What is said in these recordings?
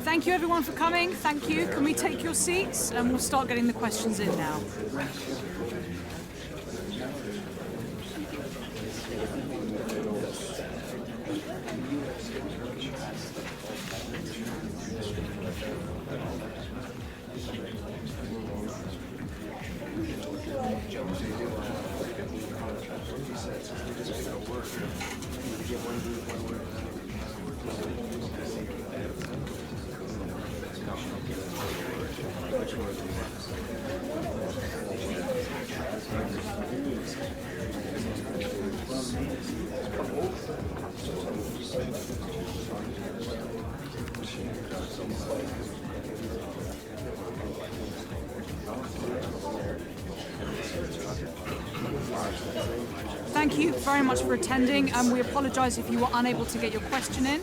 Thank you everyone for coming. Thank you. Can we take your seats and we'll start getting the questions in now. Thank you very much for attending, and we apologise if you were unable to get your question in.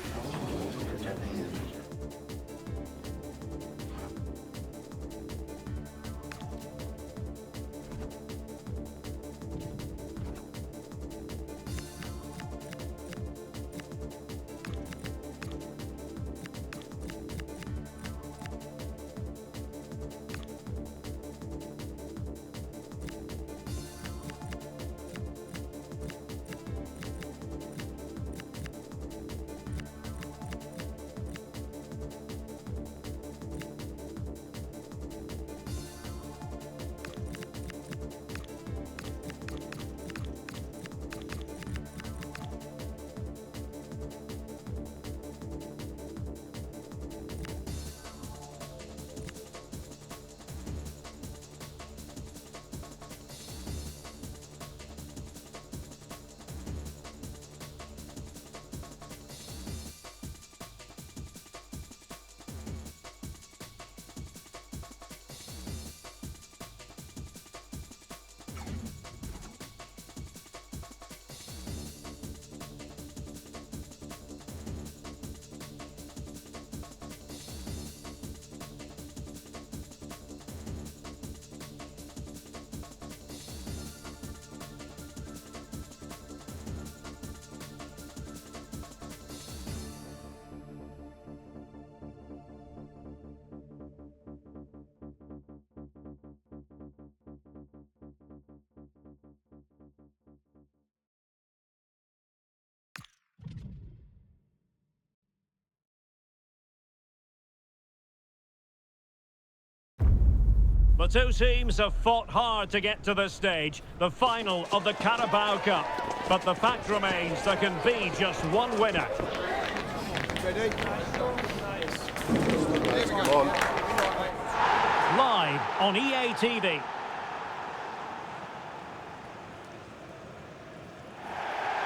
The two teams have fought hard to get to this stage, the final of the Carabao Cup. But the fact remains there can be just one winner. Ready? Live on EA TV.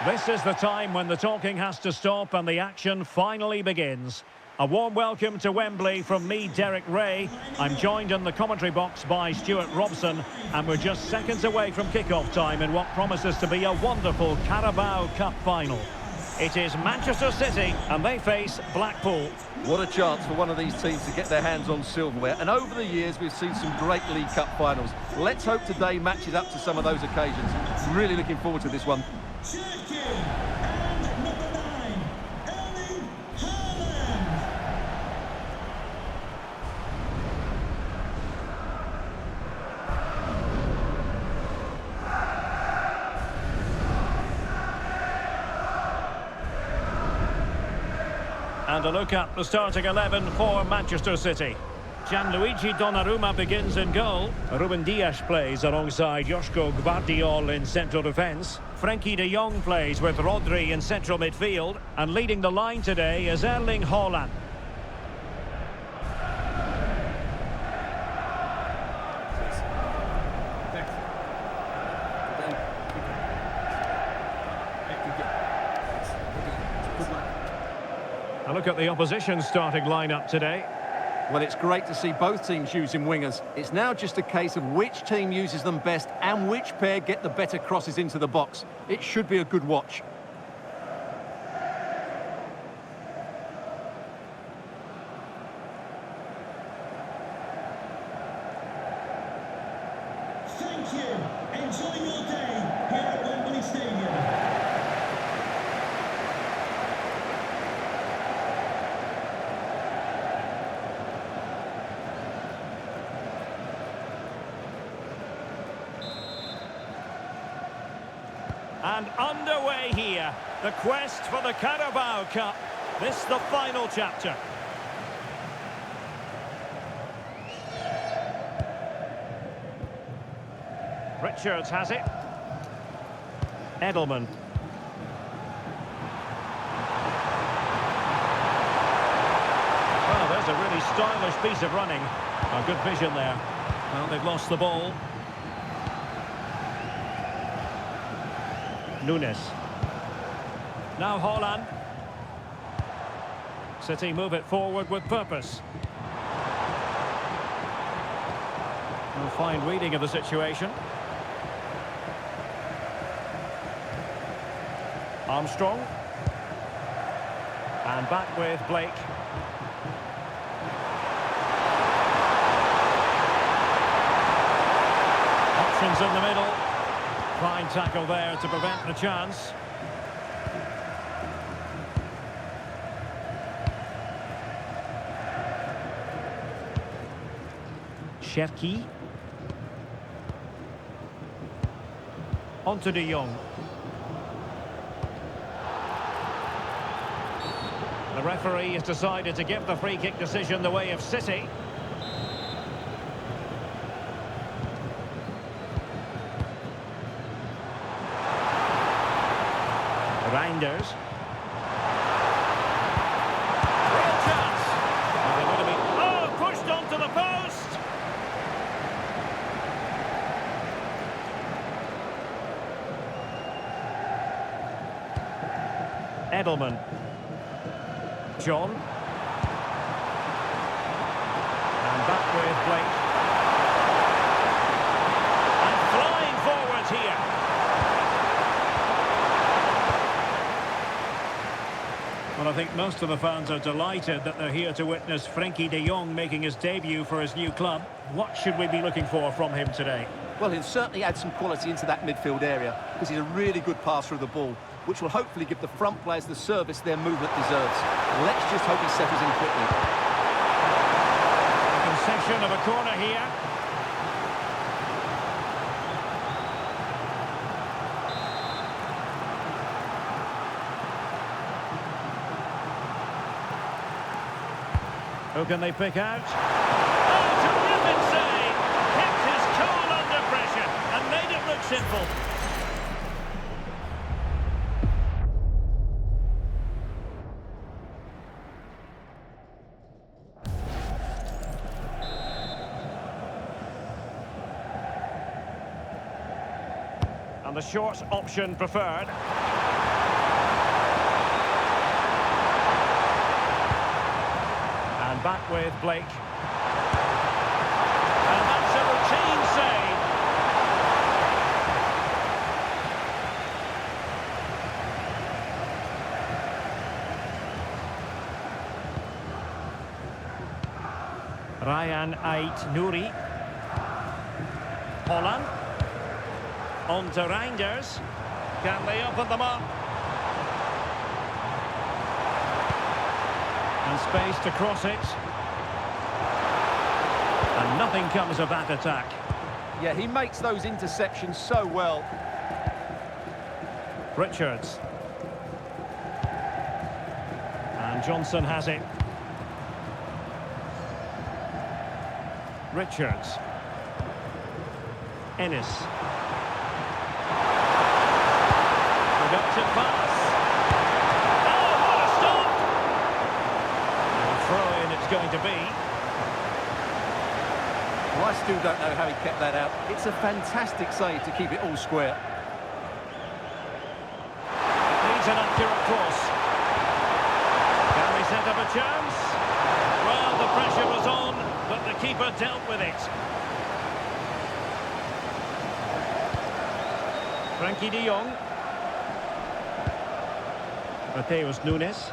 This is the time when the talking has to stop and the action finally begins. A warm welcome to Wembley from me, Derek Ray. I'm joined in the commentary box by Stuart Robson, and we're just seconds away from kick-off time in what promises to be a wonderful Carabao Cup final. It is Manchester City, and they face Blackpool. What a chance for one of these teams to get their hands on silverware. And over the years, we've seen some great League Cup finals. Let's hope today matches up to some of those occasions. Really looking forward to this one. And a look at the starting 11 for Manchester City. Gianluigi Donnarumma begins in goal. Ruben Dias plays alongside Joško Gvardiol in central defence. Frenkie de Jong plays with Rodri in central midfield. And leading the line today is Erling Haaland. A look at the opposition starting lineup today. Well, it's great to see both teams using wingers. It's now just a case of which team uses them best and which pair get the better crosses into the box. It should be a good watch. Thank you. Enjoy your day here at Wembley Stadium. And underway here, the quest for the Carabao Cup. This the final chapter. Richards has it. Edelman. Well, there's a really stylish piece of running. Oh, good vision there. Well, they've lost the ball. Nunes. Now Haaland. City move it forward with purpose. A fine reading of the situation. Armstrong. And back with Blake. Options in the middle. Fine tackle there to prevent the chance. Cherki. On to De Jong. The referee has decided to give the free kick decision the way of City. Reinders. Real chance. And they would have been... Oh, pushed onto the post. Edelman. John. And back with Blake. And flying forwards here. Well, I think most of the fans are delighted that they're here to witness Frenkie de Jong making his debut for his new club. What should we be looking for from him today? Well, he'll certainly add some quality into that midfield area because he's a really good passer of the ball, which will hopefully give the front players the service their movement deserves. Let's just hope he settles in quickly. A concession of a corner here. Who can they pick out? Oh, terrific save! Kept his cool under pressure and made it look simple. And the short option preferred. And back with Blake. And that's a routine save. Ryan Ait-Nouri. Haaland. On to Reinders. Can they open them up? And space to cross it. And nothing comes of that attack. Yeah, he makes those interceptions so well. Richards. And Johnson has it. Richards. Ennis. Productive pass. Oh, what a stop! And a throw-in it's going to be. Well, I still don't know how he kept that out. It's a fantastic save to keep it all square. Needs an accurate cross. Can they set up a chance? Well, the pressure was on, but the keeper dealt with it. Frenkie de Jong. Mateus Nunes.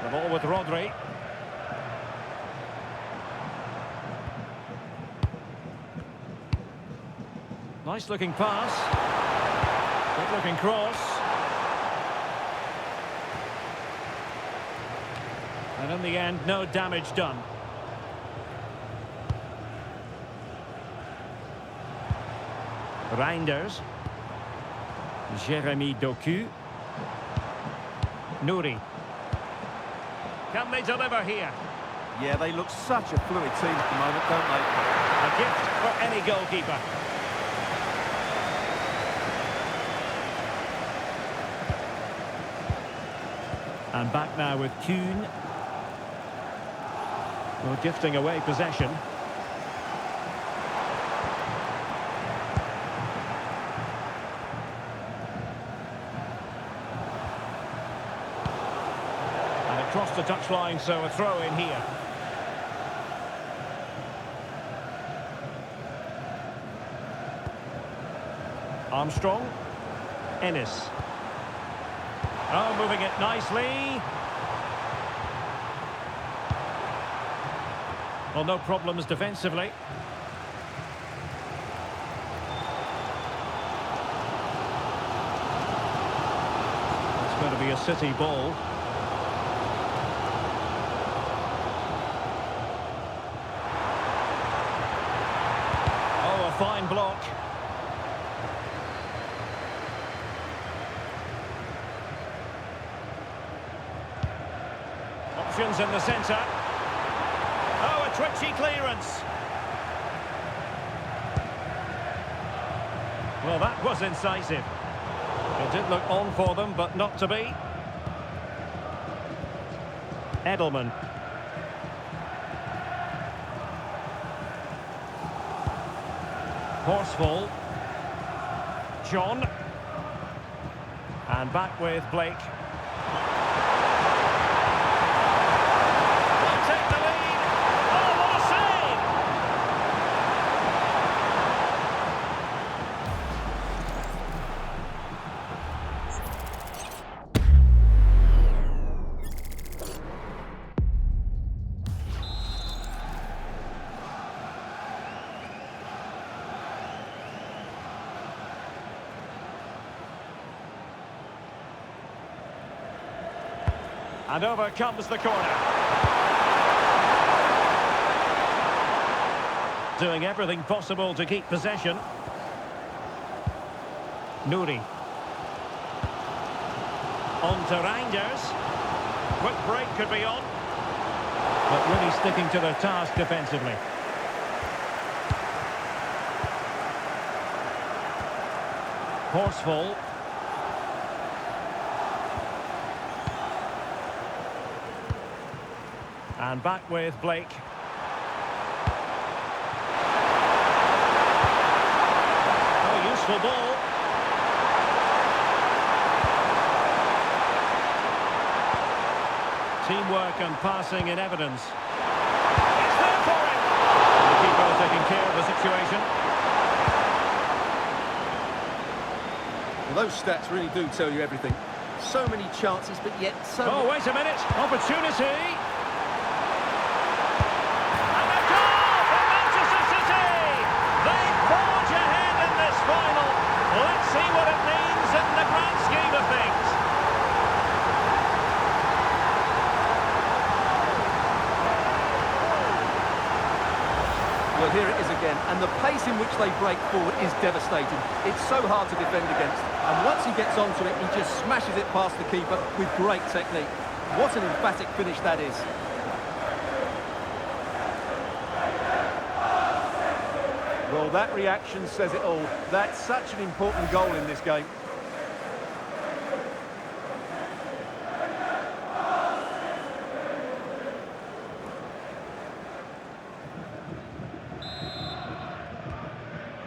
The ball with Rodri. Nice looking pass. Good looking cross. And in the end, no damage done. Reinders. Jeremy Doku. Nouri. Can they deliver here? Yeah, they look such a fluid team at the moment, don't they? A gift for any goalkeeper. And back now with Kuhn. Well, gifting away possession. And across the touchline, so a throw in here. Armstrong. Ennis. Oh, moving it nicely. Well, no problems defensively. It's going to be a City ball. Oh, a fine block. Options in the centre. Oh, a twitchy clearance. Well, that was incisive. It did look on for them, but not to be. Edelman. Horsfall. John. And back with Blake. And over comes the corner. Doing everything possible to keep possession. Nouri. On to Reinders. Quick break could be on. But really sticking to their task defensively. Horsfall. And back with Blake. Oh, useful ball. Teamwork and passing in evidence. It's there for him. The keeper taking care of the situation. Well, those stats really do tell you everything. So many chances, but yet so... Oh, wait a minute. Opportunity. Let's see what it means in the grand scheme of things. Well, here it is again, and the pace in which they break forward is devastating. It's so hard to defend against, and once he gets onto it, he just smashes it past the keeper with great technique. What an emphatic finish that is. Well, that reaction says it all. That's such an important goal in this game.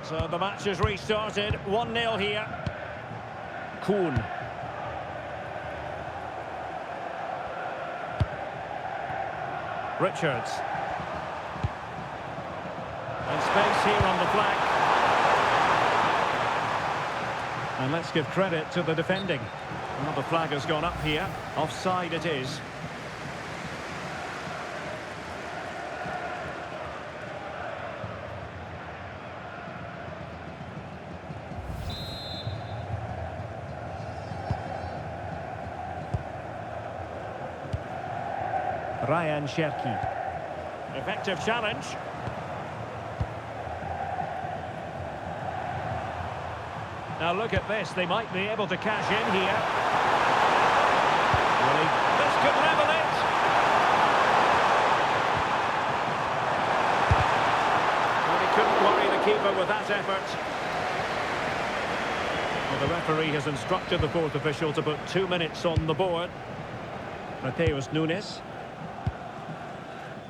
So the match has restarted. 1-0 here. Kuhn. Richards. And space here on the flank. And let's give credit to the defending. Well, the flag has gone up here. Offside it is. Ryan Cherki. Effective challenge. Now look at this, they might be able to cash in here. Really, this could level it. Well, he couldn't worry the keeper with that effort. Well, the referee has instructed the fourth official to put 2 minutes on the board. Mateus Nunes.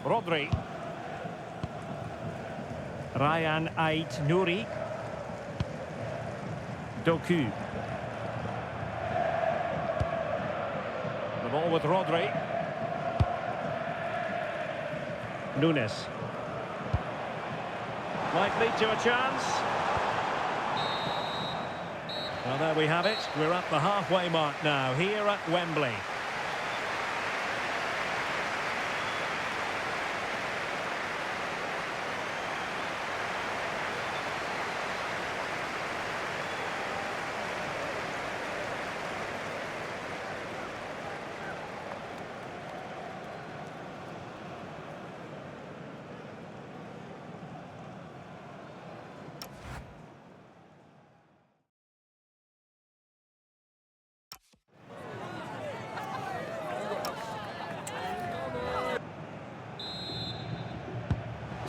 Rodri. Ryan Ait Nouri. Doku. The ball with Rodri. Nunes. Might lead to a chance. Well, there we have it. We're at the halfway mark now, here at Wembley.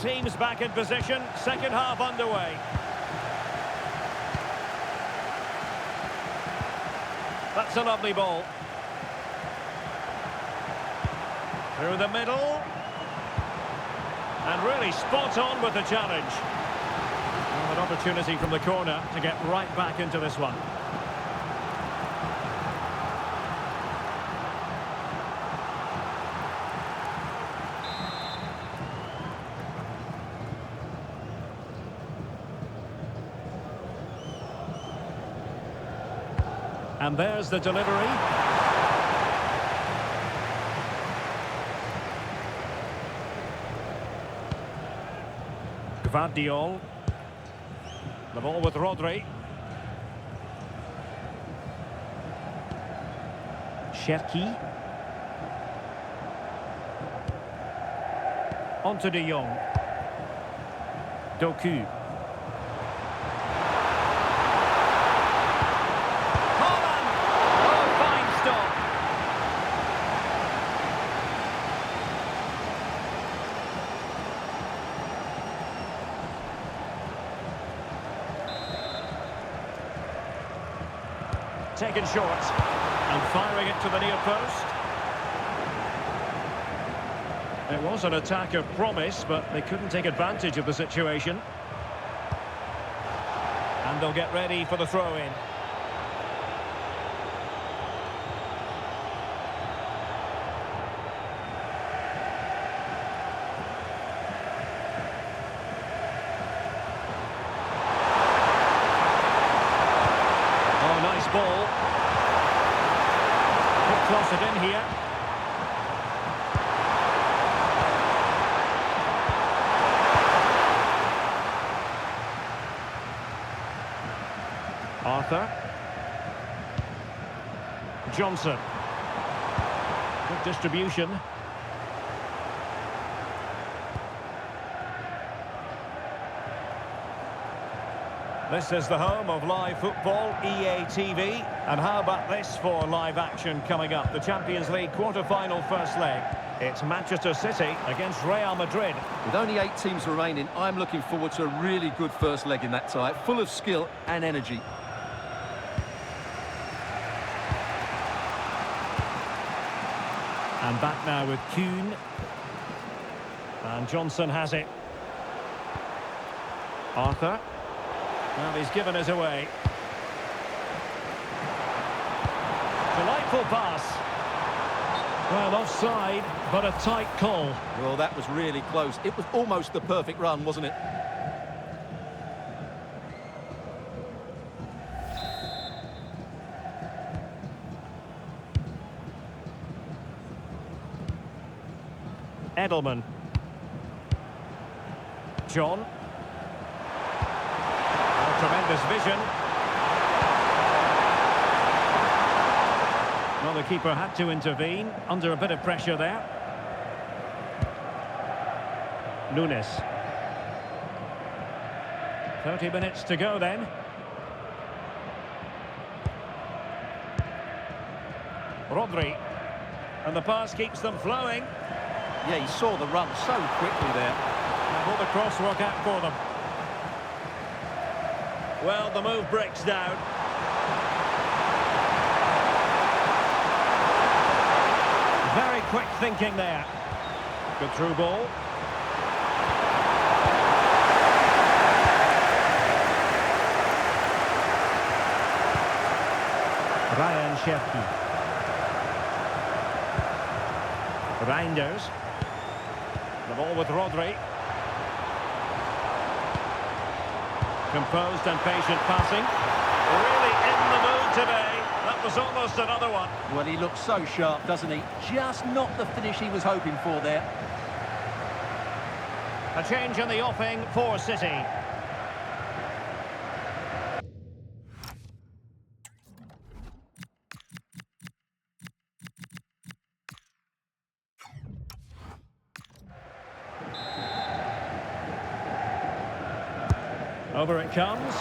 Teams back in position, second half underway. That's a lovely ball. Through the middle. And really spot on with the challenge. Well, an opportunity from the corner to get right back into this one. And there's the delivery. Gvardiol. The ball with Rodri. Cherki. On to De Jong. Doku. Taken short and firing it to the near post. It was an attack of promise, but they couldn't take advantage of the situation. And they'll get ready for the throw-in. Ball. Could cross it in here. Arthur. Johnson. Good distribution. This is the home of live football, EA TV. And how about this for live action coming up? The Champions League quarter-final first leg. It's Manchester City against Real Madrid. With only 8 teams remaining, I'm looking forward to a really good first leg in that tie, full of skill and energy. And back now with Kuhn. And Johnson has it. Arthur. Well, he's given us away. Delightful pass. Well, offside, but a tight call. Well, that was really close. It was almost the perfect run, wasn't it? Edelman. John. Tremendous vision. Well, the keeper had to intervene under a bit of pressure there. Nunes. 30 minutes to go then. Rodri. And the pass keeps them flowing. Yeah, he saw the run so quickly there. And will the cross work out for them? Well, the move breaks down. Very quick thinking there. Good through ball. Ryan Cherki. Reinders. The ball with Rodri. Composed and patient passing. Really in the mood today. That was almost another one. Well, he looks so sharp, doesn't he? Just not the finish he was hoping for there. A change in the offing for City. Over it comes.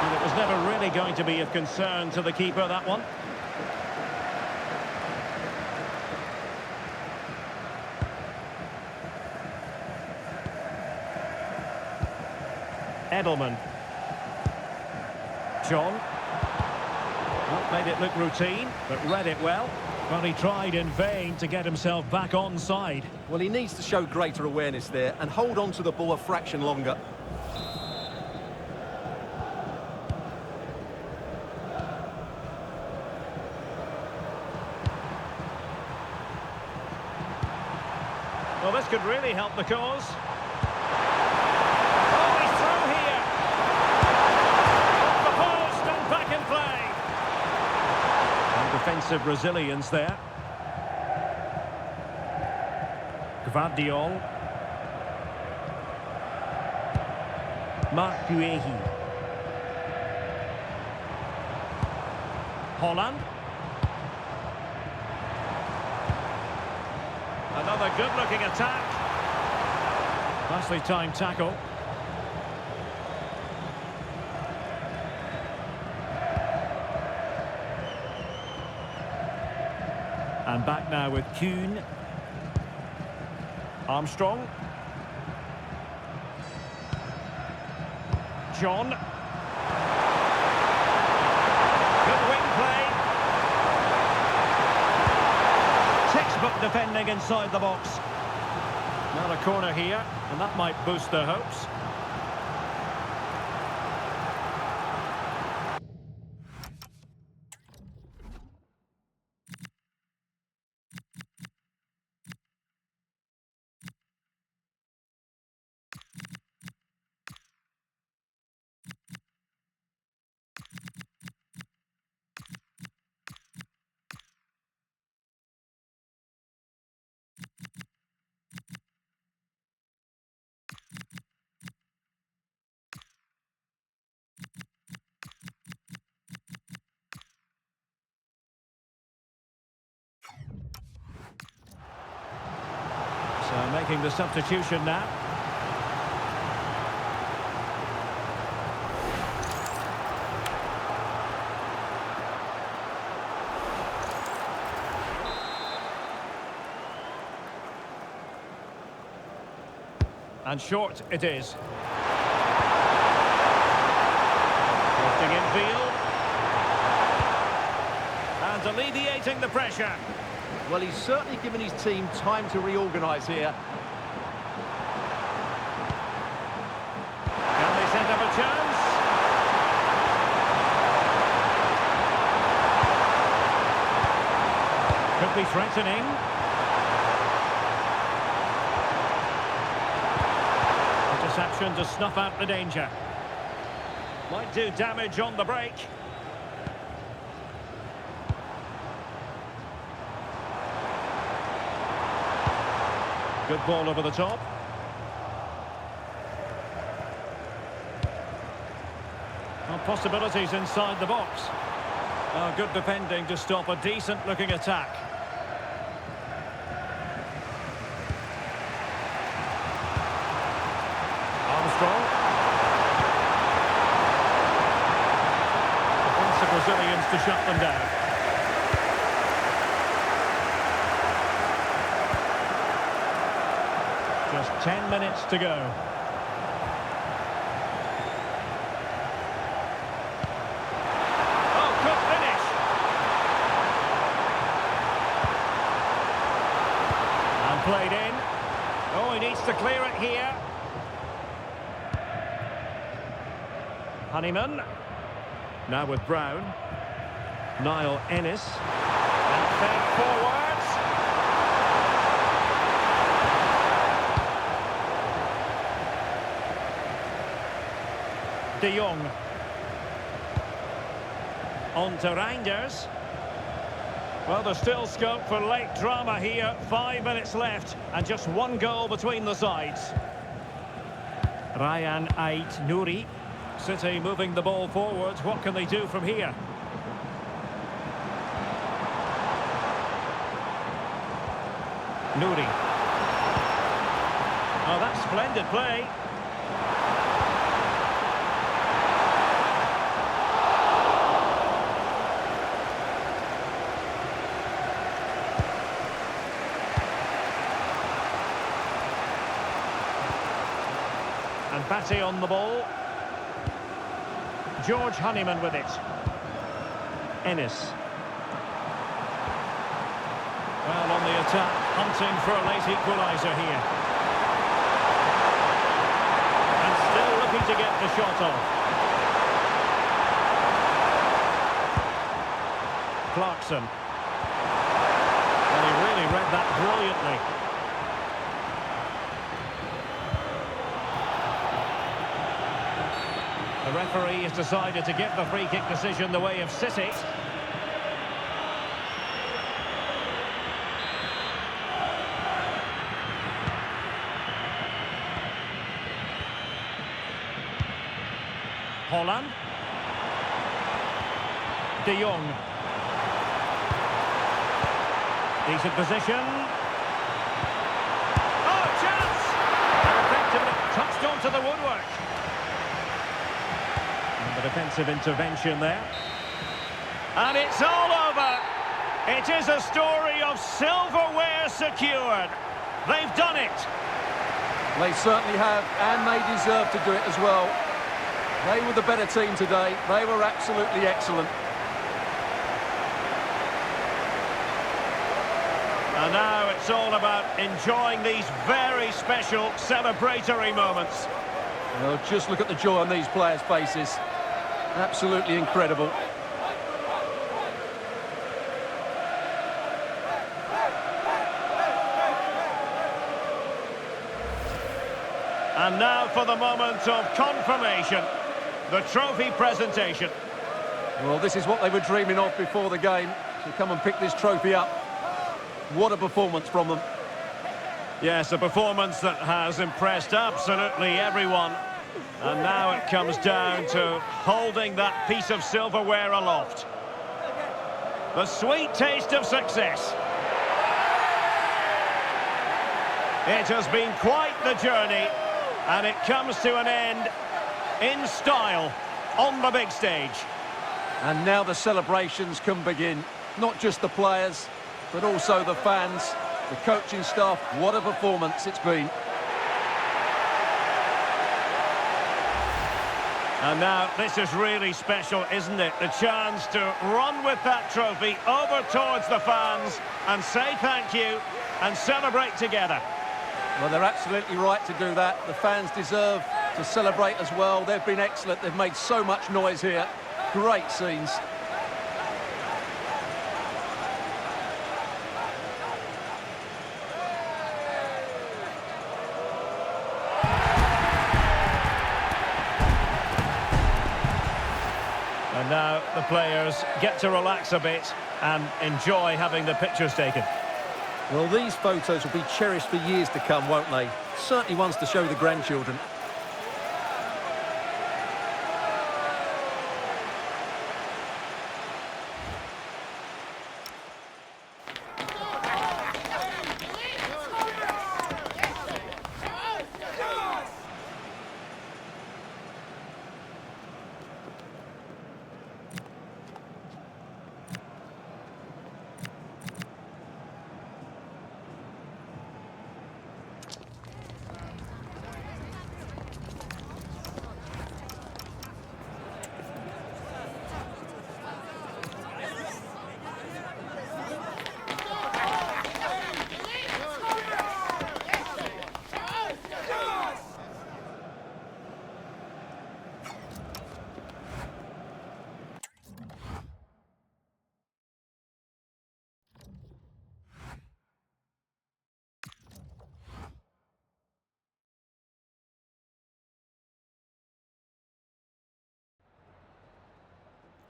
And it was never really going to be of concern to the keeper, that one. Edelman. John. Well, made it look routine, but read it well. Well, he tried in vain to get himself back onside. Well, he needs to show greater awareness there and hold on to the ball a fraction longer. Well, this could really help the cause. Oh, he's through here. Off the post and back in play. And defensive resilience there. Gvardiol. Marc Guehi. Holland. Another good-looking attack. Nicely timed tackle. And back now with Kuhn. Armstrong. John. Good wing play. Textbook defending inside the box. Now a corner here, and that might boost their hopes. So making the substitution now. And short it is. Drifting infield. And alleviating the pressure. Well, he's certainly given his team time to reorganise here. Can they set up a chance? Could be threatening. Interception to snuff out the danger. Might do damage on the break. Good ball over the top. Well, possibilities inside the box. Good defending to stop a decent-looking attack. Armstrong. Defensive resilience to shut them down. 10 minutes to go. Oh, good finish. And played in. Oh, he needs to clear it here. Honeyman. Now with Brown. Niall Ennis. And fed forwards. De Jong. On to Reinders. Well, there's still scope for late drama here. 5 minutes left and just one goal between the sides. Ryan Ait Nouri. City moving the ball forwards. What can they do from here? Nouri. Oh, that's splendid play. And Batty on the ball. George Honeyman with it. Ennis. Well, on the attack, hunting for a late equaliser here. And still looking to get the shot off. Clarkson. Well, he really read that brilliantly. The referee has decided to give the free kick decision the way of City. Holland. De Jong. Decent position. Oh, chance! And effectively touched onto the woodwork. And the defensive intervention there. And it's all over. It is a story of silverware secured. They've done it. They certainly have, and they deserve to do it as well. They were the better team today. They were absolutely excellent. And now it's all about enjoying these very special celebratory moments. Well, just look at the joy on these players' faces. Absolutely incredible. And now for the moment of confirmation. The trophy presentation. Well, this is what they were dreaming of before the game, to come and pick this trophy up. What a performance from them. Yes, a performance that has impressed absolutely everyone. And now it comes down to holding that piece of silverware aloft. The sweet taste of success. It has been quite the journey, and it comes to an end in style on the big stage. And now the celebrations can begin. Not just the players, but also the fans, the coaching staff. What a performance it's been. And now this is really special, isn't it? The chance to run with that trophy over towards the fans and say thank you and celebrate together. Well, they're absolutely right to do that. The fans deserve to celebrate as well. They've been excellent. They've made so much noise here. Great scenes. And now the players get to relax a bit and enjoy having the pictures taken. Well, these photos will be cherished for years to come, won't they? Certainly ones to show the grandchildren.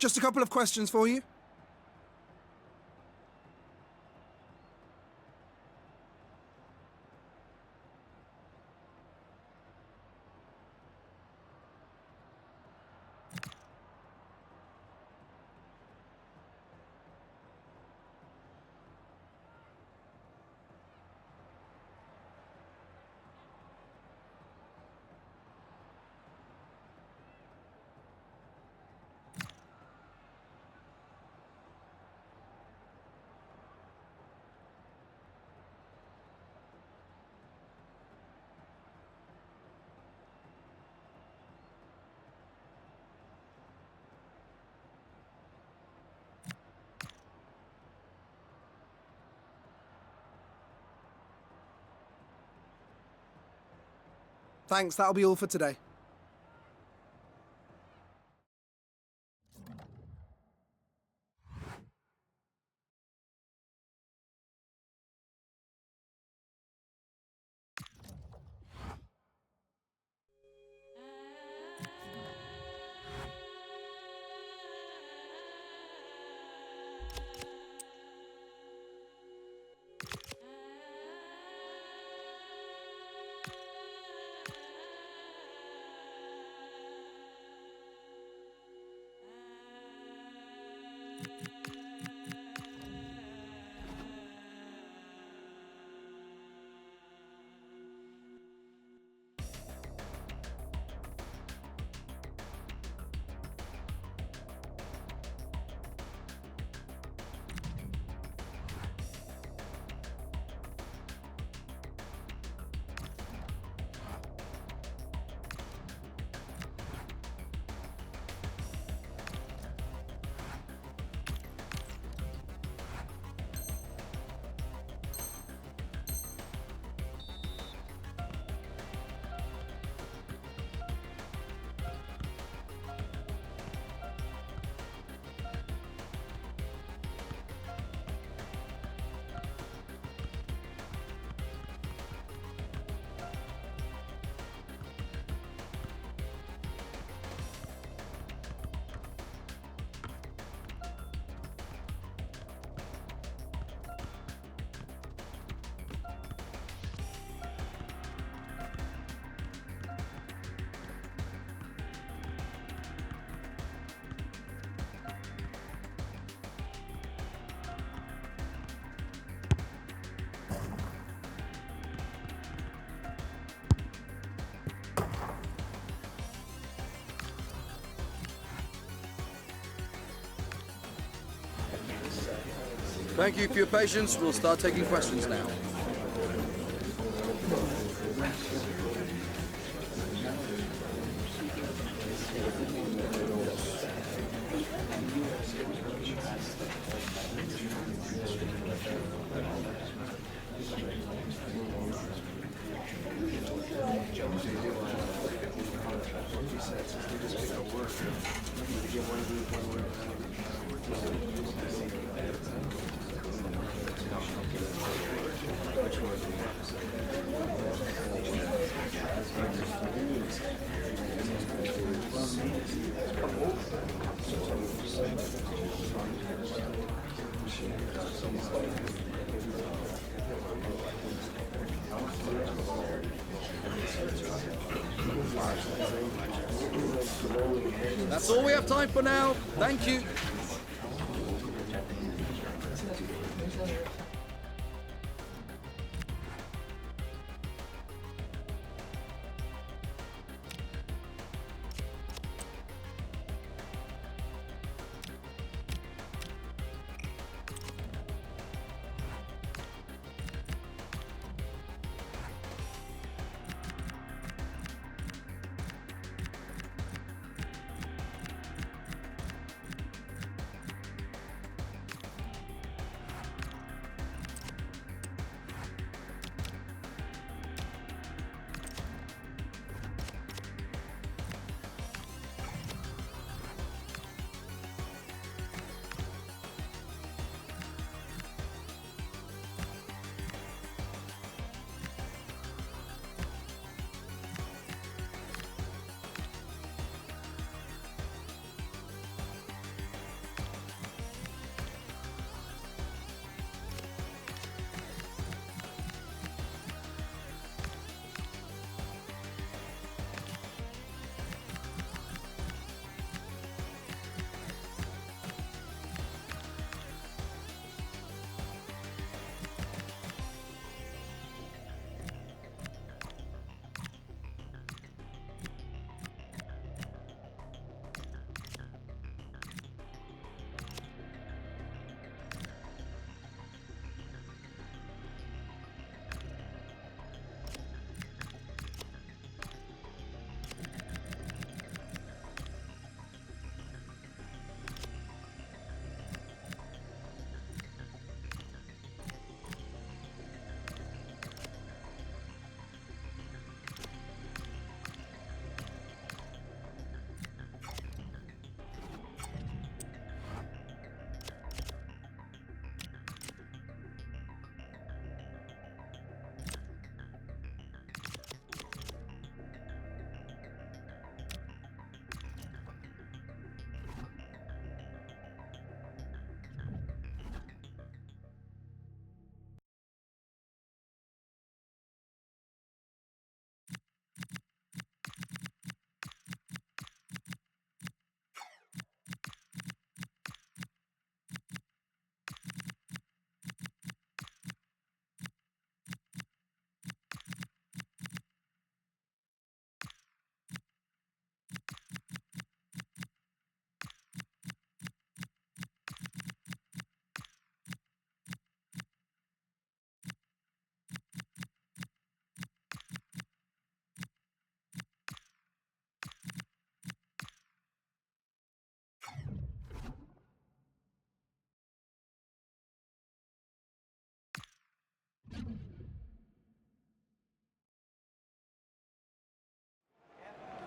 Just a couple of questions for you. Thanks, that'll be all for today. Thank you for your patience. We'll start taking questions now. That's all we have time for now. Thank you.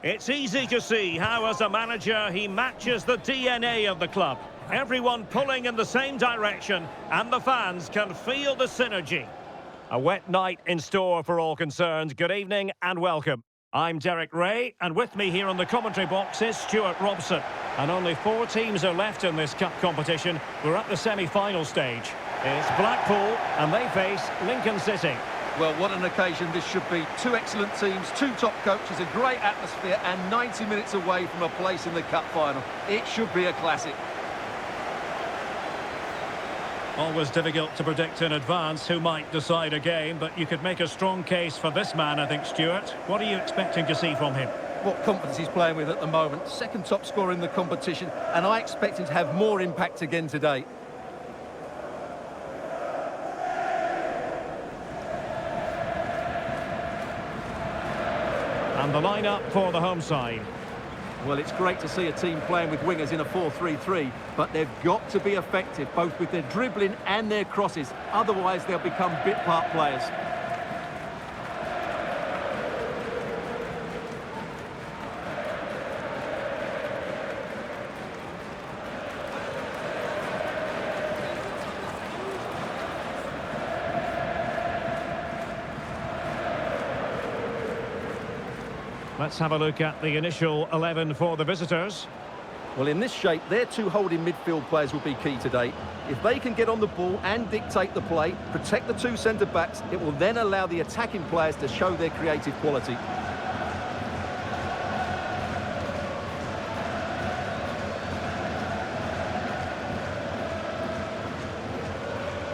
It's easy to see how, as a manager, he matches the DNA of the club. Everyone pulling in the same direction, and the fans can feel the synergy. A wet night in store for all concerned. Good evening and welcome. I'm Derek Ray, and with me here on the commentary box is Stuart Robson. And only 4 teams are left in this cup competition. We're at the semi-final stage. It's Blackpool, and they face Lincoln City. Well, what an occasion this should be. 2 excellent teams, 2 top coaches, a great atmosphere, and 90 minutes away from a place in the cup final. It should be a classic. Always difficult to predict in advance who might decide a game, but you could make a strong case for this man, I think, Stuart. What are you expecting to see from him? What confidence he's playing with at the moment. Second top scorer in the competition, and I expect him to have more impact again today. And the lineup for the home side. Well, it's great to see a team playing with wingers in a 4-3-3, but they've got to be effective, both with their dribbling and their crosses. Otherwise, they'll become bit-part players. Let's have a look at the initial 11 for the visitors. Well, in this shape, their 2 holding midfield players will be key today. If they can get on the ball and dictate the play, protect the 2 centre-backs, it will then allow the attacking players to show their creative quality.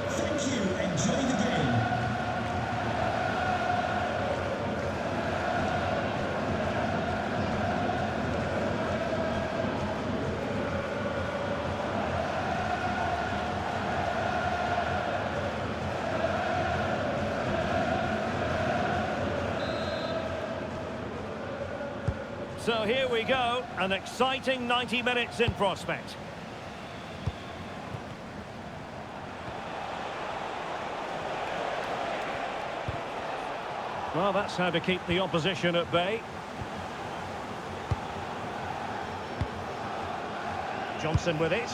Thank you. Enjoy the game. So here we go, an exciting 90 minutes in prospect. Well, that's how to keep the opposition at bay. Johnson with it.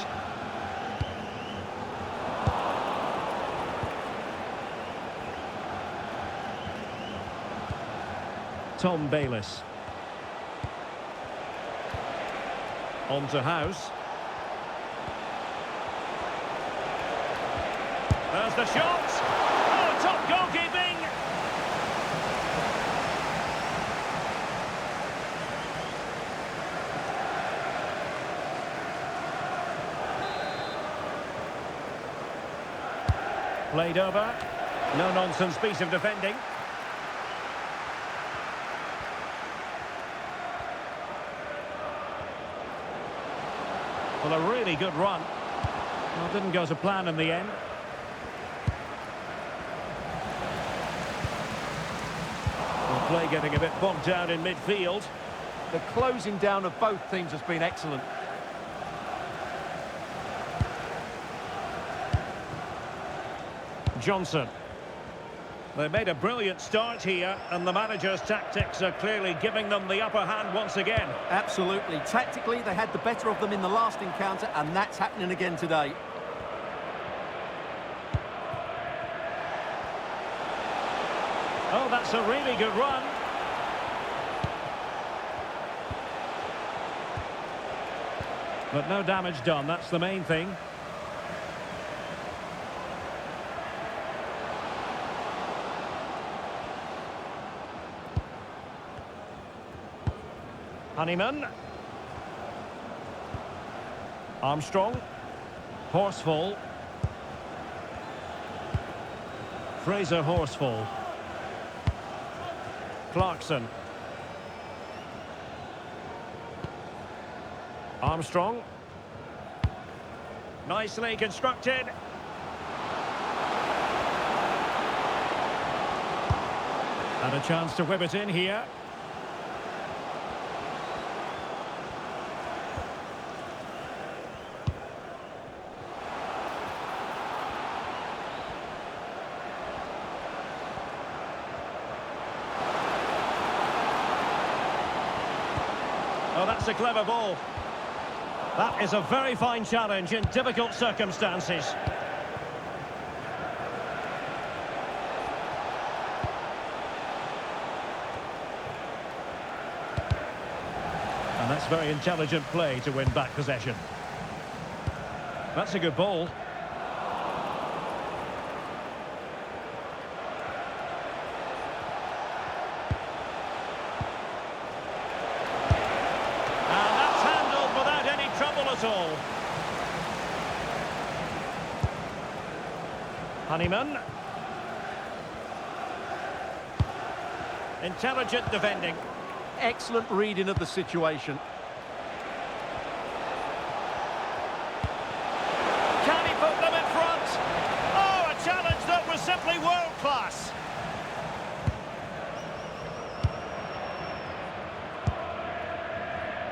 Tom Bayliss. On to House. There's the shot. Oh, top goalkeeping. Played over. No-nonsense piece of defending. Well, a really good run. Well, didn't go to plan in the end. Well, play getting a bit bogged down in midfield. The closing down of both teams has been excellent. Johnson. They made a brilliant start here, and the manager's tactics are clearly giving them the upper hand once again. Absolutely. Tactically, they had the better of them in the last encounter, and that's happening again today. Oh, that's a really good run. But no damage done, that's the main thing. Honeyman. Armstrong. Horsfall. Fraser Horsfall. Clarkson. Armstrong. Nicely constructed. And a chance to whip it in here. That's a clever ball. That is a very fine challenge in difficult circumstances. And that's very intelligent play to win back possession. That's a good ball. And that's handled without any trouble at all. Honeyman. Intelligent defending. Excellent reading of the situation. Can he put them in front? Oh, a challenge that was simply world class.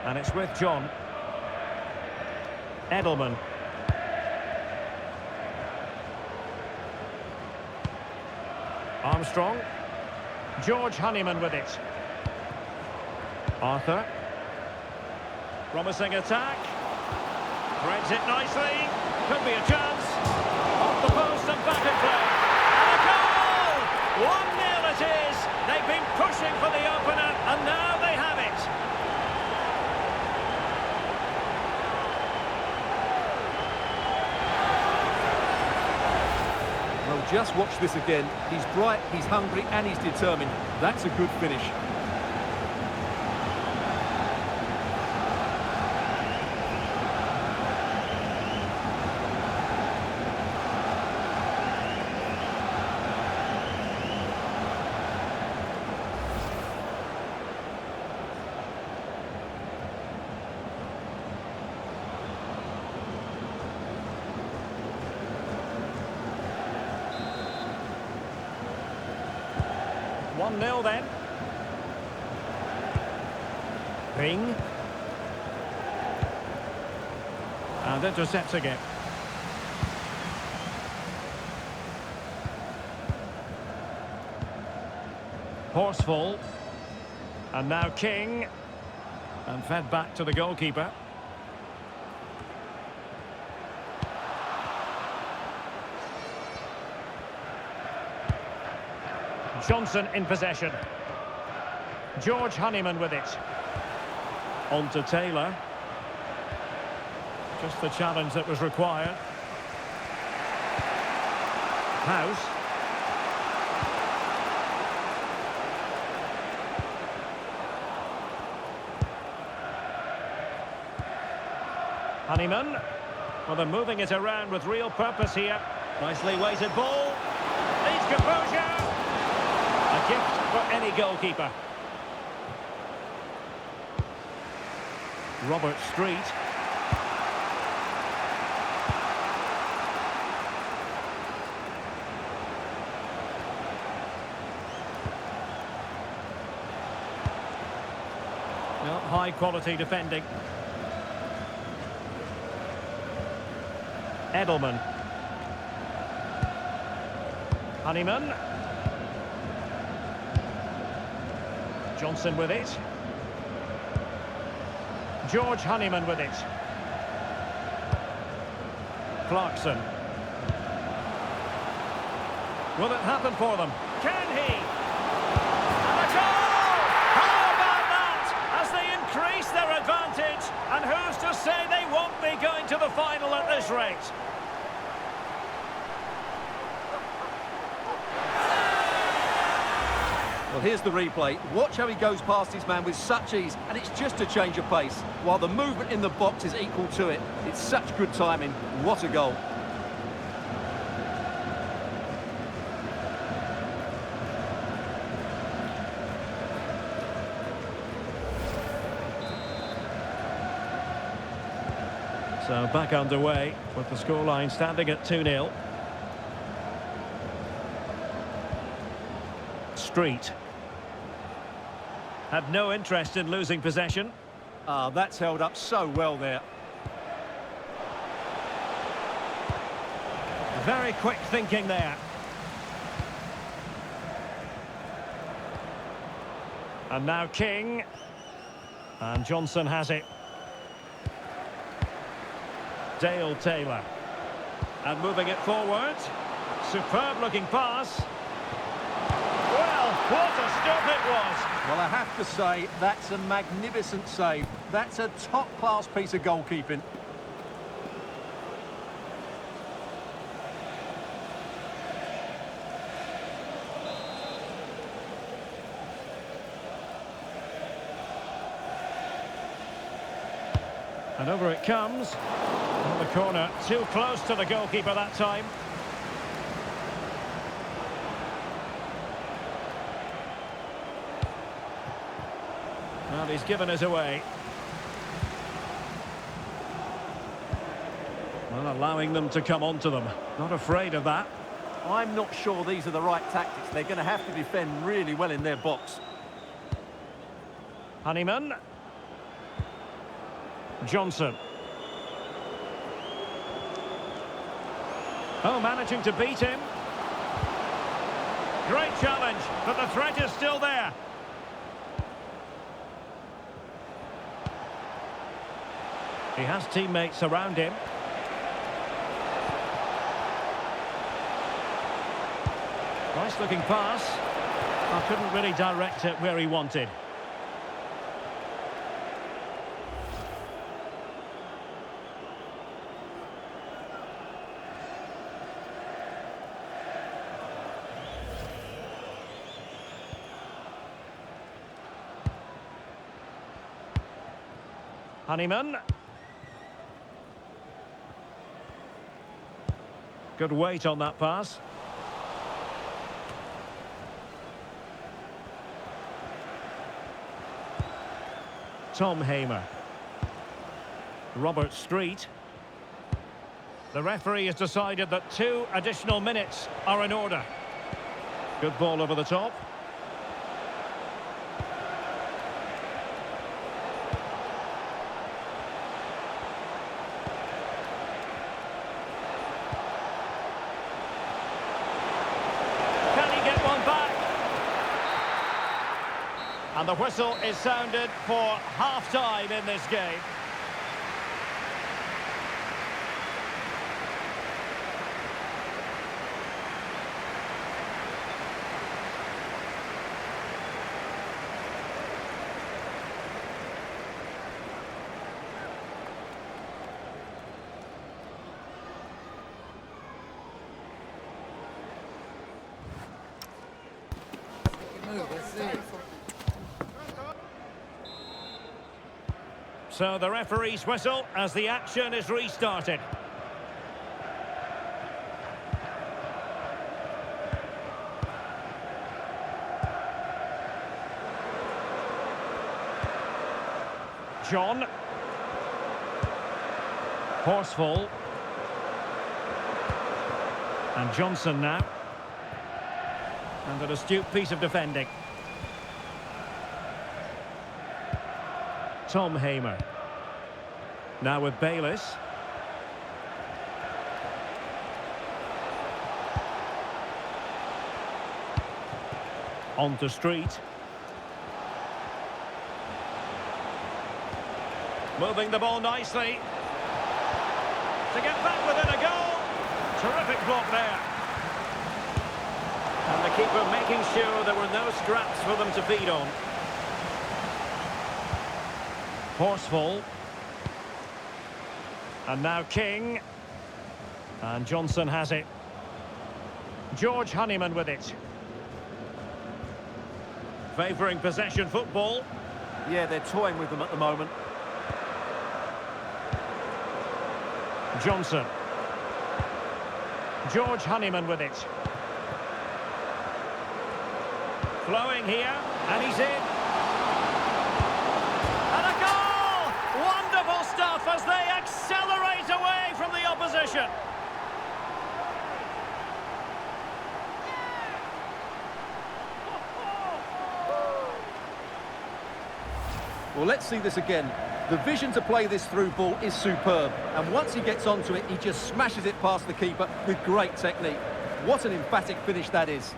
And it's with John. Edelman. Armstrong. George Honeyman with it. Arthur. Promising attack. Threads it nicely. Could be a chance. Off the post and back in play. And a goal! 1-0 it is. They've been pushing for the opener, and now they have it. Well, just watch this again. He's bright, he's hungry, and he's determined. That's a good finish. One 1-0 then. Ping. And intercepts again. Horsfall. And now King. And fed back to the goalkeeper. Johnson in possession. George Honeyman with it. On to Taylor. Just the challenge that was required. House. Honeyman. Well, they're moving it around with real purpose here. Nicely weighted ball. Needs composure. A gift for any goalkeeper. Robert Street. Well, high quality defending. Edelman. Honeyman. Johnson with it. George Honeyman with it. Clarkson. Will it happen for them? Can he? And a goal! How about that? As they increase their advantage, and who's to say they won't be going to the final at this rate? Well, here's the replay. Watch how he goes past his man with such ease, and it's just a change of pace, while the movement in the box is equal to it. It's such good timing. What a goal. So back underway with the scoreline standing at 2-0. Street. Had no interest in losing possession. Ah, that's held up so well there. Very quick thinking there. And now King. And Johnson has it. Dale Taylor. And moving it forward. Superb looking pass. Well, what a stop it was. Well, I have to say, that's a magnificent save. That's a top-class piece of goalkeeping. And over it comes. On the corner, too close to the goalkeeper that time. And he's given us away. Well, allowing them to come onto them. Not afraid of that. I'm not sure these are the right tactics. They're going to have to defend really well in their box. Honeyman. Johnson. Oh, managing to beat him. Great challenge, but the threat is still there. He has teammates around him. Nice looking pass. I couldn't really direct it where he wanted. Honeyman. Good weight on that pass. Tom Hamer. Robert Street. The referee has decided that 2 additional minutes are in order. Good ball over the top. And the whistle is sounded for half-time in this game. So the referee's whistle as the action is restarted. John. Horsfall. And Johnson now. And an astute piece of defending. Tom Hamer. Now with Bayliss. On to Street. Moving the ball nicely. To get back within a goal. Terrific block there. And the keeper making sure there were no scraps for them to feed on. Horsfall. And now King. And Johnson has it. George Honeyman with it. Favouring possession football. Yeah, they're toying with them at the moment. Johnson. George Honeyman with it. Flowing here, and he's in. And a goal! Wonderful stuff as they accelerate away from the opposition. Well, let's see this again. The vision to play this through ball is superb, and once he gets onto it, he just smashes it past the keeper with great technique. What an emphatic finish that is.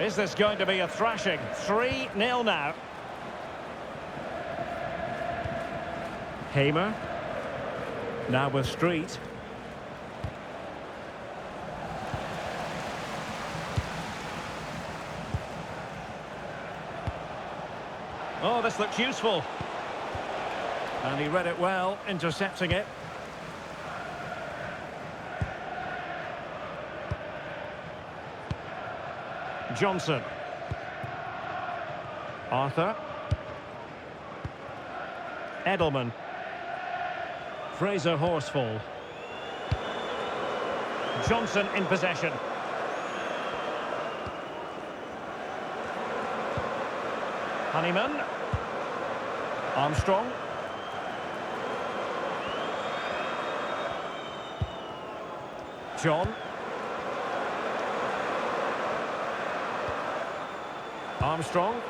Is this going to be a thrashing? 3-0 now. Hamer. Now with Street. Oh, this looks useful. And he read it well, intercepting it. Johnson. Arthur. Edelman. Fraser Horsfall. Johnson in possession. Honeyman. Armstrong. John. Armstrong.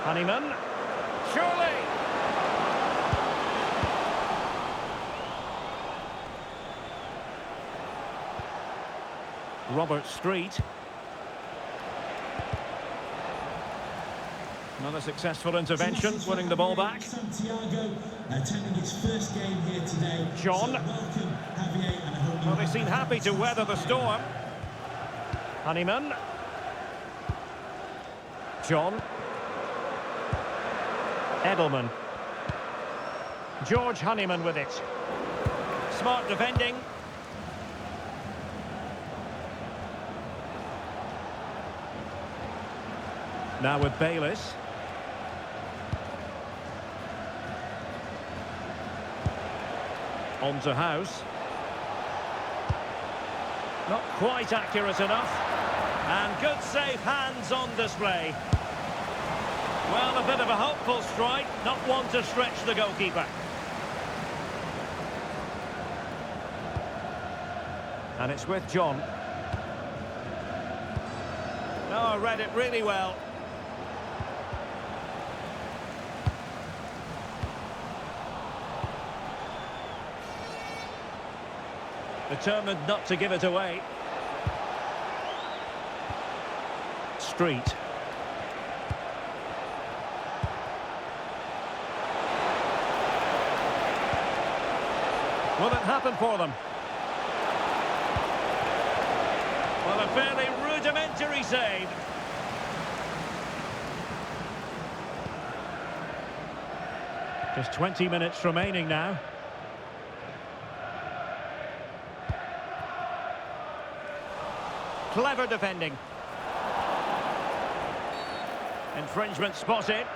Honeyman. Surely! Robert Street. Another successful intervention, winning the ball back. Santiago, attending his first game here today. John. Welcome, Javier, and I hope you Well, they seem happy to weather the storm. Honeyman. John. Edelman. George Honeyman with it. Smart defending. Now with Bayliss. On to House. Not quite accurate enough. And good safe hands on display. Well, a bit of a hopeful strike, not one to stretch the goalkeeper. And it's with John. Oh, I read it really well. Determined not to give it away. Street. Will it happen for them? Well, a fairly rudimentary save. Just 20 minutes remaining now. Clever defending. Infringement spotted.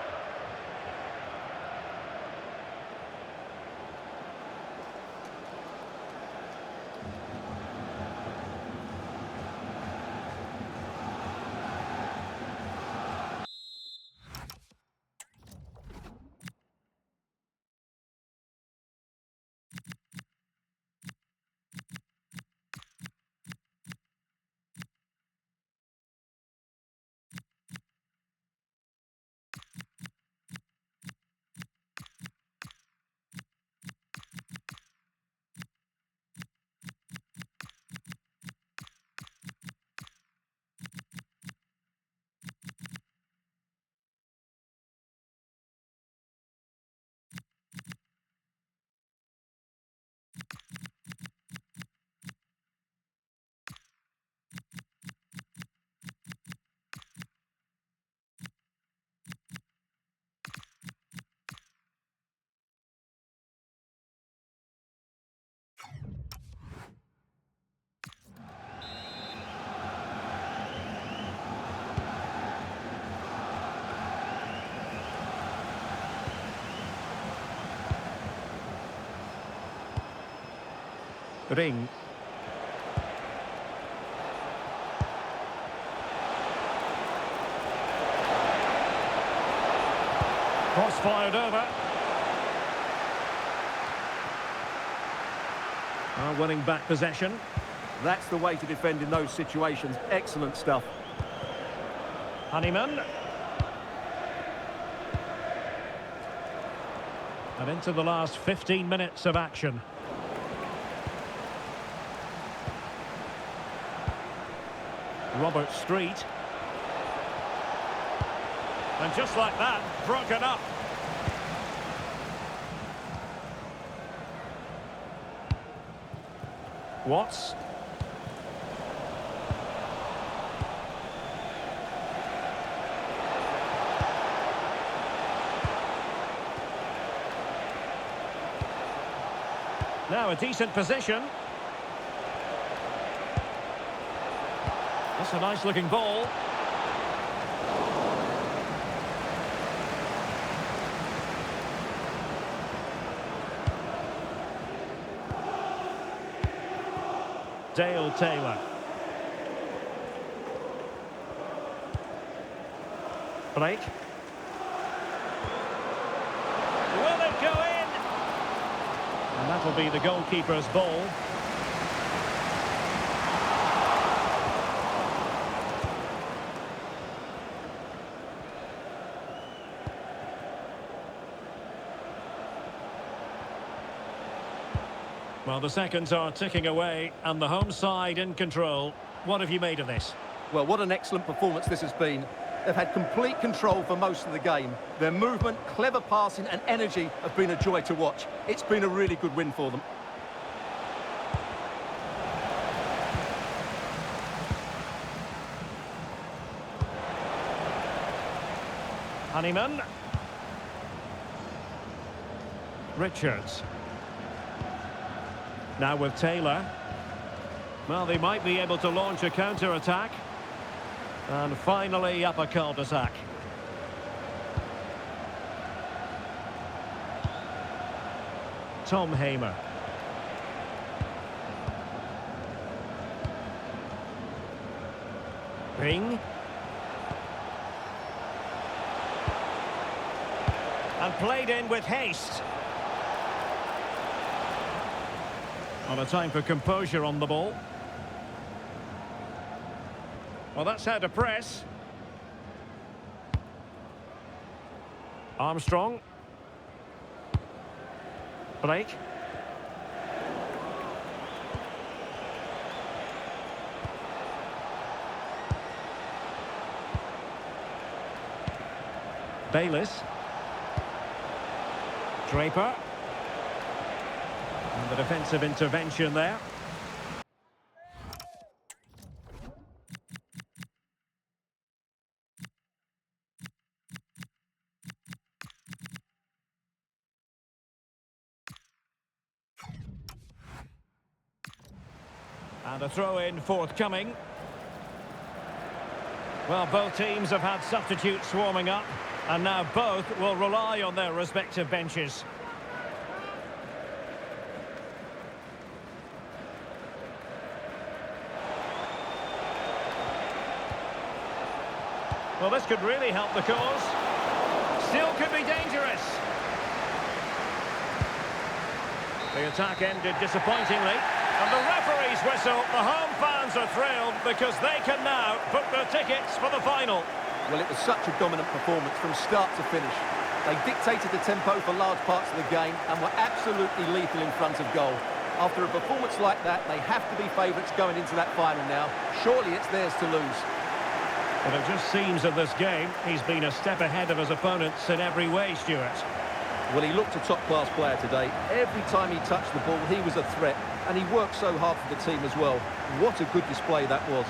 Ring. Cross fired over. Winning back possession. That's the way to defend in those situations. Excellent stuff. Honeyman. And into the last 15 minutes of action. Robert Street. And just like that, broken up. Watts. Now a decent position. That's a nice looking ball. Dale Taylor. Blake. Will it go in? And that'll be the goalkeeper's ball. Well, the seconds are ticking away and the home side in control. What have you made of this? Well, what an excellent performance this has been. They've had complete control for most of the game. Their movement, clever passing and energy have been a joy to watch. It's been a really good win for them. Honeyman. Richards. Now with Taylor. Well, they might be able to launch a counter-attack. And finally up a cul-de-sac. Tom Hamer. Ring. And played in with haste. On a time for composure on the ball. Well, that's how to press. Armstrong. Blake. Bayliss. Draper. And the defensive intervention there. And a throw-in forthcoming. Well, both teams have had substitutes warming up, and now both will rely on their respective benches. Well, this could really help the cause. Still could be dangerous. The attack ended disappointingly. And the referee's whistle, the home fans are thrilled because they can now book their tickets for the final. Well, it was such a dominant performance from start to finish. They dictated the tempo for large parts of the game and were absolutely lethal in front of goal. After a performance like that, they have to be favourites going into that final now. Surely it's theirs to lose. But it just seems in this game, he's been a step ahead of his opponents in every way, Stuart. Well, he looked a top-class player today. Every time he touched the ball, he was a threat. And he worked so hard for the team as well. What a good display that was.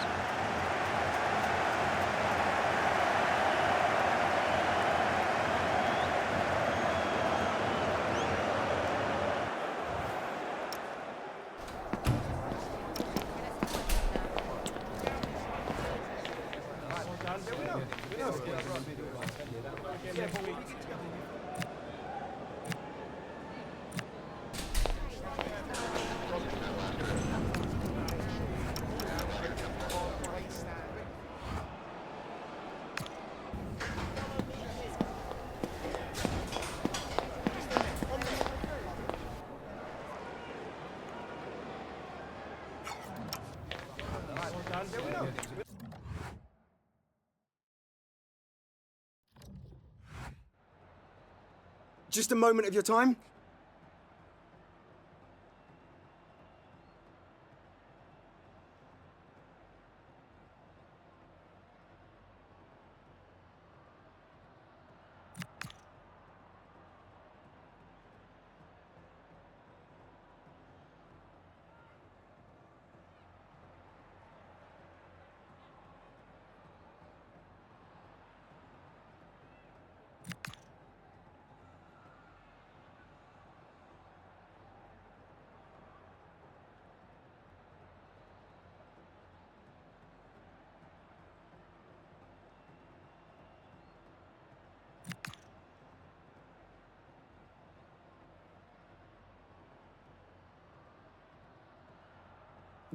Just a moment of your time.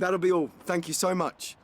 That'll be all. Thank you so much.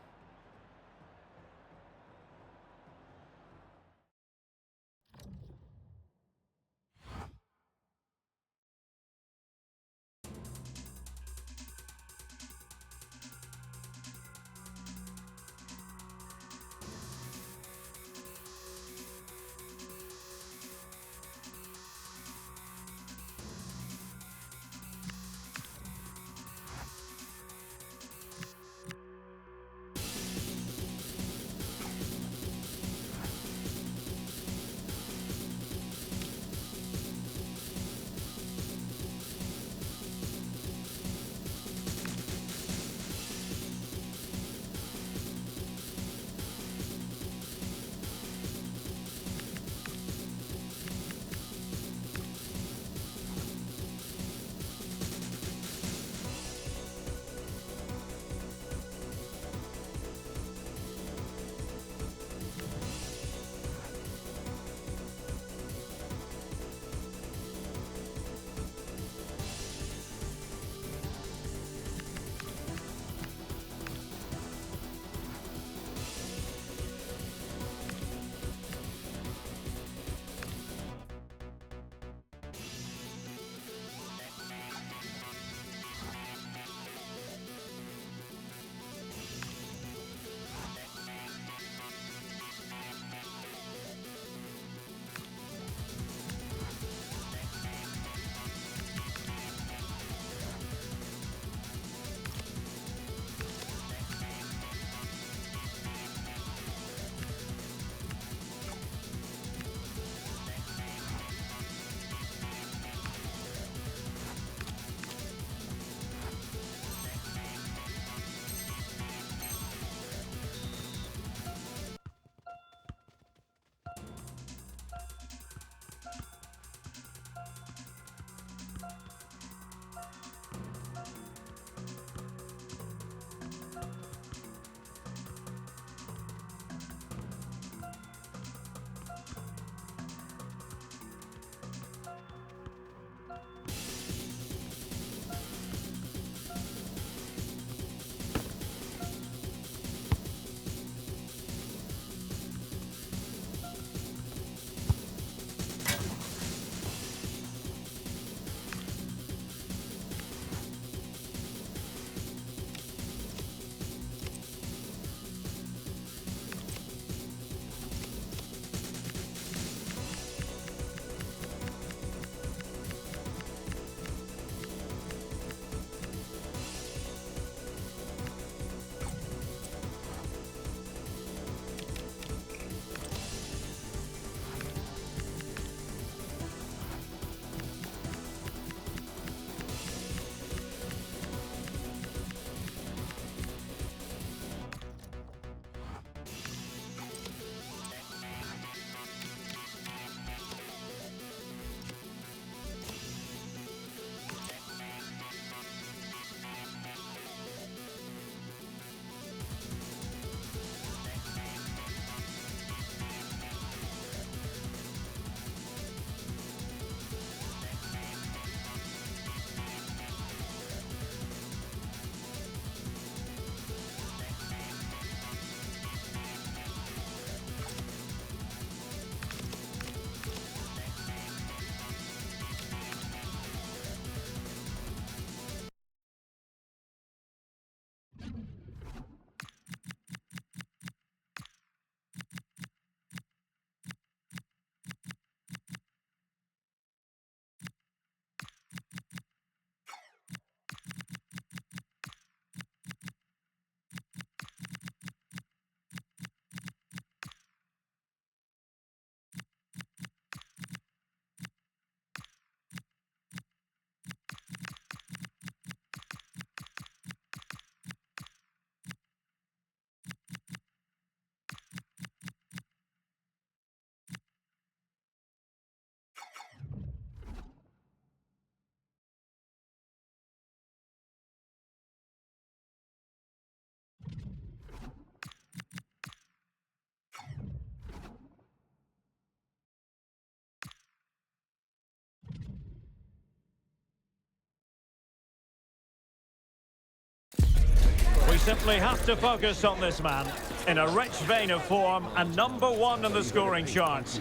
simply have to focus on this man. In a rich vein of form and #1 in the scoring charts.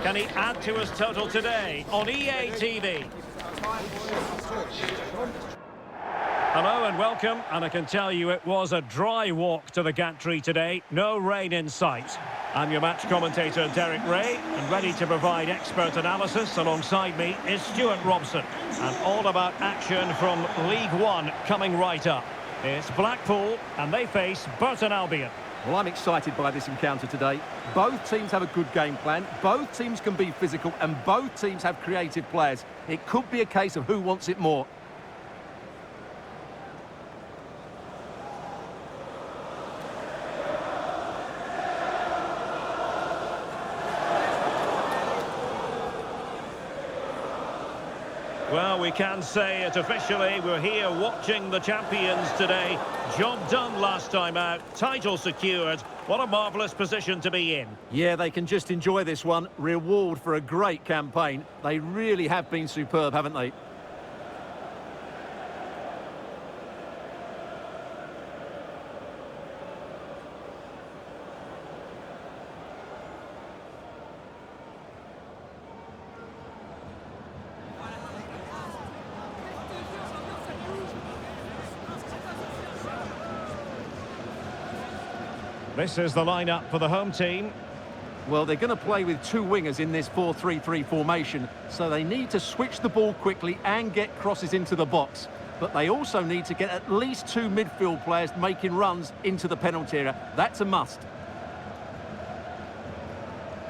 Can he add to his total today on EA TV? Hello and welcome, and I can tell you it was a dry walk to the gantry today. No rain in sight. I'm your match commentator Derek Ray, and ready to provide expert analysis alongside me is Stuart Robson. And all about action from League One coming right up. It's Blackpool, and they face Burton Albion. Well, I'm excited by this encounter today. Both teams have a good game plan, both teams can be physical, and both teams have creative players. It could be a case of who wants it more. Well, we can say it officially. We're here watching the champions today. Job done last time out. Title secured. What a marvellous position to be in. Yeah, they can just enjoy this one. Reward for a great campaign. They really have been superb, haven't they? This is the lineup for the home team. Well, they're going to play with two wingers in this 4-3-3 formation, so they need to switch the ball quickly and get crosses into the box. But they also need to get at least two midfield players making runs into the penalty area. That's a must.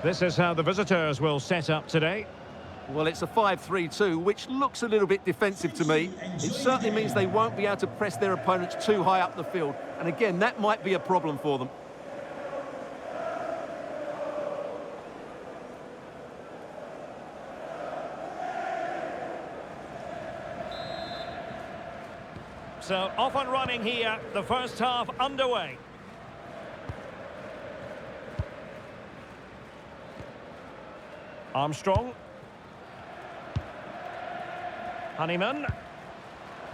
This is how the visitors will set up today. Well, it's a 5-3-2, which looks a little bit defensive to me. It certainly means they won't be able to press their opponents too high up the field. And again, that might be a problem for them. So off and running here, the first half underway. Armstrong. Honeyman.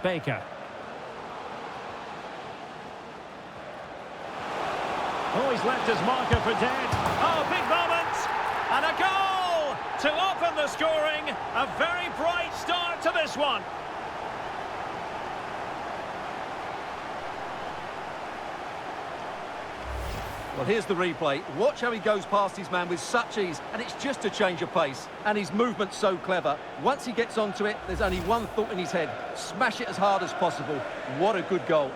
Baker. Oh, he's left his marker for dead. Oh, big moment! And a goal to open the scoring. A very bright start to this one. Well, here's the replay. Watch how he goes past his man with such ease, and it's just a change of pace. And his movement's so clever. Once he gets onto it, there's only one thought in his head. Smash it as hard as possible. What a good goal.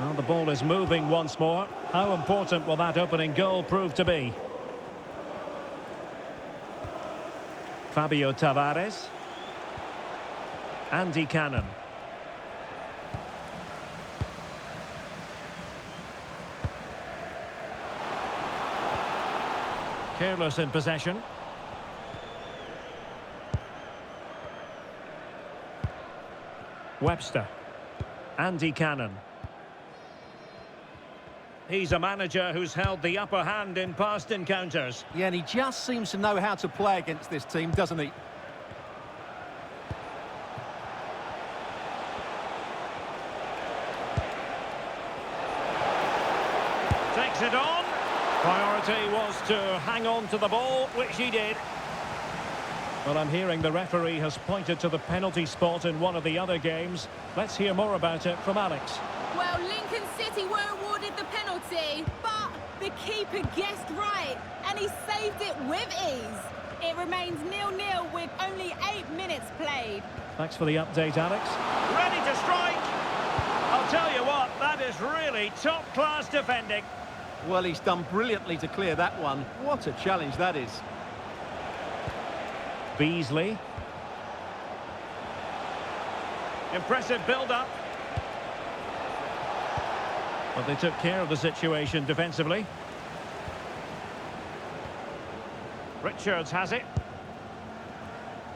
Well, the ball is moving once more. How important will that opening goal prove to be? Fabio Tavares. Andy Cannon. Careless in possession. Webster. Andy Cannon. He's a manager who's held the upper hand in past encounters. Yeah, and he just seems to know how to play against this team, doesn't he? Takes it on. Priority was to hang on to the ball, which he did. Well, I'm hearing the referee has pointed to the penalty spot in one of the other games. Let's hear more about it from Alex. Well, Lincoln City were awarded the penalty, but the keeper guessed right, and he saved it with ease. It remains 0-0 with only 8 minutes played. Thanks for the update, Alex. Ready to strike! I'll tell you what, that is really top-class defending. Well, he's done brilliantly to clear that one. What a challenge that is. Beasley. Impressive build-up. But they took care of the situation defensively. Richards has it.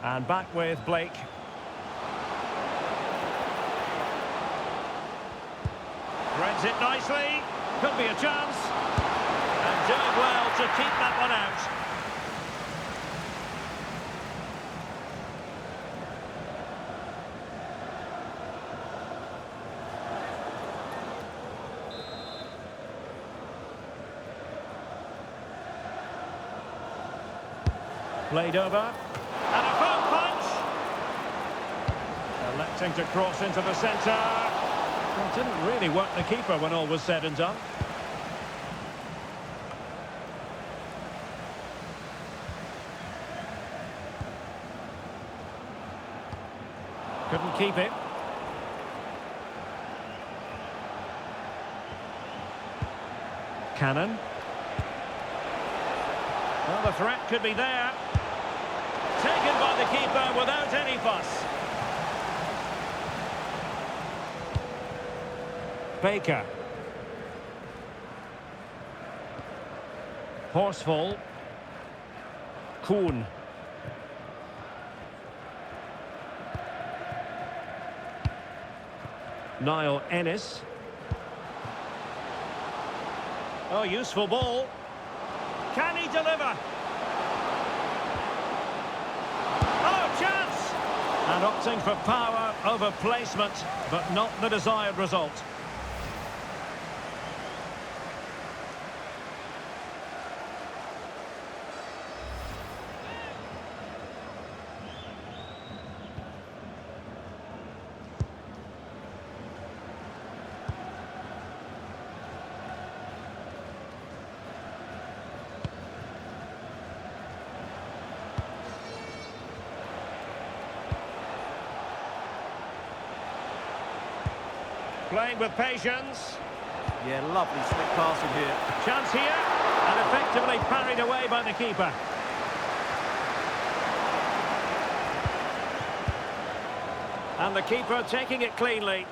And back with Blake. Threads it nicely. Could be a chance. And doing well to keep that one out. Played over. And a firm punch. Electing to cross into the centre. Well, didn't really work the keeper when all was said and done. Couldn't keep it. Cannon. Well, the threat could be there. Taken by the keeper without any fuss. Baker. Horsfall. Kuhn. Niall Ennis. Oh, useful ball. Can he deliver? Oh, chance! And opting for power over placement, but not the desired result. Playing with patience. Yeah, lovely slick passing here. Chance here, and effectively parried away by the keeper. And the keeper taking it cleanly.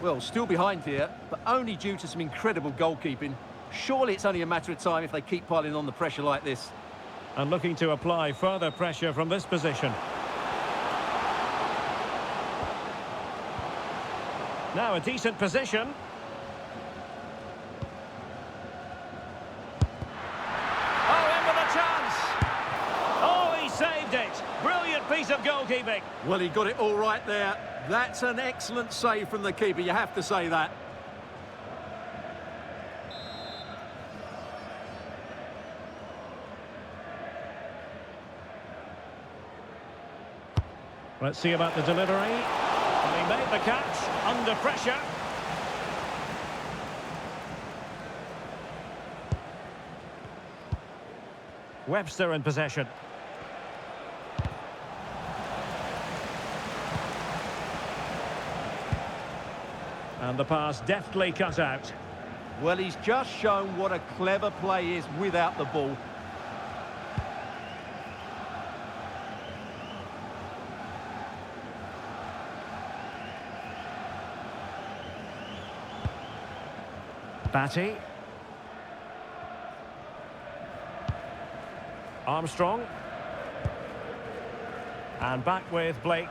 Well, still behind here, but only due to some incredible goalkeeping. Surely it's only a matter of time if they keep piling on the pressure like this. And looking to apply further pressure from this position. Now a decent position. Oh, in with a chance. Oh, he saved it. Brilliant piece of goalkeeping. Well, he got it all right there. That's an excellent save from the keeper, you have to say that. Let's see about the delivery. He made the catch under pressure. Webster in possession. And the pass deftly cut out. Well, he's just shown what a clever play is without the ball. Batty. Armstrong. And back with Blake.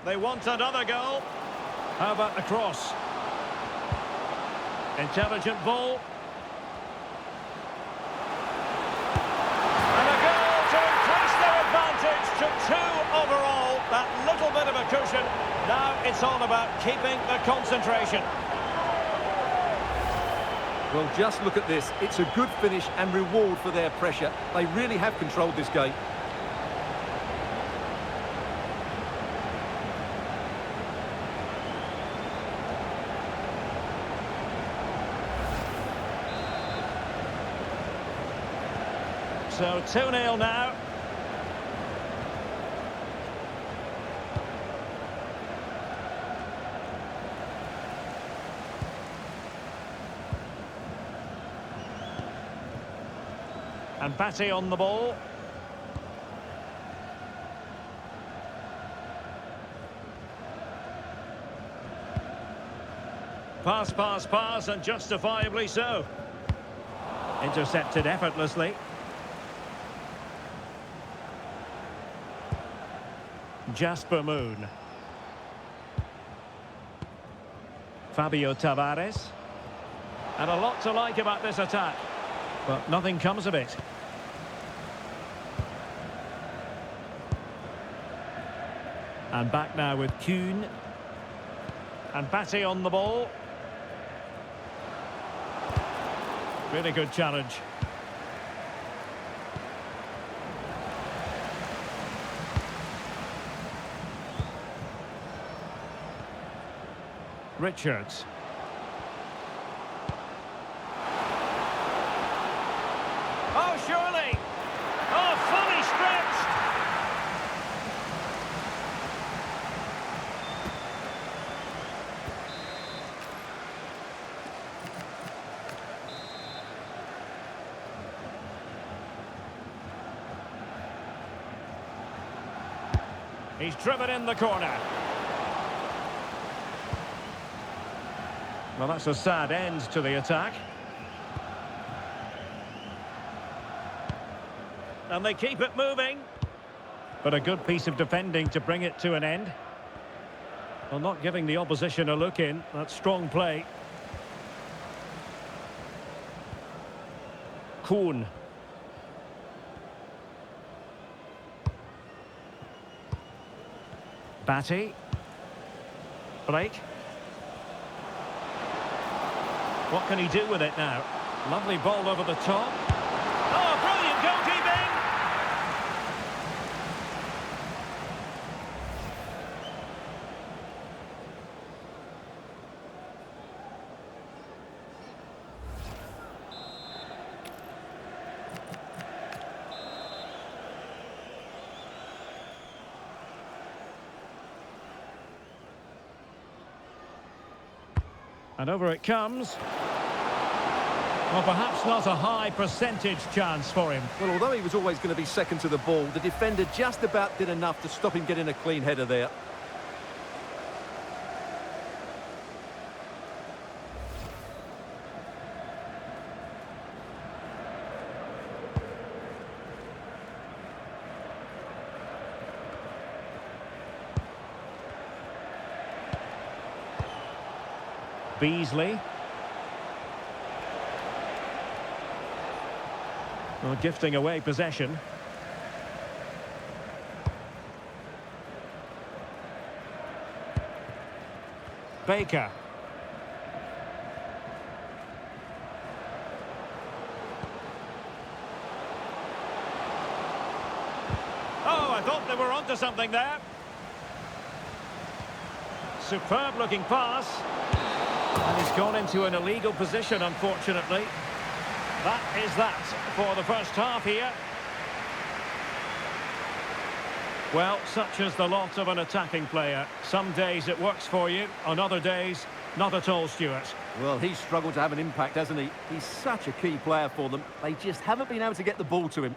They want another goal. How about the cross? Intelligent ball. And a goal to increase their advantage to 2 overall. That little bit of a cushion. Now it's all about keeping the concentration. Well, just look at this. It's a good finish and reward for their pressure. They really have controlled this game. So 2-0 now. And Batty on the ball. Pass, and justifiably so. Intercepted effortlessly. Jasper Moon. Fabio Tavares. And a lot to like about this attack, but nothing comes of it. And back now with Kuhn. And Batty on the ball. Really good challenge. Richards. Oh, surely! Oh, fully stretched! He's driven in the corner. Well, that's a sad end to the attack. And they keep it moving. But a good piece of defending to bring it to an end. Well, not giving the opposition a look in. That's strong play. Kuhn. Batty. Blake. What can he do with it now? Lovely ball over the top. Oh, brilliant goalkeeping! And over it comes. Well, perhaps not a high percentage chance for him. Well, although he was always going to be second to the ball, the defender just about did enough to stop him getting a clean header there. Beasley. Well, gifting away possession. Baker. Oh, I thought they were onto something there. Superb looking pass. And he's gone into an illegal position, unfortunately. That is that for the first half here. Well, such is the lot of an attacking player. Some days it works for you, on other days, not at all, Stuart. Well, he's struggled to have an impact, hasn't he? He's such a key player for them. They just haven't been able to get the ball to him.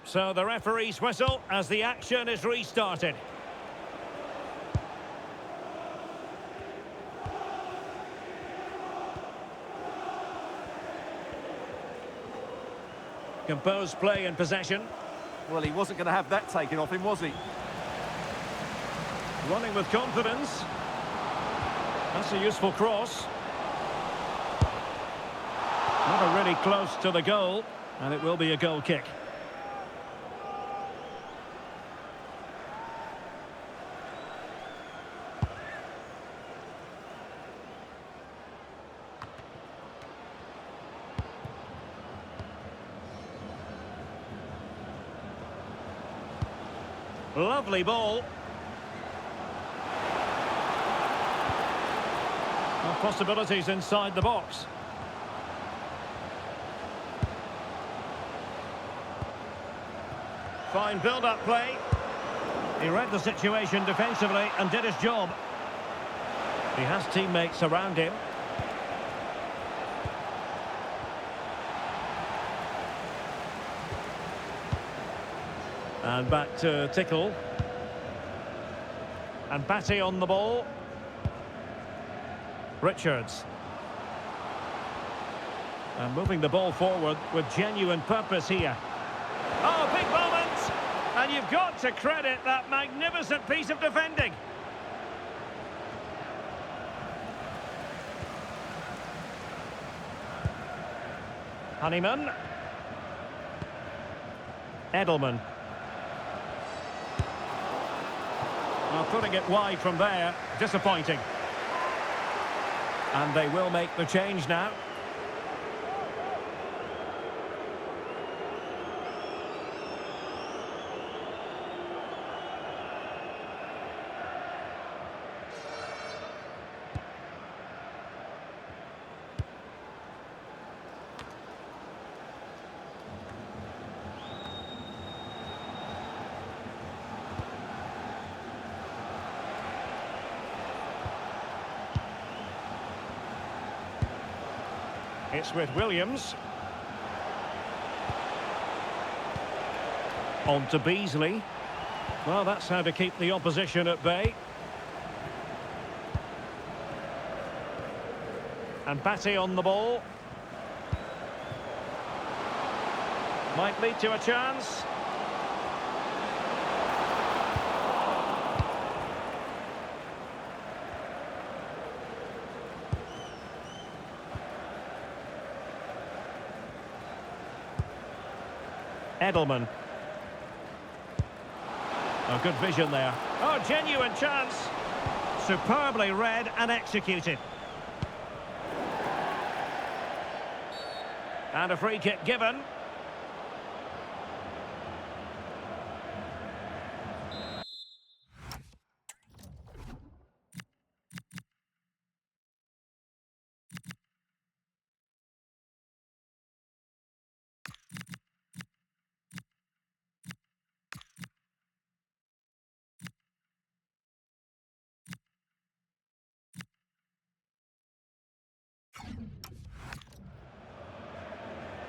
So the referee's whistle as the action is restarted. Composed play in possession. Well, he wasn't going to have that taken off him, was he? Running with confidence. That's a useful cross. Never really close to the goal, and it will be a goal kick. Lovely ball. Well, possibilities inside the box. Fine build-up play. He read the situation defensively and did his job. He has teammates around him. And back to Tickle. And Batty on the ball. Richards. And moving the ball forward with genuine purpose here. Oh, big moment! And you've got to credit that magnificent piece of defending. Honeyman. Edelman. Well, putting it wide from there, disappointing. And they will make the change now. It's with Williams. On to Beasley. Well, that's how to keep the opposition at bay. And Batty on the ball. Might lead to a chance. Edelman. Oh, good vision there. Oh, genuine chance. Superbly read and executed. And a free kick given.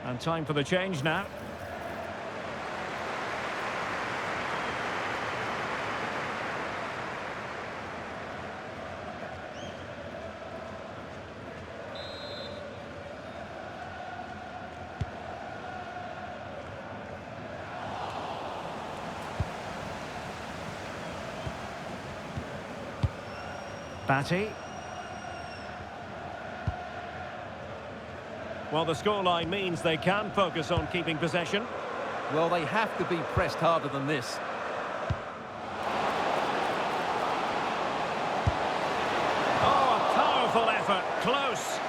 And time for the change now. Batty. Well, the scoreline means they can focus on keeping possession. Well, they have to be pressed harder than this. Oh, a powerful effort. Close.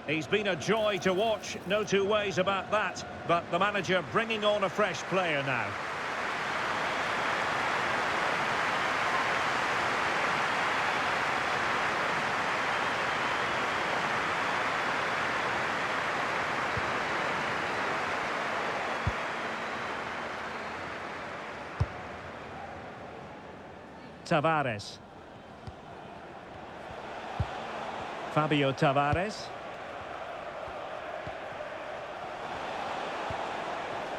He's been a joy to watch, no two ways about that. But the manager bringing on a fresh player now. Tavares. Fabio Tavares.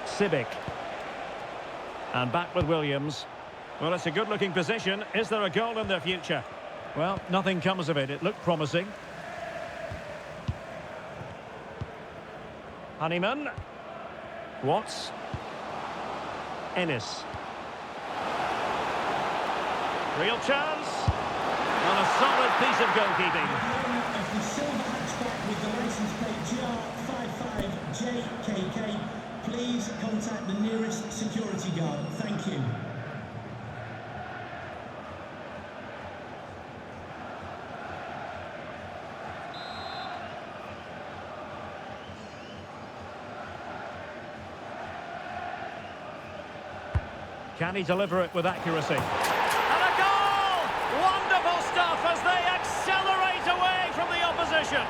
Civic. And back with Williams. Well, it's a good-looking position. Is there a goal in their future? Well, nothing comes of it. It looked promising. Honeyman. Watts. Ennis. Real chance. And a solid piece of goalkeeping. Of the silver hatchback with the license plate GR55JKK, please contact the nearest security guard. Thank you. Can he deliver it with accuracy? And a goal! Wonderful stuff as they accelerate away from the opposition.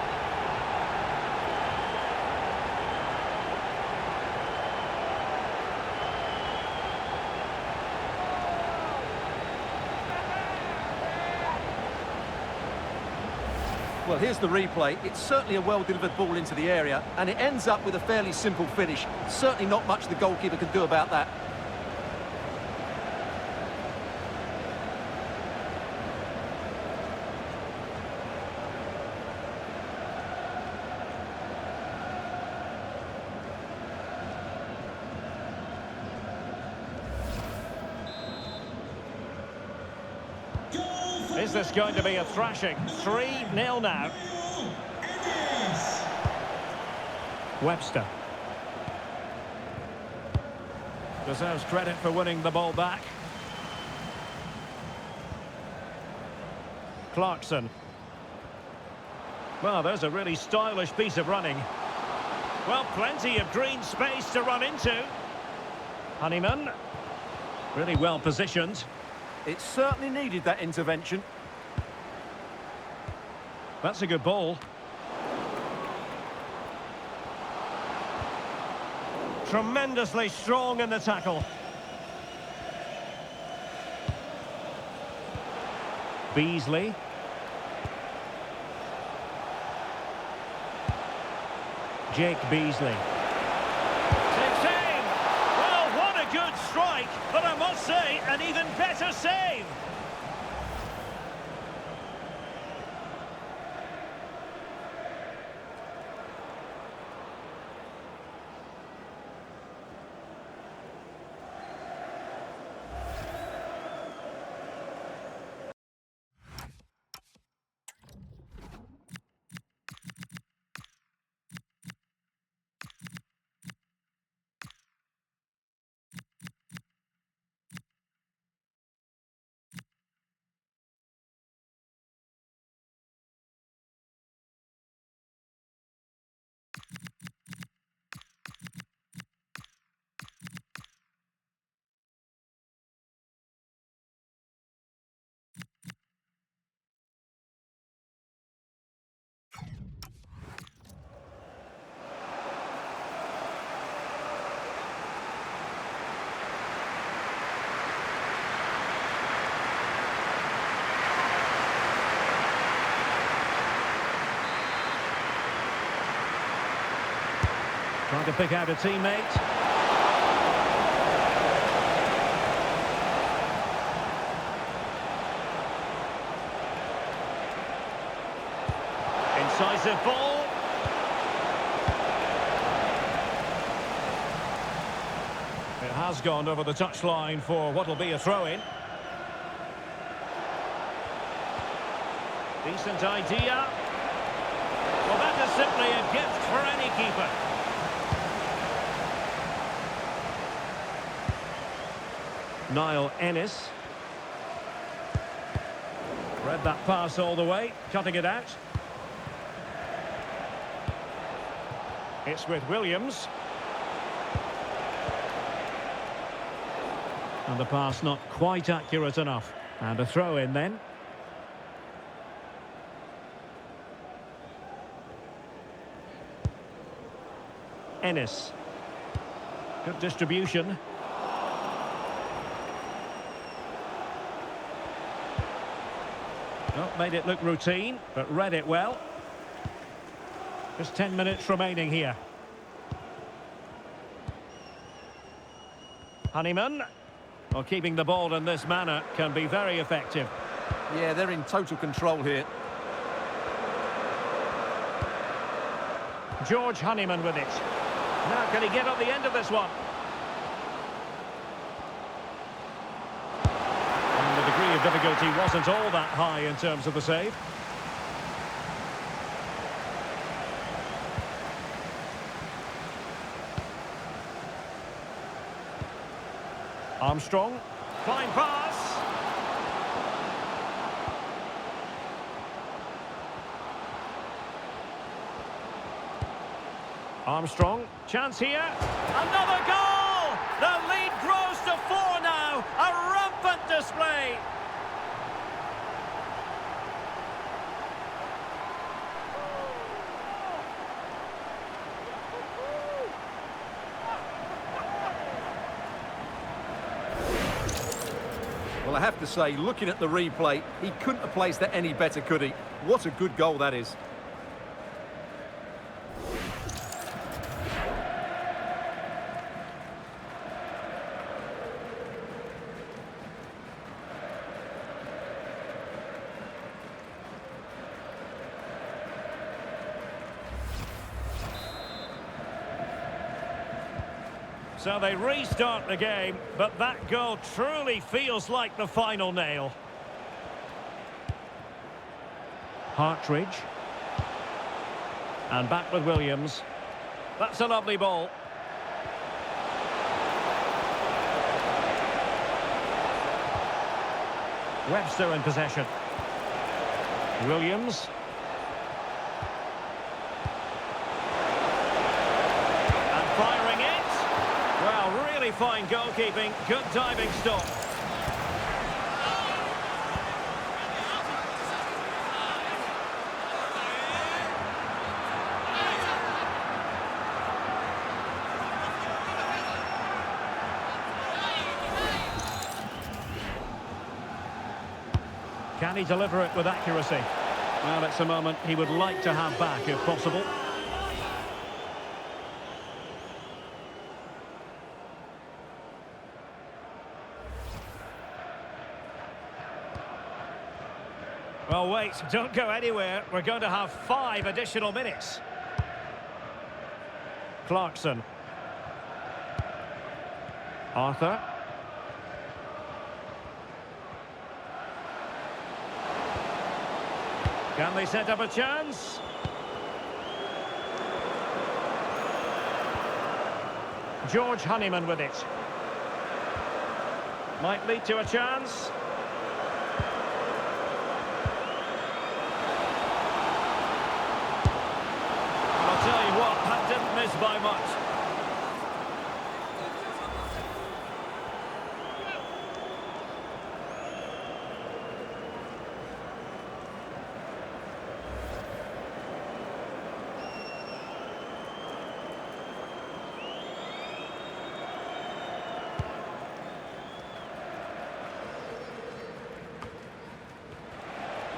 Well, here's the replay. It's certainly a well-delivered ball into the area, and it ends up with a fairly simple finish. Certainly not much the goalkeeper can do about that. Is this going to be a thrashing? 3-0 now. Webster. Deserves credit for winning the ball back. Clarkson. Well, there's a really stylish piece of running. Well, plenty of green space to run into. Honeyman. Really well positioned. It certainly needed that intervention. That's a good ball. Tremendously strong in the tackle. Beasley. Jake Beasley. Takes aim. Well, what a good strike, but I must say, an even better save. Trying to pick out a teammate. Incisive ball. It has gone over the touchline for what will be a throw-in. Decent idea. Well, that is simply a gift for any keeper. Niall Ennis. Read that pass all the way, cutting it out. It's with Williams. And the pass not quite accurate enough. And a throw in then. Ennis. Good distribution. Well, made it look routine, but read it well. Just 10 minutes remaining here. Honeyman. Well, keeping the ball in this manner can be very effective. Yeah, they're in total control here. George Honeyman with it. Now, can he get on the end of this one? And the degree of difficulty wasn't all that high in terms of the save. Armstrong. Fine pass. Armstrong. Chance here. Another goal! The lead grows to 4 now. A rampant display. Well, I have to say, looking at the replay, he couldn't have placed that any better, could he? What a good goal that is. So they restart the game, but that goal truly feels like the final nail. Partridge. And back with Williams. That's a lovely ball. Webster in possession. Williams. And firing it. Well, really fine goalkeeping. Good diving stop. Can he deliver it with accuracy? Well, it's a moment he would like to have back if possible. Well, wait, don't go anywhere. We're going to have 5 additional minutes. Clarkson. Arthur. Can they set up a chance? George Honeyman with it. Might lead to a chance. I'll tell you what, that didn't miss by much.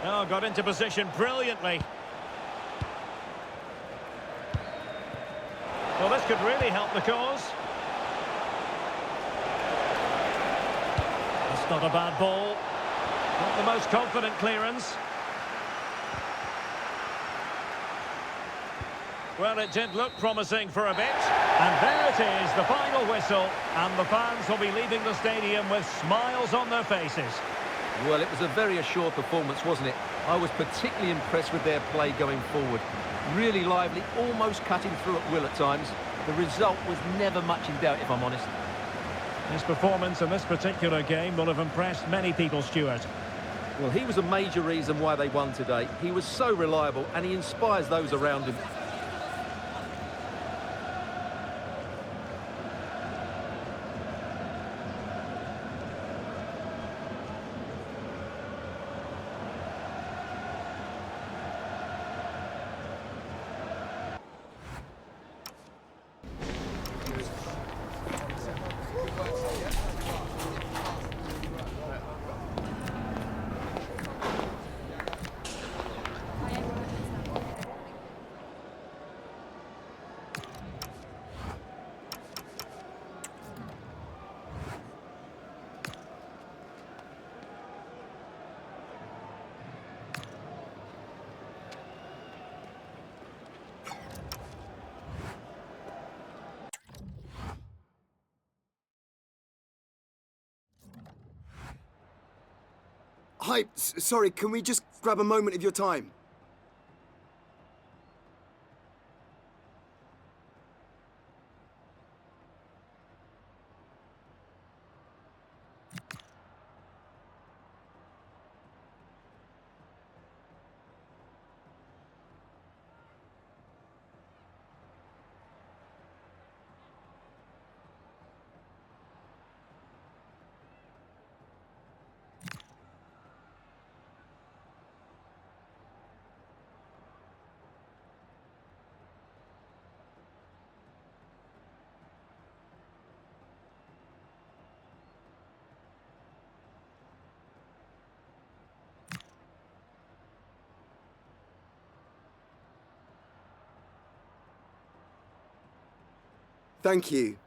Oh, got into position brilliantly. Well, this could really help the cause. That's not a bad ball. Not the most confident clearance. Well, it did look promising for a bit. And there it is, the final whistle. And the fans will be leaving the stadium with smiles on their faces. Well, it was a very assured performance, wasn't it? I was particularly impressed with their play going forward. Really lively, almost cutting through at will at times. The result was never much in doubt, if I'm honest. His performance in this particular game will have impressed many people, Stuart. Well, he was a major reason why they won today. He was so reliable and he inspires those around him. Hi, sorry, can we just grab a moment of your time? Thank you.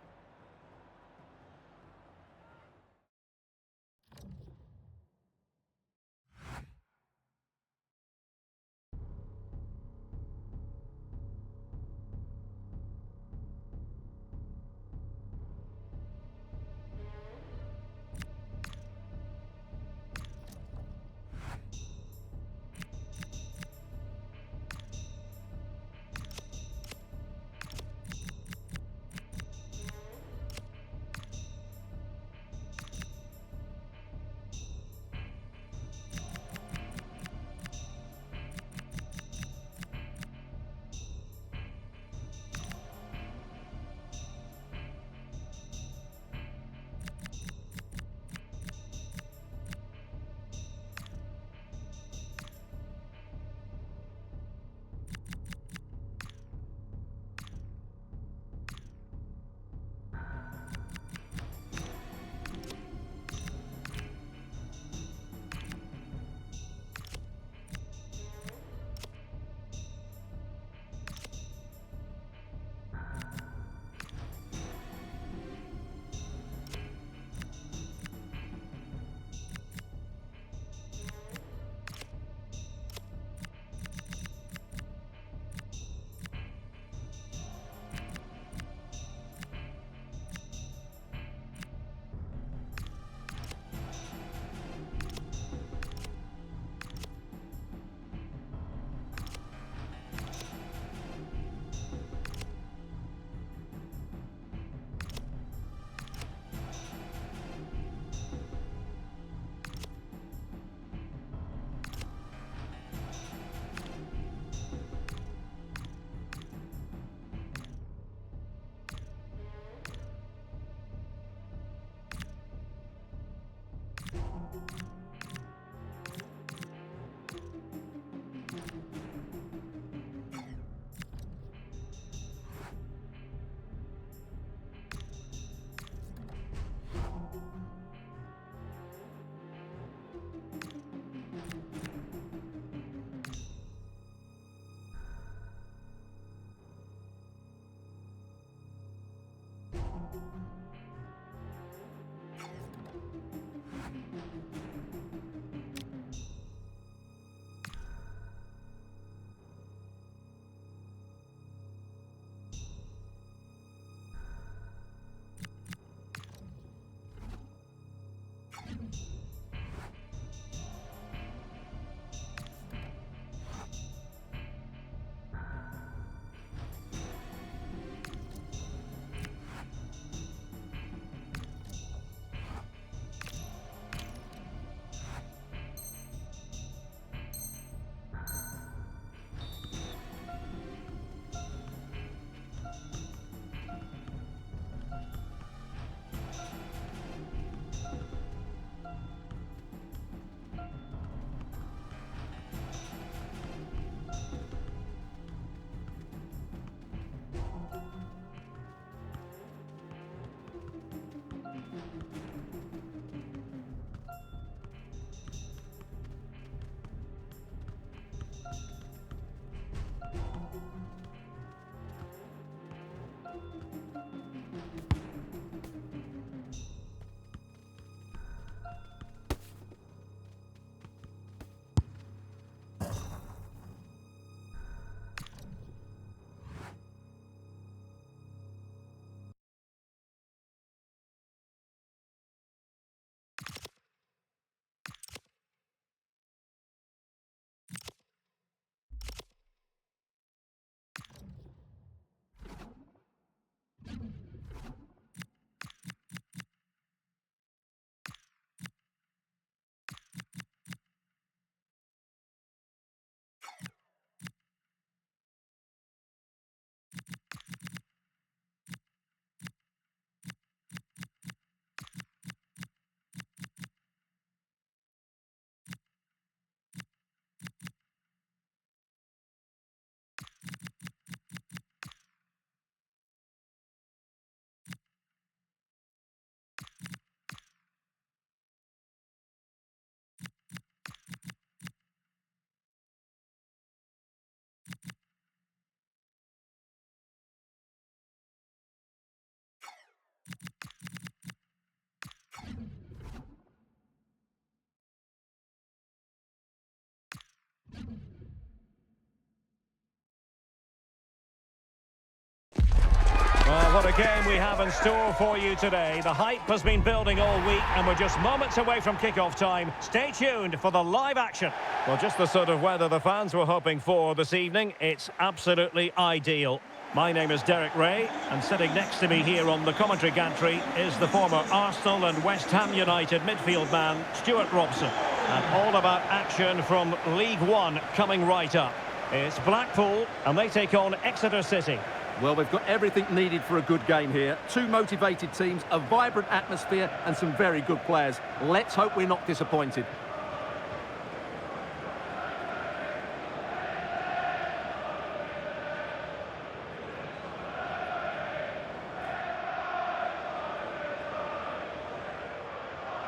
the game we have in store for you today. The hype has been building all week and we're just moments away from kickoff time. Stay tuned for the live action. Well, just the sort of weather the fans were hoping for this evening. It's absolutely ideal. My name is Derek Ray, and sitting next to me here on the commentary gantry is the former Arsenal and West Ham United midfield man, Stuart Robson. And all about action from League One coming right up. It's Blackpool, and they take on Exeter City. Well, we've got everything needed for a good game here. Two motivated teams, a vibrant atmosphere and some very good players. Let's hope we're not disappointed.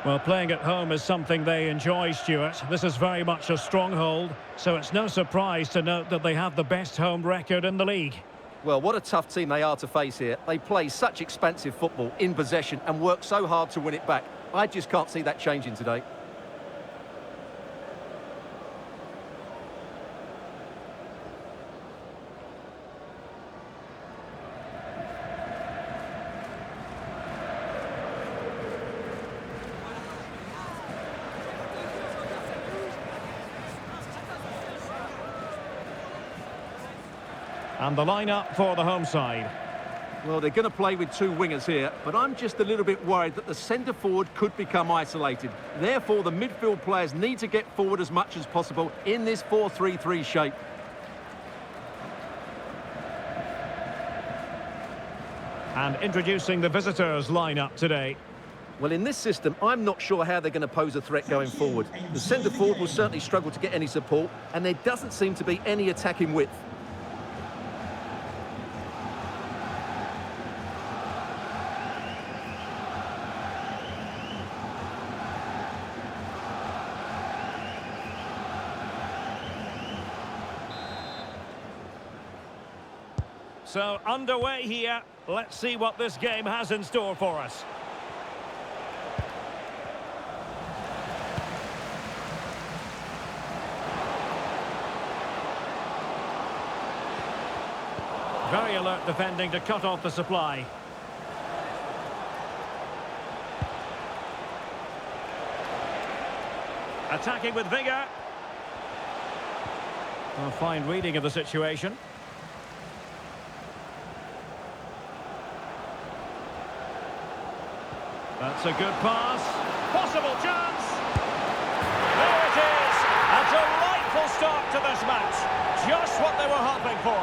Well, playing at home is something they enjoy, Stuart. This is very much a stronghold, so it's no surprise to note that they have the best home record in the league. Well, what a tough team they are to face here. They play such expansive football in possession and work so hard to win it back. I just can't see that changing today. And the lineup for the home side. Well, they're going to play with two wingers here, but I'm just a little bit worried that the centre-forward could become isolated. Therefore, the midfield players need to get forward as much as possible in this 4-3-3 shape. And introducing the visitors' lineup today. Well, in this system, I'm not sure how they're going to pose a threat going forward. The centre-forward will certainly struggle to get any support, and there doesn't seem to be any attacking width. So, underway here. Let's see what this game has in store for us. Very alert defending to cut off the supply. Attacking with vigour. A fine reading of the situation. That's a good pass. Possible chance. There it is. A delightful start to this match. Just what they were hoping for.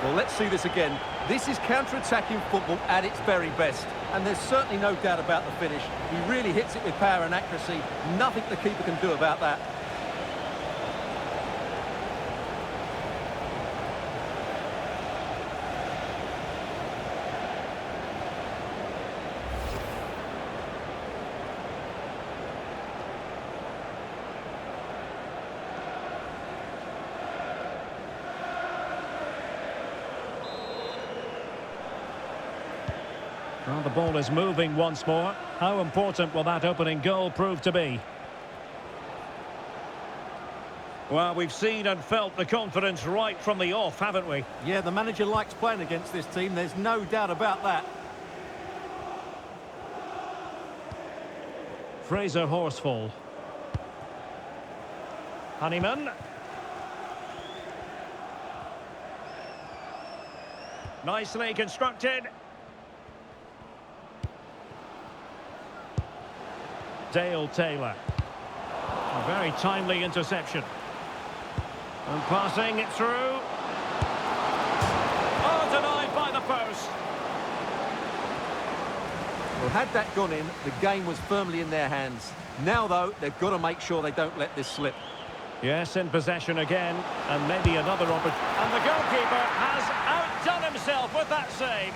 Well, let's see this again. This is counter-attacking football at its very best. And there's certainly no doubt about the finish. He really hits it with power and accuracy. Nothing the keeper can do about that. Well, the ball is moving once more. How important will that opening goal prove to be? Well, we've seen and felt the confidence right from the off, haven't we? Yeah, the manager likes playing against this team. There's no doubt about that. Fraser Horsfall. Honeyman. Nicely constructed. Dale Taylor. A very timely interception. And passing it through. Oh, denied by the post. Well, had that gone in, the game was firmly in their hands. Now, though, they've got to make sure they don't let this slip. Yes, in possession again, and maybe another opportunity. And the goalkeeper has outdone himself with that save.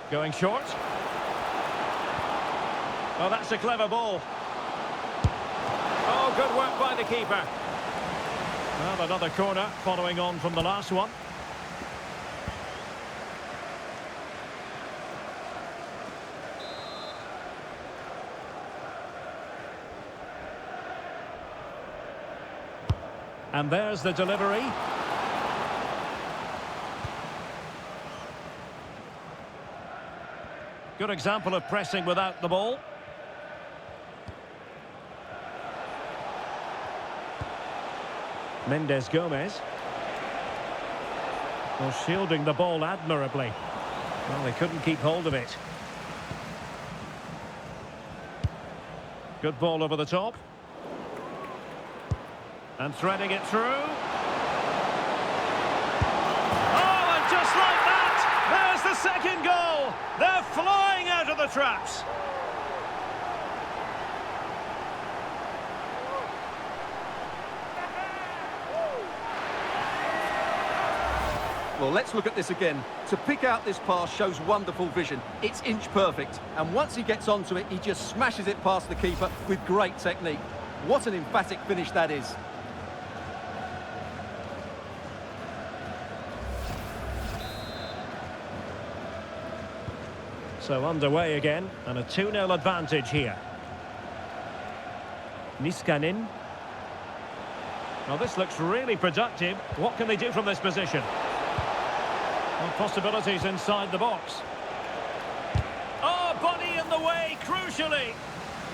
Going short. Oh, that's a clever ball. Oh, good work by the keeper. Well, another corner following on from the last one. And there's the delivery. Good example of pressing without the ball. Mendes Gomez. Well, shielding the ball admirably. Well, they couldn't keep hold of it. Good ball over the top. And threading it through. Oh, and just like that, there's the second goal. They're flying out of the traps. Well, let's look at this again. To pick out this pass shows wonderful vision. It's inch perfect. And once he gets onto it, he just smashes it past the keeper with great technique. What an emphatic finish that is. So underway again, and a 2-0 advantage here. Niskanen. Well, this looks really productive. What can they do from this position? Well, possibilities inside the box. Oh, body in the way, crucially.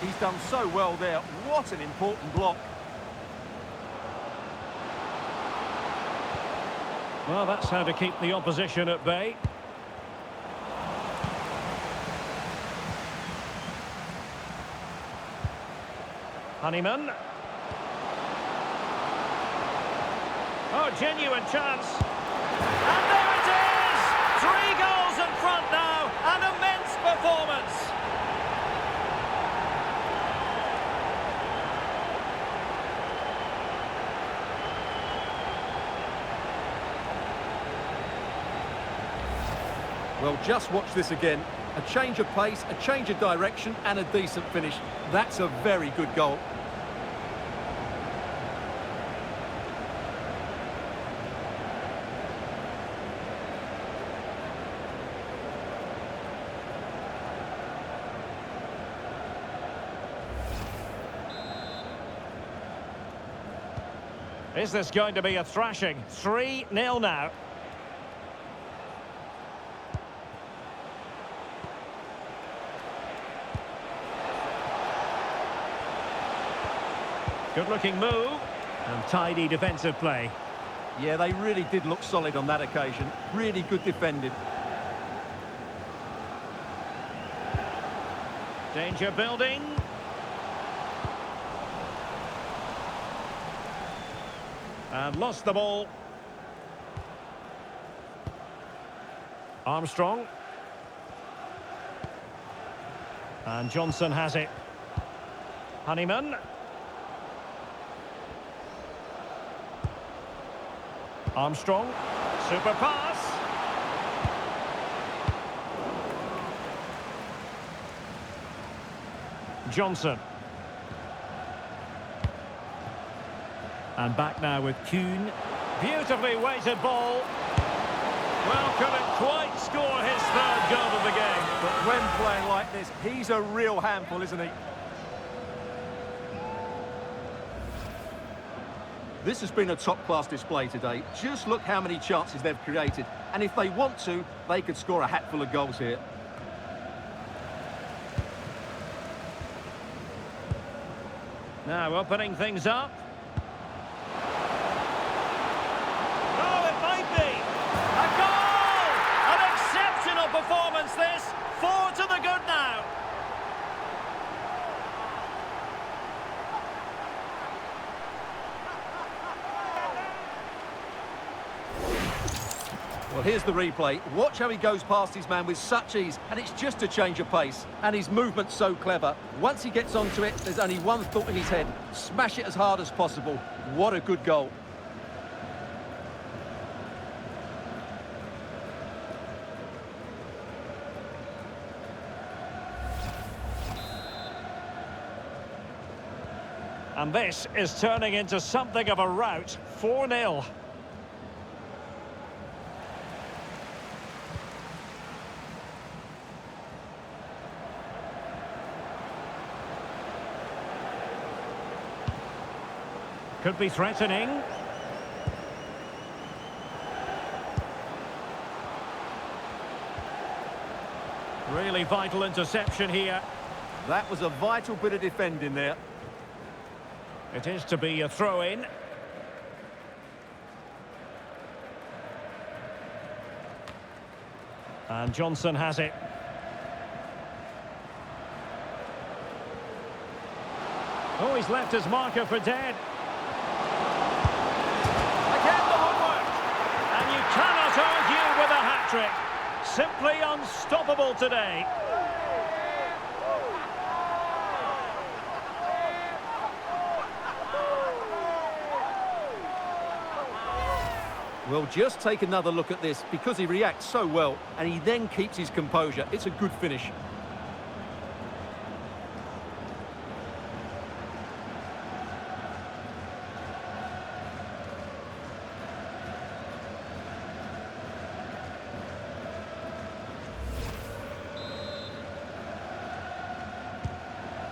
He's done so well there. What an important block. Well, that's how to keep the opposition at bay. Honeyman. Oh, genuine chance. And there it is! 3 goals in front now. An immense performance. Well, just watch this again. A change of pace, a change of direction, and a decent finish. That's a very good goal. Is this going to be a thrashing? 3-0 now. Good-looking move and tidy defensive play. Yeah, they really did look solid on that occasion. Really good defending. Danger building. And lost the ball. Armstrong. And Johnson has it. Honeyman. Armstrong. Super pass. Johnson. And back now with Kuhn. Beautifully weighted ball. Well, couldn't quite score his 3rd goal of the game. But when playing like this, he's a real handful, isn't he? This has been a top-class display today. Just look how many chances they've created. And if they want to, they could score a hatful of goals here. Now opening things up. Oh, it might be. A goal! An exceptional performance this. 4 to the good now. Well, here's the replay. Watch how he goes past his man with such ease, and it's just a change of pace. And his movement's so clever. Once he gets onto it, there's only one thought in his head. Smash it as hard as possible. What a good goal. And this is turning into something of a rout. 4-0. Could be threatening. Really vital interception here. That was a vital bit of defending there. It is to be a throw-in. And Johnson has it. Oh, he's left his marker for dead. Again the woodwork. And you cannot argue with a hat-trick. Simply unstoppable today. Well, just take another look at this, because he reacts so well and he then keeps his composure. It's a good finish.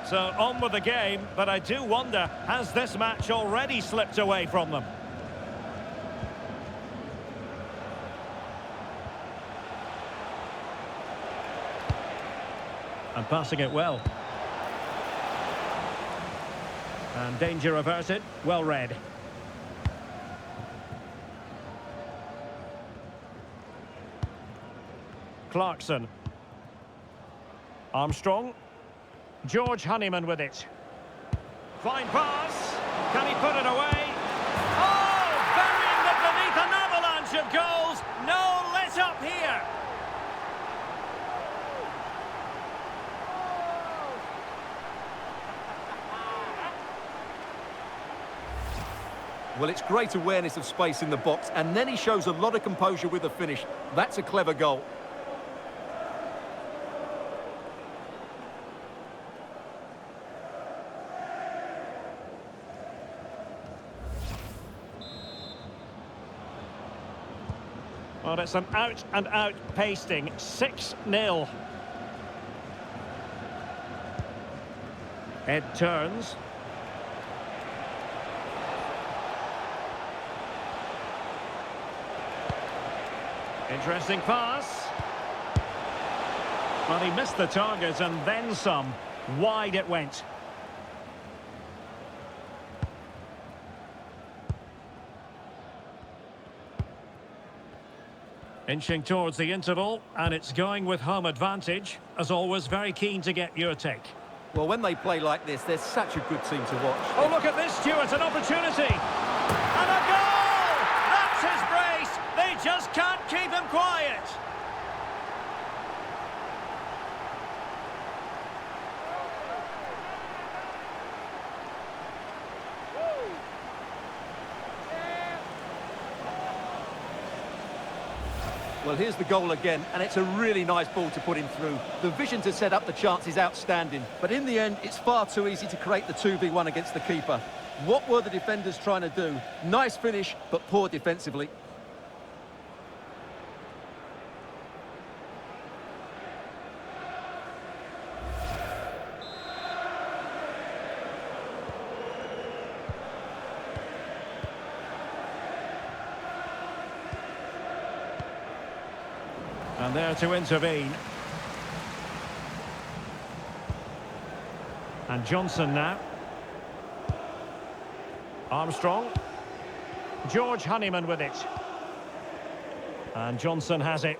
So on with the game, but I do wonder, has this match already slipped away from them? And passing it well. And danger averted, well read. Clarkson. Armstrong. George Honeyman with it. Fine pass. Can he put it away? Oh, burying them beneath an avalanche of goals. No let up here. Well, it's great awareness of space in the box, and then he shows a lot of composure with the finish. That's a clever goal. Well, it's an out-and-out pasting. 6-0. Ed turns. Interesting pass. Well, he missed the target and then some. Wide it went. Inching towards the interval, and it's going with home advantage. As always, very keen to get your take. Well, when they play like this, they're such a good team to watch. Oh, look at this, Stuart, an opportunity. And a goal! That's his brace. They just can't keep him quiet. Well, here's the goal again, and it's a really nice ball to put him through. The vision to set up the chance is outstanding, but in the end, it's far too easy to create the 2v1 against the keeper. What were the defenders trying to do? Nice finish, but poor defensively. And there to intervene. And Johnson now. Armstrong. George Honeyman with it. And Johnson has it.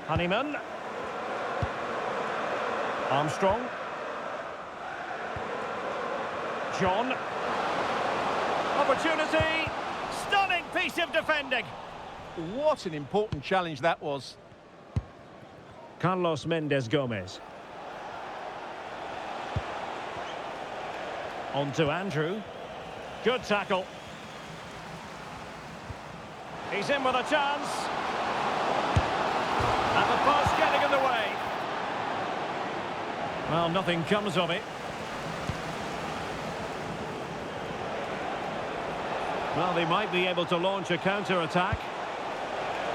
Honeyman. Armstrong. John. Opportunity. Stunning piece of defending. What an important challenge that was. Carlos Mendes Gomez. On to Andrew. Good tackle. He's in with a chance. And the pass getting in the way. Well, nothing comes of it. Well, they might be able to launch a counter-attack.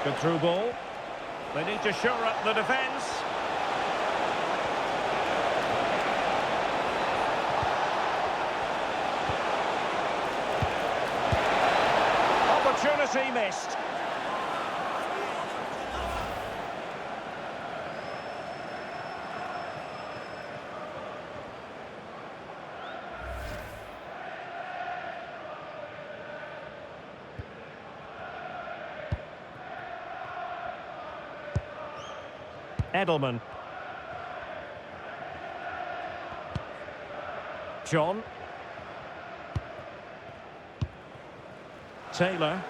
Good through ball. They need to shore up the defence. Opportunity missed. Edelman. John. Taylor.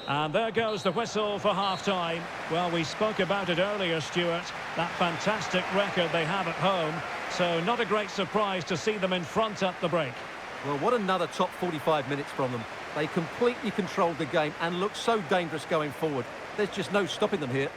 And there goes the whistle for half-time. Well, we spoke about it earlier, Stuart. That fantastic record they have at home. So not a great surprise to see them in front at the break. Well, what another top 45 minutes from them. They completely controlled the game and look so dangerous going forward. There's just no stopping them here.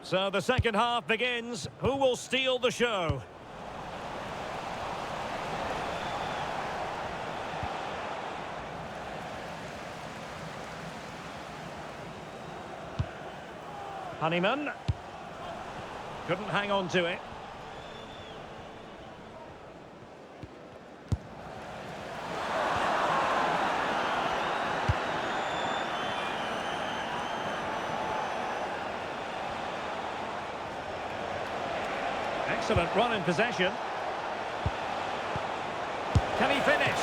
So the second half begins. Who will steal the show? Honeyman. Couldn't hang on to it. Excellent run in possession. Can he finish?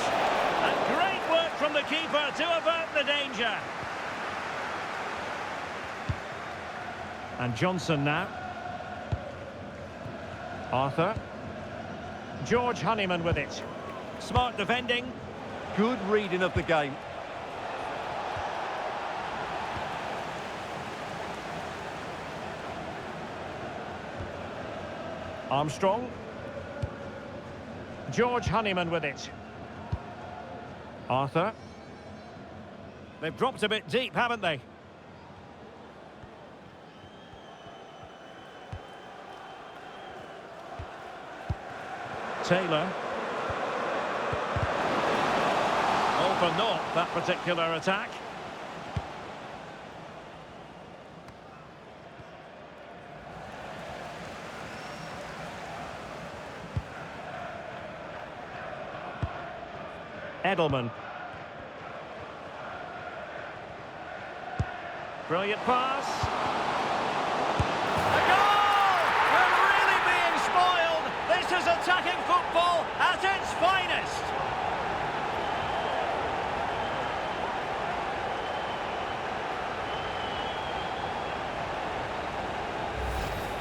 And great work from the keeper to avert the danger. And Johnson now. Arthur. George Honeyman with it. Smart defending. Good reading of the game. Armstrong. George Honeyman with it. Arthur. They've dropped a bit deep, haven't they? Taylor. All for naught, that particular attack. Edelman. Brilliant pass. A goal! We're really being spoiled. This is attacking football at its finest.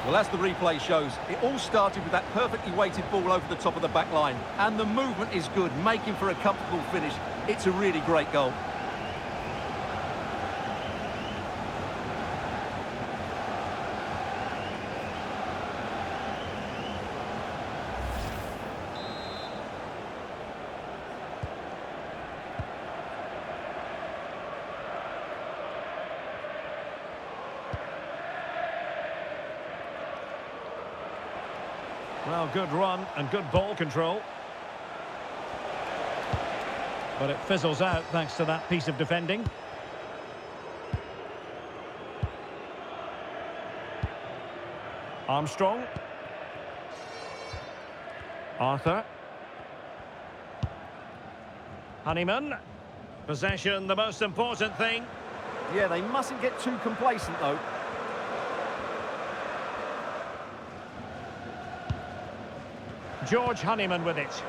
Well, as the replay shows, it all started with that perfectly weighted ball over the top of the back line. And the movement is good, making for a comfortable finish. It's a really great goal. Well, good run and good ball control. But it fizzles out thanks to that piece of defending. Armstrong. Arthur. Honeyman. Possession, the most important thing. Yeah, they mustn't get too complacent, though. George Honeyman with it.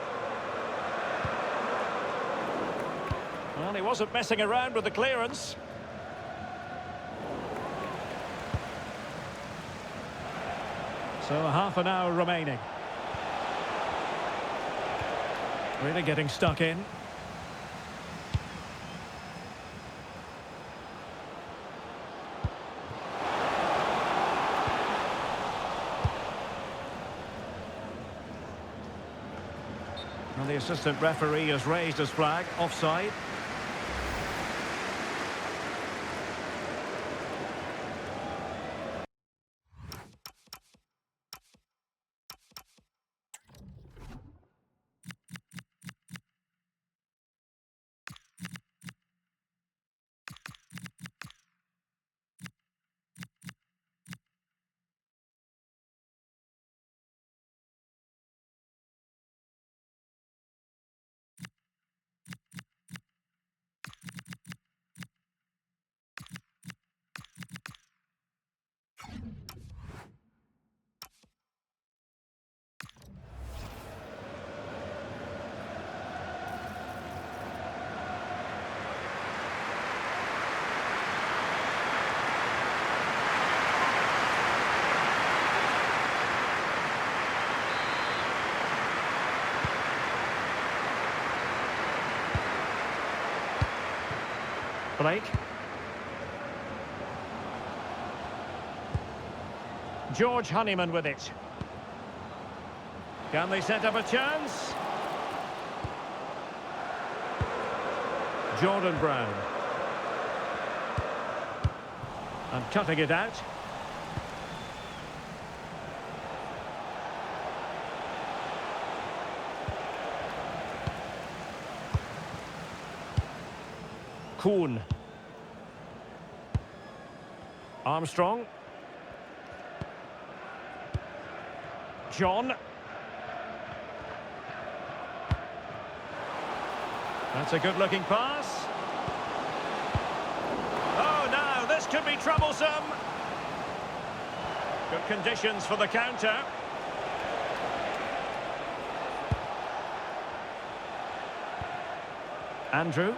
Well, he wasn't messing around with the clearance. So half an hour remaining. Really getting stuck in. And the assistant referee has raised his flag, offside. Blake. George Honeyman with it. Can they set up a chance? Jordan Brown. And cutting it out. Kuhn. Armstrong. John. That's a good-looking pass. Oh, now this could be troublesome. Good conditions for the counter. Andrew.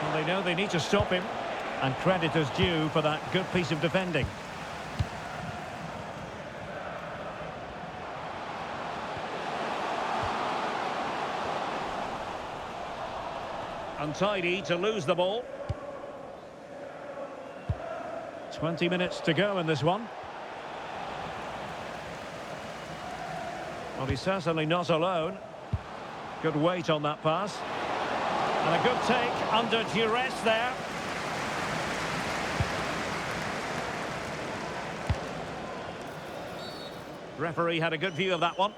Well, they know they need to stop him, and credit is due for that good piece of defending. Untidy to lose the ball. 20 minutes to go in this one. Well, he's certainly not alone. Good weight on that pass. And a good take under duress there. Referee had a good view of that one.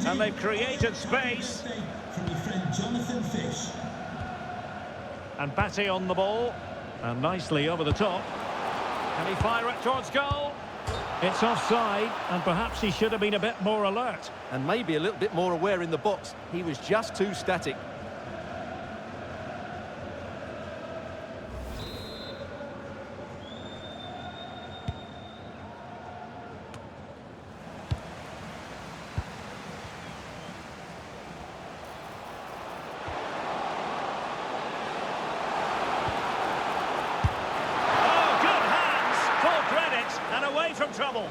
And they've created space. From your friend Jonathan Fish. And Batty on the ball. And nicely over the top. Can he fire it towards goal? It's offside, and perhaps he should have been a bit more alert. And maybe a little bit more aware in the box. He was just too static. From trouble.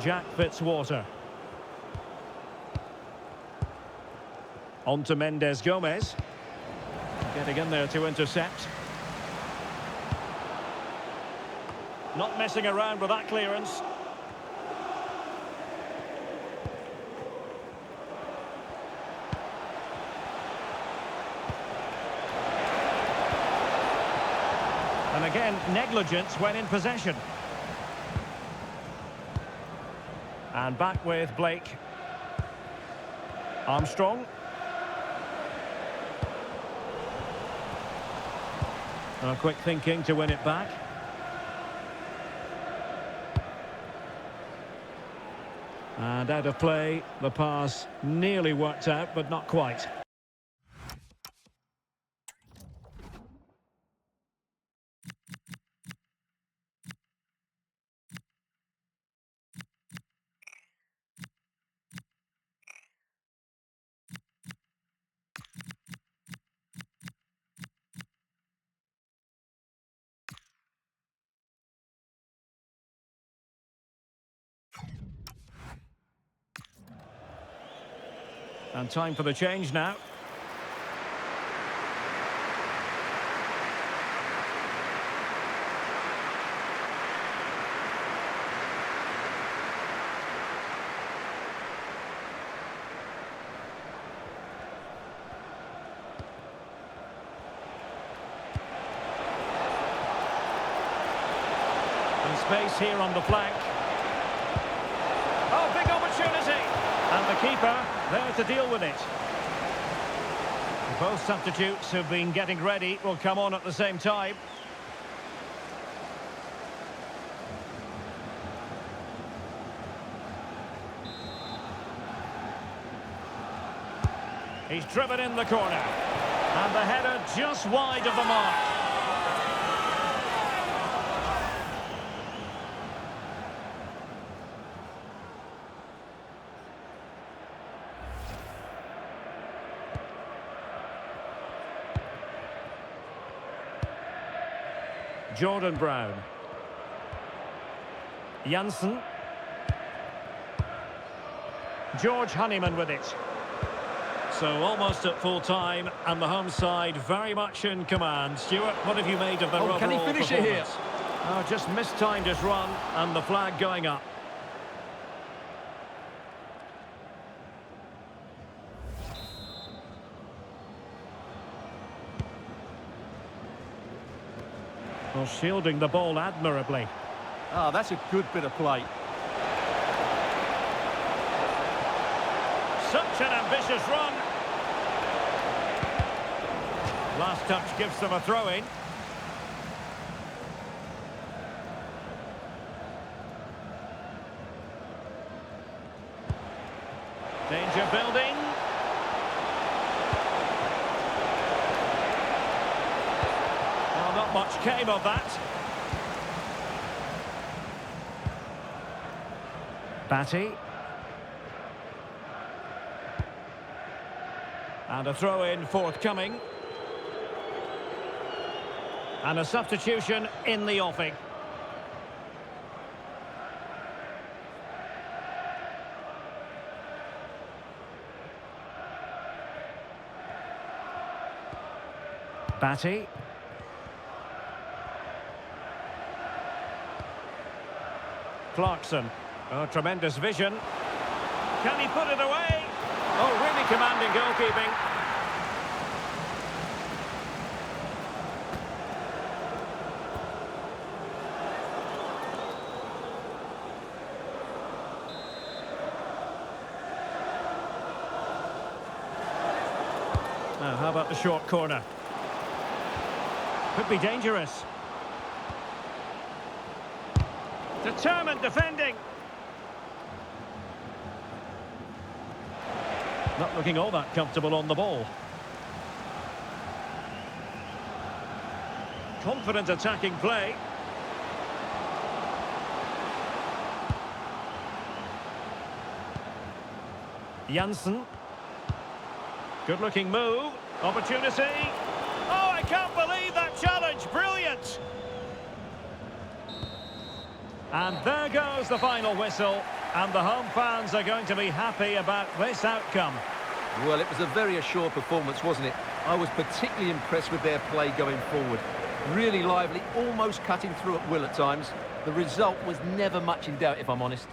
Jack Fitzwater. On to Mendes Gomez. Getting in there to intercept. Not messing around with that clearance. And again, negligence when in possession. And back with Blake. Armstrong. Quick thinking to win it back. And out of play, the pass nearly worked out, but not quite. And time for the change now. space here on the flank. Oh, big opportunity! And the keeper there to deal with it. Both substitutes who've been getting ready will come on at the same time. He's driven in the corner. And the header just wide of the mark. Jordan Brown. Janssen. George Honeyman with it. So almost at full time, and the home side very much in command. Stuart, what have you made of their overall can he finish it here? Oh, just mistimed his run, and the flag going up. Well, shielding the ball admirably. Ah, that's a good bit of play. Such an ambitious run. Last touch gives them a throw-in. Danger building. Well, not much came of that. Batty. And a throw-in forthcoming. And a substitution in the offing. Batty. Clarkson. Oh, tremendous vision. Can he put it away? Oh, really commanding goalkeeping. Now, how about the short corner? Could be dangerous. Determined defending. Not looking all that comfortable on the ball. Confident attacking play. Janssen. Good looking move. Opportunity. Oh, I can't believe that challenge. Brilliant. And there goes the final whistle. And the home fans are going to be happy about this outcome. Well, it was a very assured performance, wasn't it? I was particularly impressed with their play going forward. Really lively, almost cutting through at will at times. The result was never much in doubt, if I'm honest.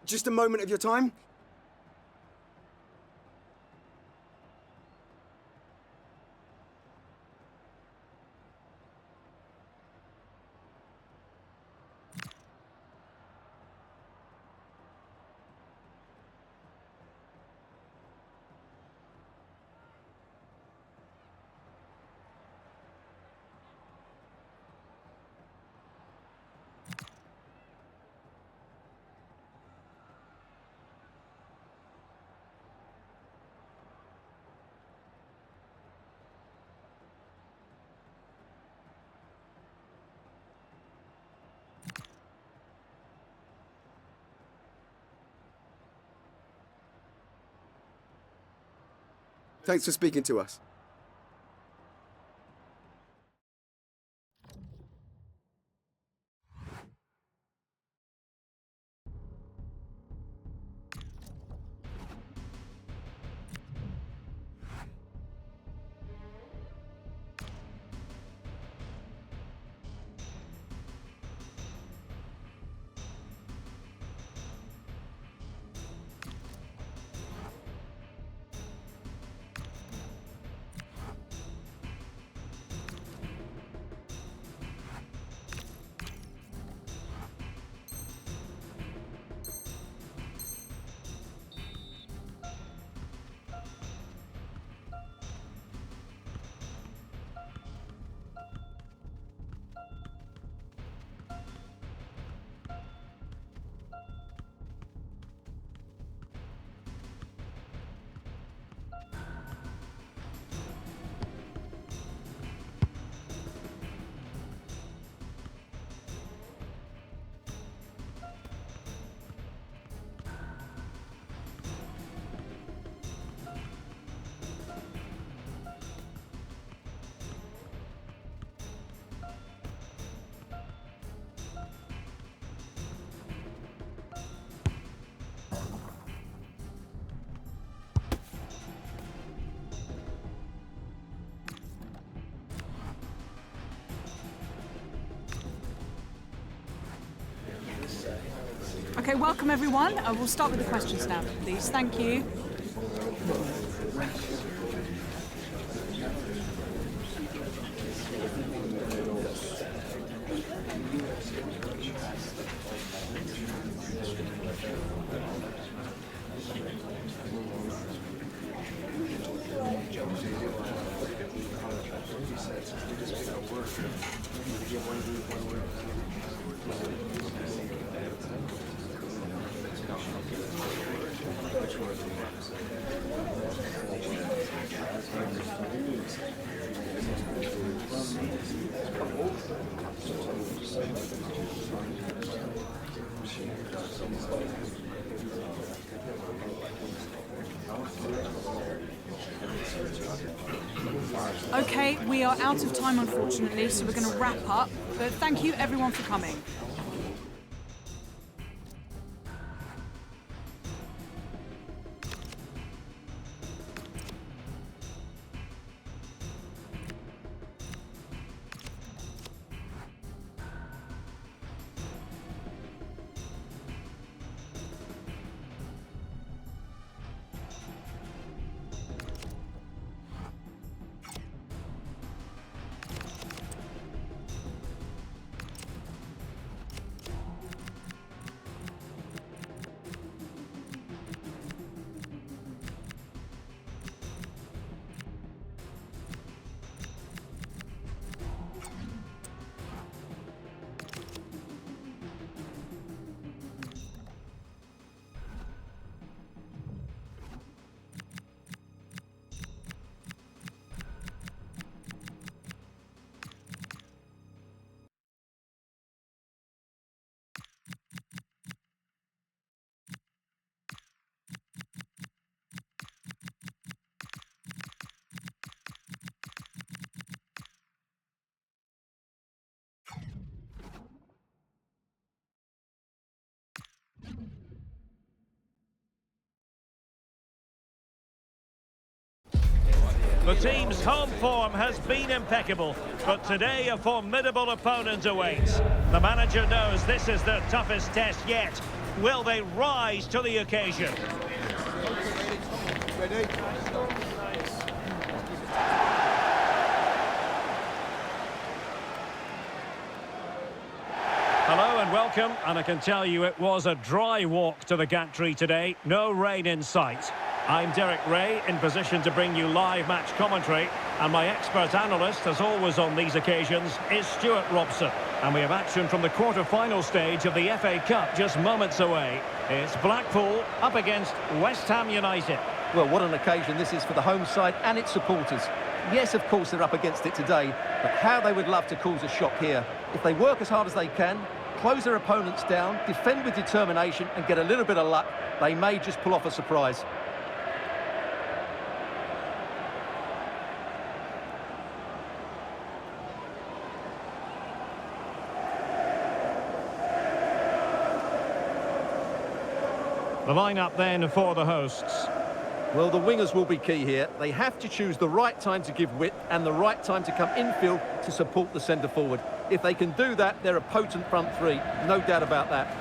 Just a moment of your time. Thanks for speaking to us. Okay, welcome everyone. We'll start with the questions now, please. Thank you. Okay, we are out of time, unfortunately, so we're going to wrap up. But thank you, everyone, for coming. The team's home form has been impeccable, but today a formidable opponent awaits. The manager knows this is their toughest test yet. Will they rise to the occasion? Ready? Hello and welcome, and I can tell you it was a dry walk to the gantry today. No rain in sight. I'm Derek Ray, in position to bring you live match commentary, and my expert analyst, as always on these occasions, is Stuart Robson. And we have action from the quarter-final stage of the FA Cup just moments away. It's Blackpool up against West Ham United. Well, what an occasion this is for the home side and its supporters. Yes, of course, they're up against it today, but how they would love to cause a shock here. If they work as hard as they can, close their opponents down, defend with determination and get a little bit of luck, they may just pull off a surprise. The lineup then for the hosts. Well, the wingers will be key here. They have to choose the right time to give width and the right time to come infield to support the centre forward. If they can do that, they're a potent front three. No doubt about that.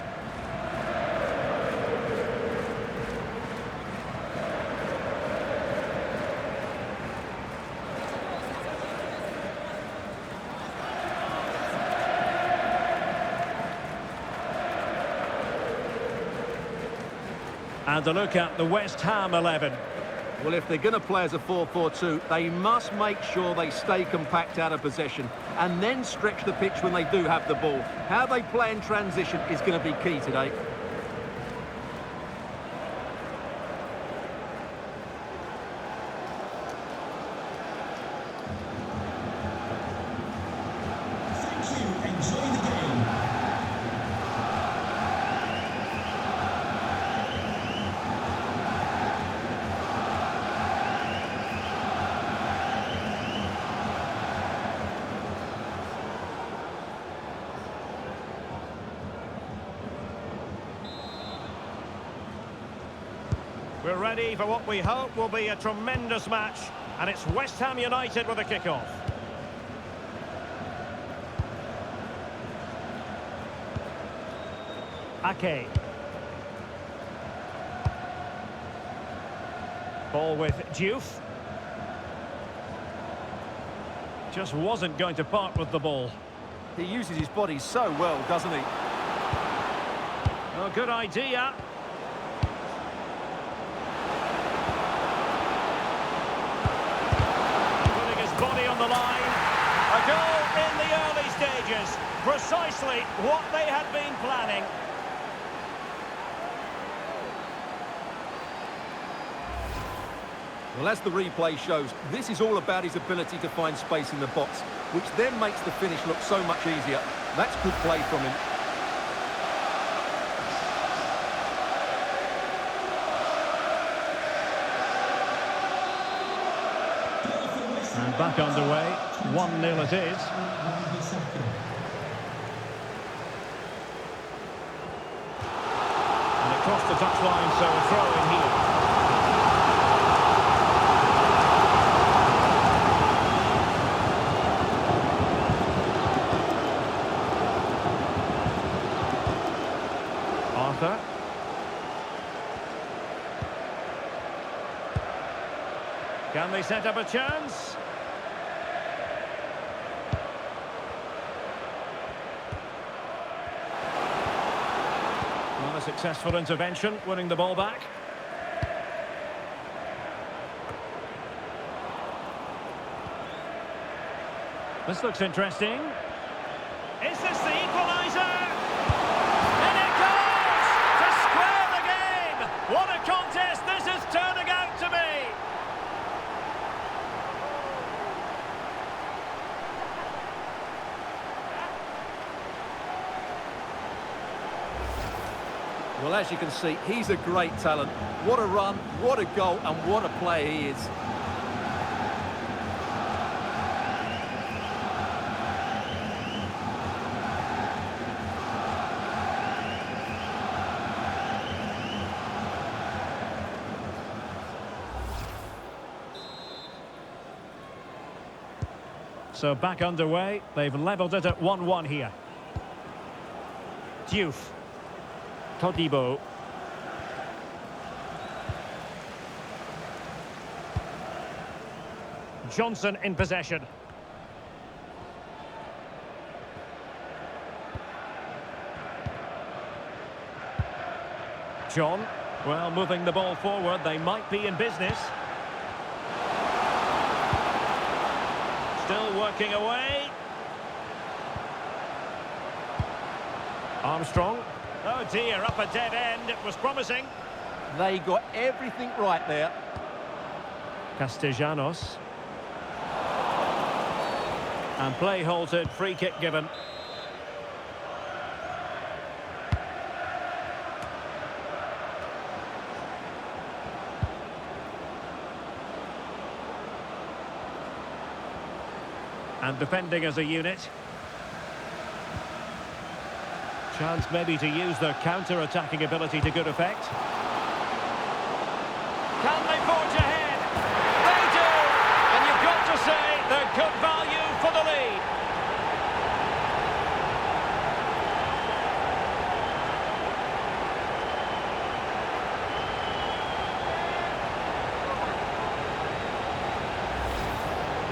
And a look at the West Ham 11. Well, if they're going to play as a 4-4-2, they must make sure they stay compact out of possession and then stretch the pitch when they do have the ball. How they play in transition is going to be key today. Thank you. Enjoy the game. We're ready for what we hope will be a tremendous match. And it's West Ham United with a kick-off. Ake. Ball with Diouf. Just wasn't going to part with the ball. He uses his body so well, doesn't he? Oh, good idea. Putting his body on the line. A goal in the early stages. Precisely what they had been planning. Well, as the replay shows, this is all about his ability to find space in the box, which then makes the finish look so much easier. That's good play from him. And back underway. 1-0 it is. And it crossed the touchline, so a throw in here. Arthur. Can they set up a chance? Not a successful intervention, winning the ball back. This looks interesting. Is this the equaliser? And it goes to square the game! What a contest this is turning out to be! Well, as you can see, he's a great talent. What a run, what a goal, and what a player he is. So back underway. They've levelled it at 1-1 here. Diouf. Todibo. Johnson in possession. John, well, moving the ball forward, they might be in business. Still working away. Armstrong. Oh dear, up a dead end. It was promising. They got everything right there. Castellanos. And play halted, free kick given. And defending as a unit. Chance maybe to use their counter-attacking ability to good effect.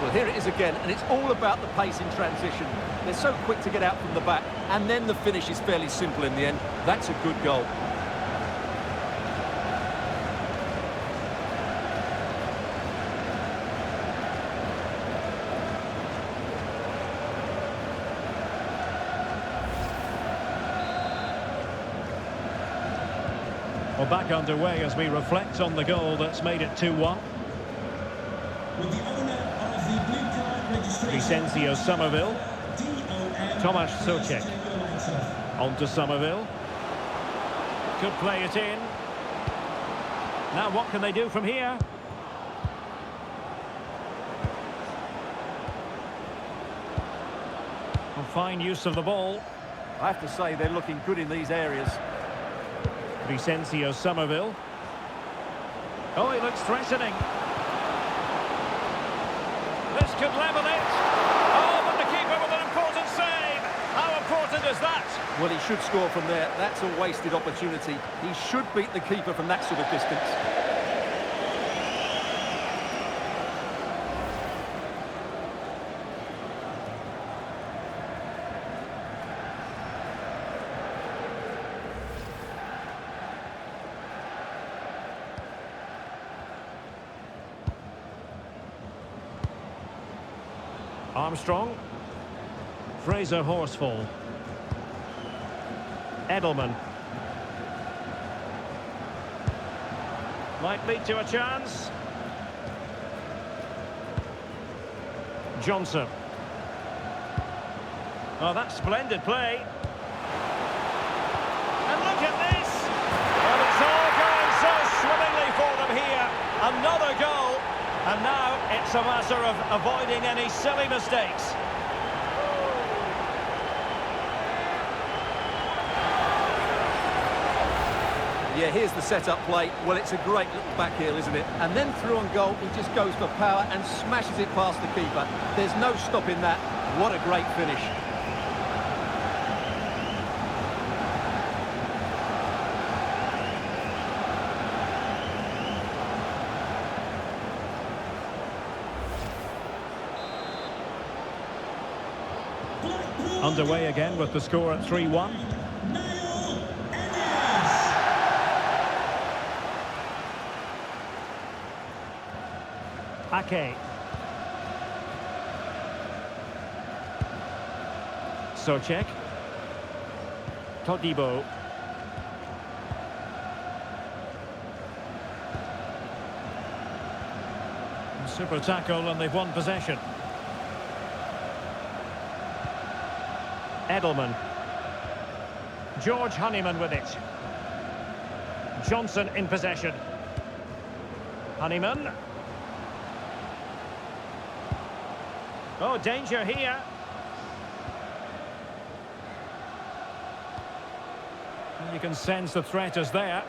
Well, here it is again, and it's all about the pace in transition. They're so quick to get out from the back, and then the finish is fairly simple in the end. That's a good goal. Well, back underway as we reflect on the goal that's made it 2-1. With the owner of the blue card registration, Vicencio Somerville. Tomasz Souček. Souček. On to Somerville. Could play it in. Now what can they do from here? Well, fine use of the ball. I have to say they're looking good in these areas. Vicencio Somerville. Oh, it looks threatening. This could level it. Oh, but the keeper with an important save. How important is that? Well, he should score from there. That's a wasted opportunity. He should beat the keeper from that sort of distance. Armstrong. Fraser Horsfall. Edelman. Might lead to a chance. Johnson. Oh, that's splendid play. And look at this! Well, it's all going so swimmingly for them here. Another goal. And now it's a matter of avoiding any silly mistakes. Yeah, here's the set-up play. Well, it's a great little back heel, isn't it? And then through on goal, he just goes for power and smashes it past the keeper. There's no stopping that. What a great finish. Underway again with the score at 3-1. Ake. Souček. Todibo. Super tackle and they've won possession. Edelman. George Honeyman with it. Johnson in possession. Honeyman. Oh, danger here. And you can sense the threat is there.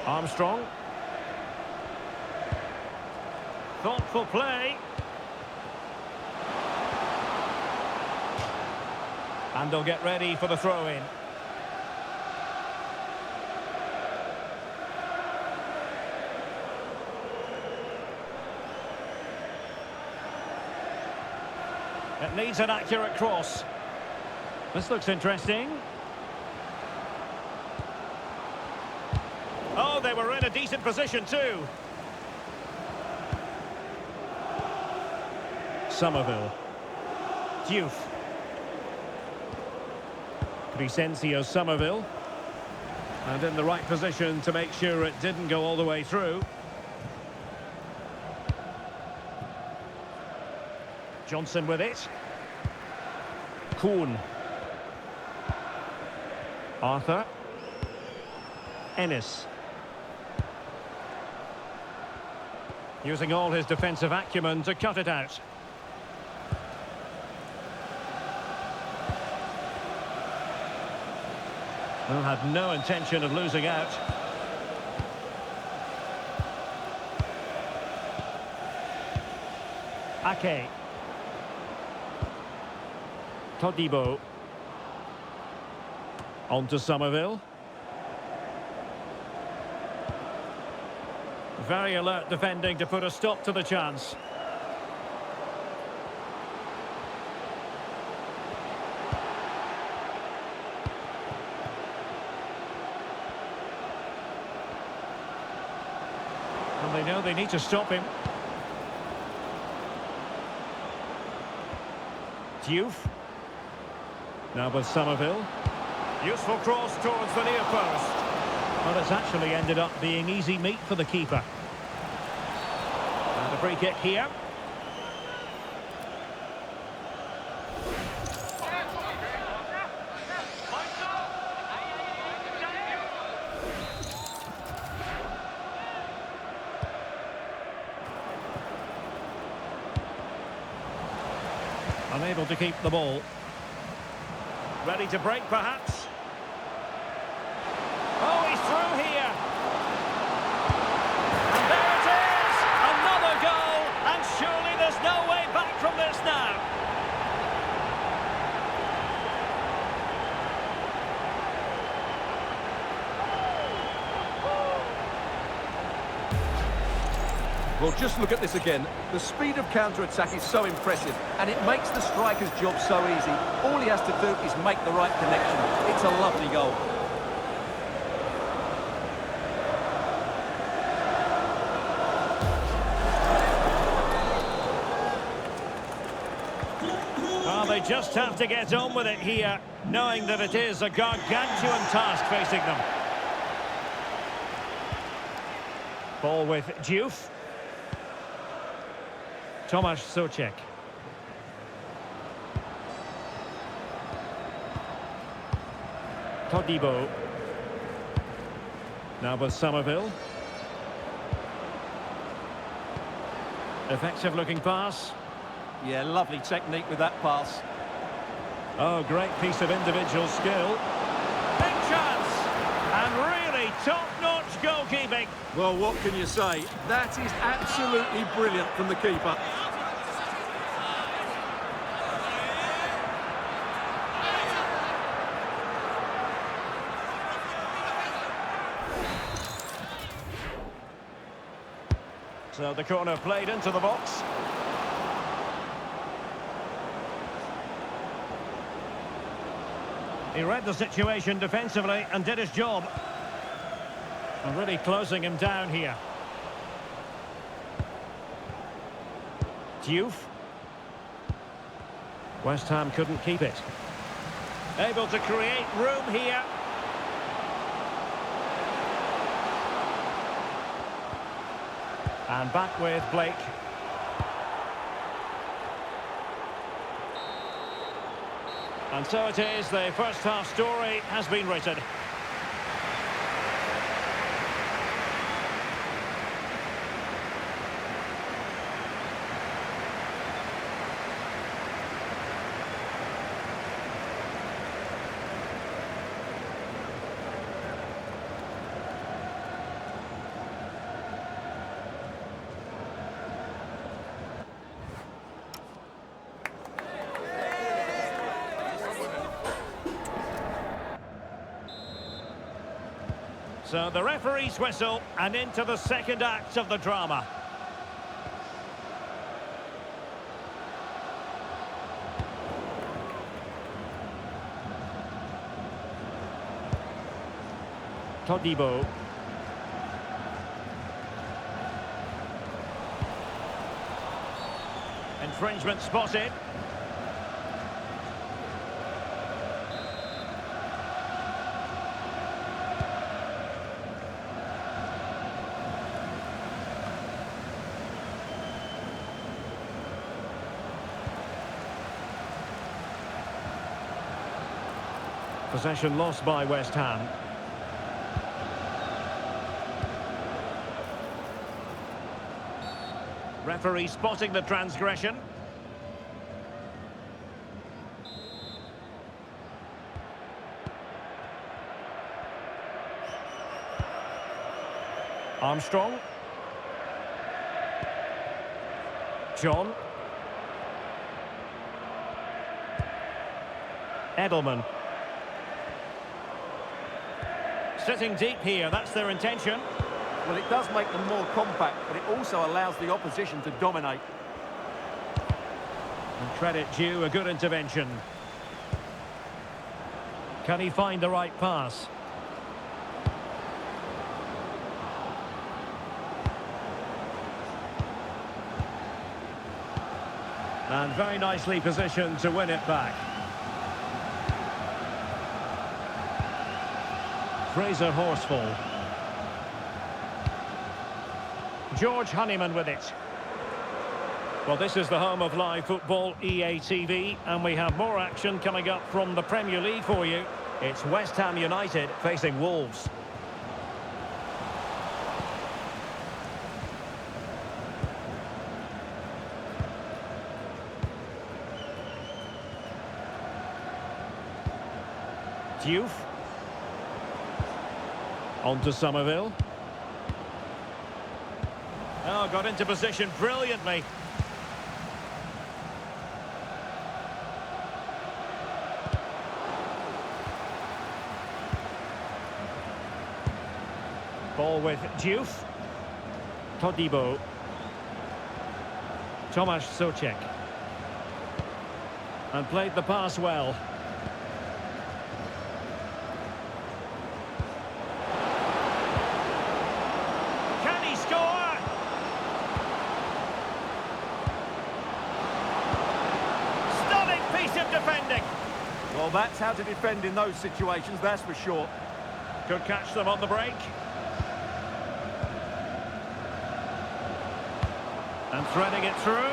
Armstrong. Thoughtful play. And they'll get ready for the throw-in. It needs an accurate cross. This looks interesting. Oh, they were in a decent position too. Somerville. Diouf. Vicencio Somerville. And in the right position to make sure it didn't go all the way through. Johnson with it. Kuhn. Arthur. Ennis. Using all his defensive acumen to cut it out. Well, had no intention of losing out. Ake. Todibo. On to Somerville. Very alert defending to put a stop to the chance. And they know they need to stop him. Diouf. Now with Somerville. Useful cross towards the near post. Well, it's actually ended up being easy meat for the keeper. And a free kick here. Unable to keep the ball. Ready to break, perhaps. Oh, he's through here. And there it is! Another goal! And surely there's no way back from this now. Well, just look at this again. The speed of counter-attack is so impressive, and it makes the striker's job so easy. All he has to do is make the right connection. It's a lovely goal. Well, they just have to get on with it here, knowing that it is a gargantuan task facing them. Ball with Diouf. Tomasz Souček. Todibo. Now with Somerville. Effective looking pass. Yeah, lovely technique with that pass. Oh, great piece of individual skill. Big chance! And really top-notch goalkeeping. Well, what can you say? That is absolutely brilliant from the keeper. So the corner played into the box. He read the situation defensively and did his job. And really closing him down here. Diouf. West Ham couldn't keep it. Able to create room here. And back with Blake. And so it is, the first half story has been written. So the referee's whistle, and into the second act of the drama. Todibo. Infringement spotted. Possession lost by West Ham. Referee spotting the transgression. Armstrong. John. Edelman. Sitting deep here, that's their intention. Well, it does make them more compact, but it also allows the opposition to dominate. And credit due, a good intervention. Can he find the right pass? And very nicely positioned to win it back. Fraser Horsfall. George Honeyman with it. Well, this is the home of live football, EA TV, and we have more action coming up from the Premier League for you. It's West Ham United facing Wolves. Diouf. On to Somerville. Oh, got into position brilliantly. Ball with Diouf. Todibo. Tomasz Souček. And played the pass well. Can he score? Stunning piece of defending. Well, that's how to defend in those situations, that's for sure. Could catch them on the break. And threading it through.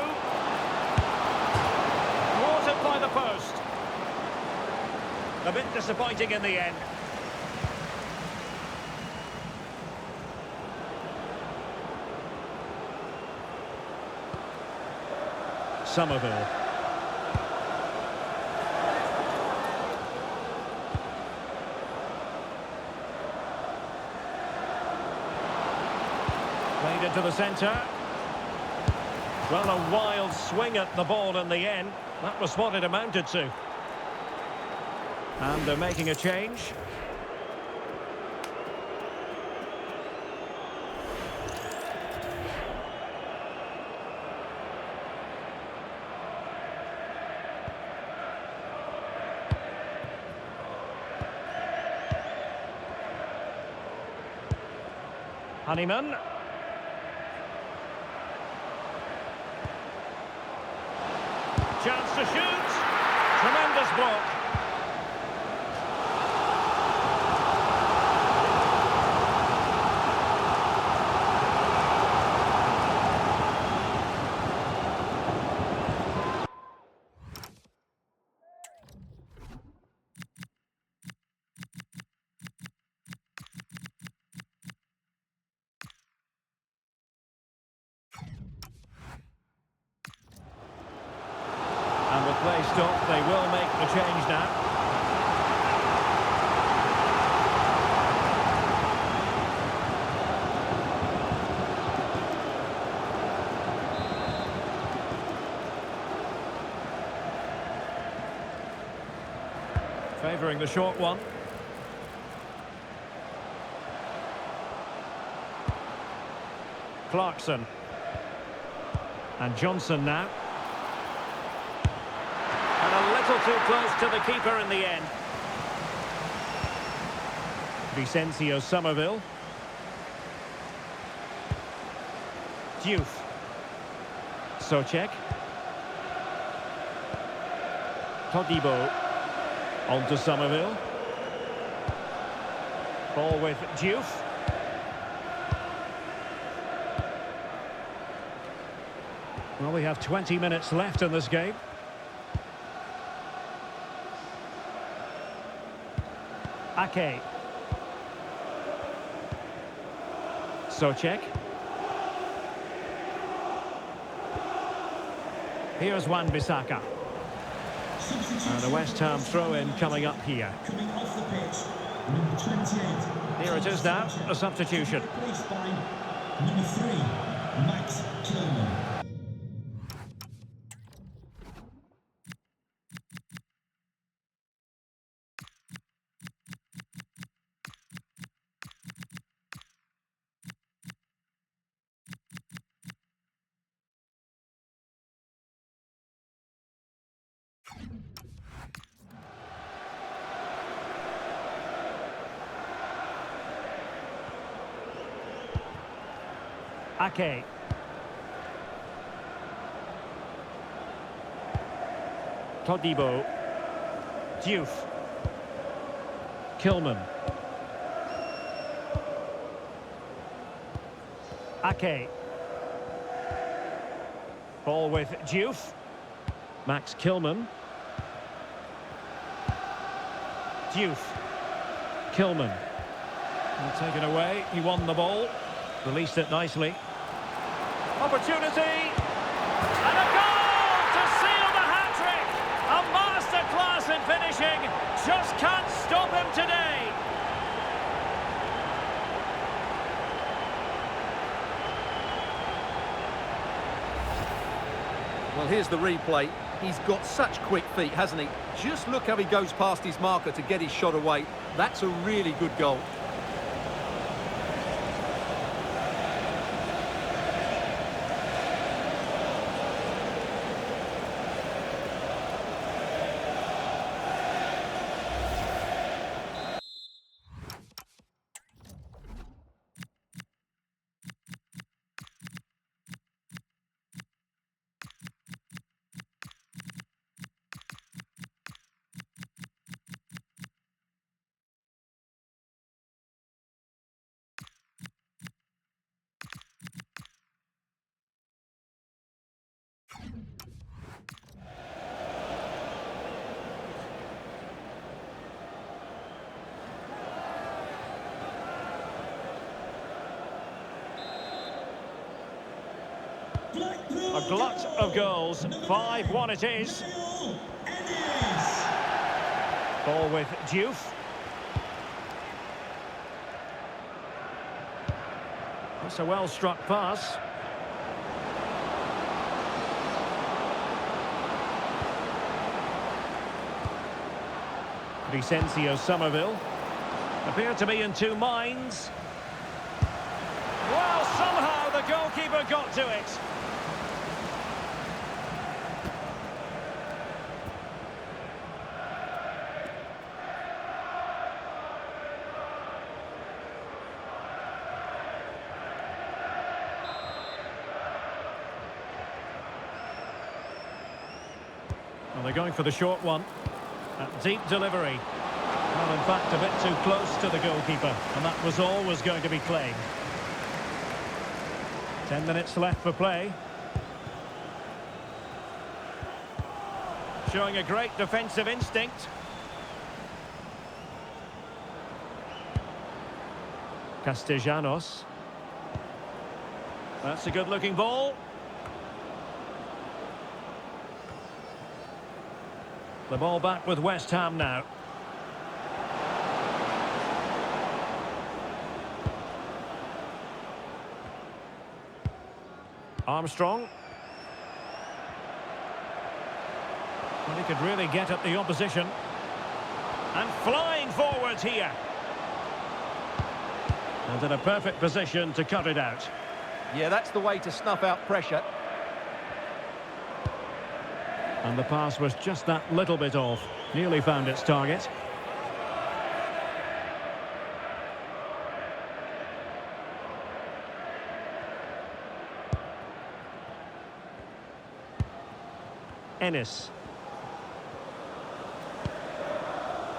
Thwarted by the post. A bit disappointing in the end. Somerville. Played into the centre. Well, a wild swing at the ball in the end. That was what it amounted to. And they're making a change. Honeyman. Chance to shoot. Tremendous block. And with play stopped, they will make the change now. Favouring the short one. Clarkson. And Johnson now. And a little too close to the keeper in the end. Vicencio Somerville. Diouf. Souček. Todibo. On to Somerville. Ball with Diouf. Well, we have 20 minutes left in this game. Ake. Souček. Here's Wan-Bissaka. And the West Ham throw-in coming up here. Coming off the pitch, number 28. Here it is now, a substitution. Replaced by number 3, Max Kilman. Ake. Todibo. Diouf. Kilman. Ake. Ball with Diouf. Max Kilman. Diouf. Kilman. Well, taken away. He won the ball. Released it nicely. Opportunity. And a goal to seal the hat-trick. A masterclass in finishing. Just can't stop him today. Well, here's the replay. He's got such quick feet, hasn't he? Just look how he goes past his marker to get his shot away. That's a really good goal. A glut of goals. 5-1 it is. Ball with Diouf. That's a well-struck pass. Vicencio Somerville appear to be in two minds. Well, somehow the goalkeeper got to it. Well, they're going for the short one. That deep delivery. Well, in fact, a bit too close to the goalkeeper, and that was always going to be claimed. 10 minutes left for play. Showing a great defensive instinct. Castellanos. That's a good-looking ball. The ball back with West Ham now. Armstrong. Well, he could really get at the opposition. And flying forwards here. And in a perfect position to cut it out. Yeah, that's the way to snuff out pressure. And the pass was just that little bit off. Nearly found its target. Ennis.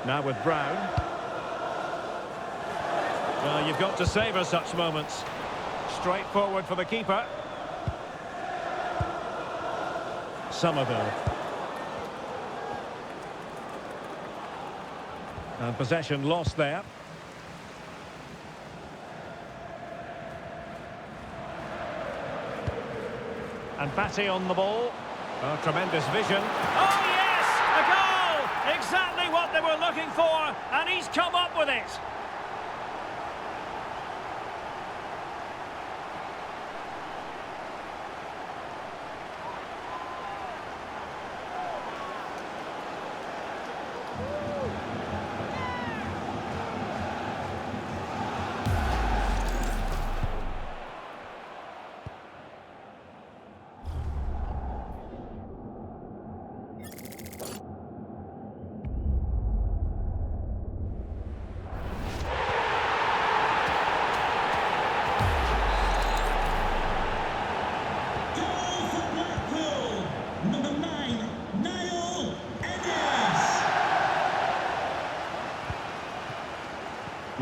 Now with Brown. Well, you've got to savour such moments. Straight forward for the keeper. Somerville. And possession lost there. And Batty on the ball. Oh, tremendous vision. Oh, yes! A goal! Exactly what they were looking for, and he's come up with it.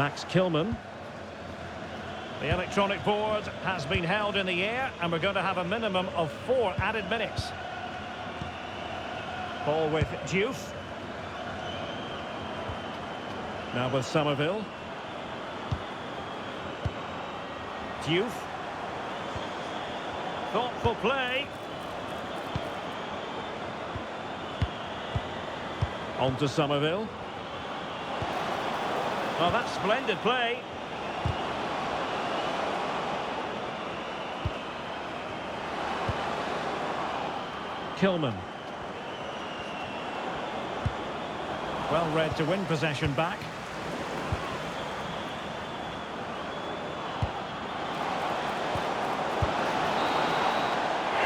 Max Kilman. The electronic board has been held in the air, and we're going to have a minimum of 4 added minutes. Ball with Diouf. Now with Somerville. Diouf. Thoughtful play. On to Somerville. Oh, that's splendid play. Kilman. Well read to win possession back.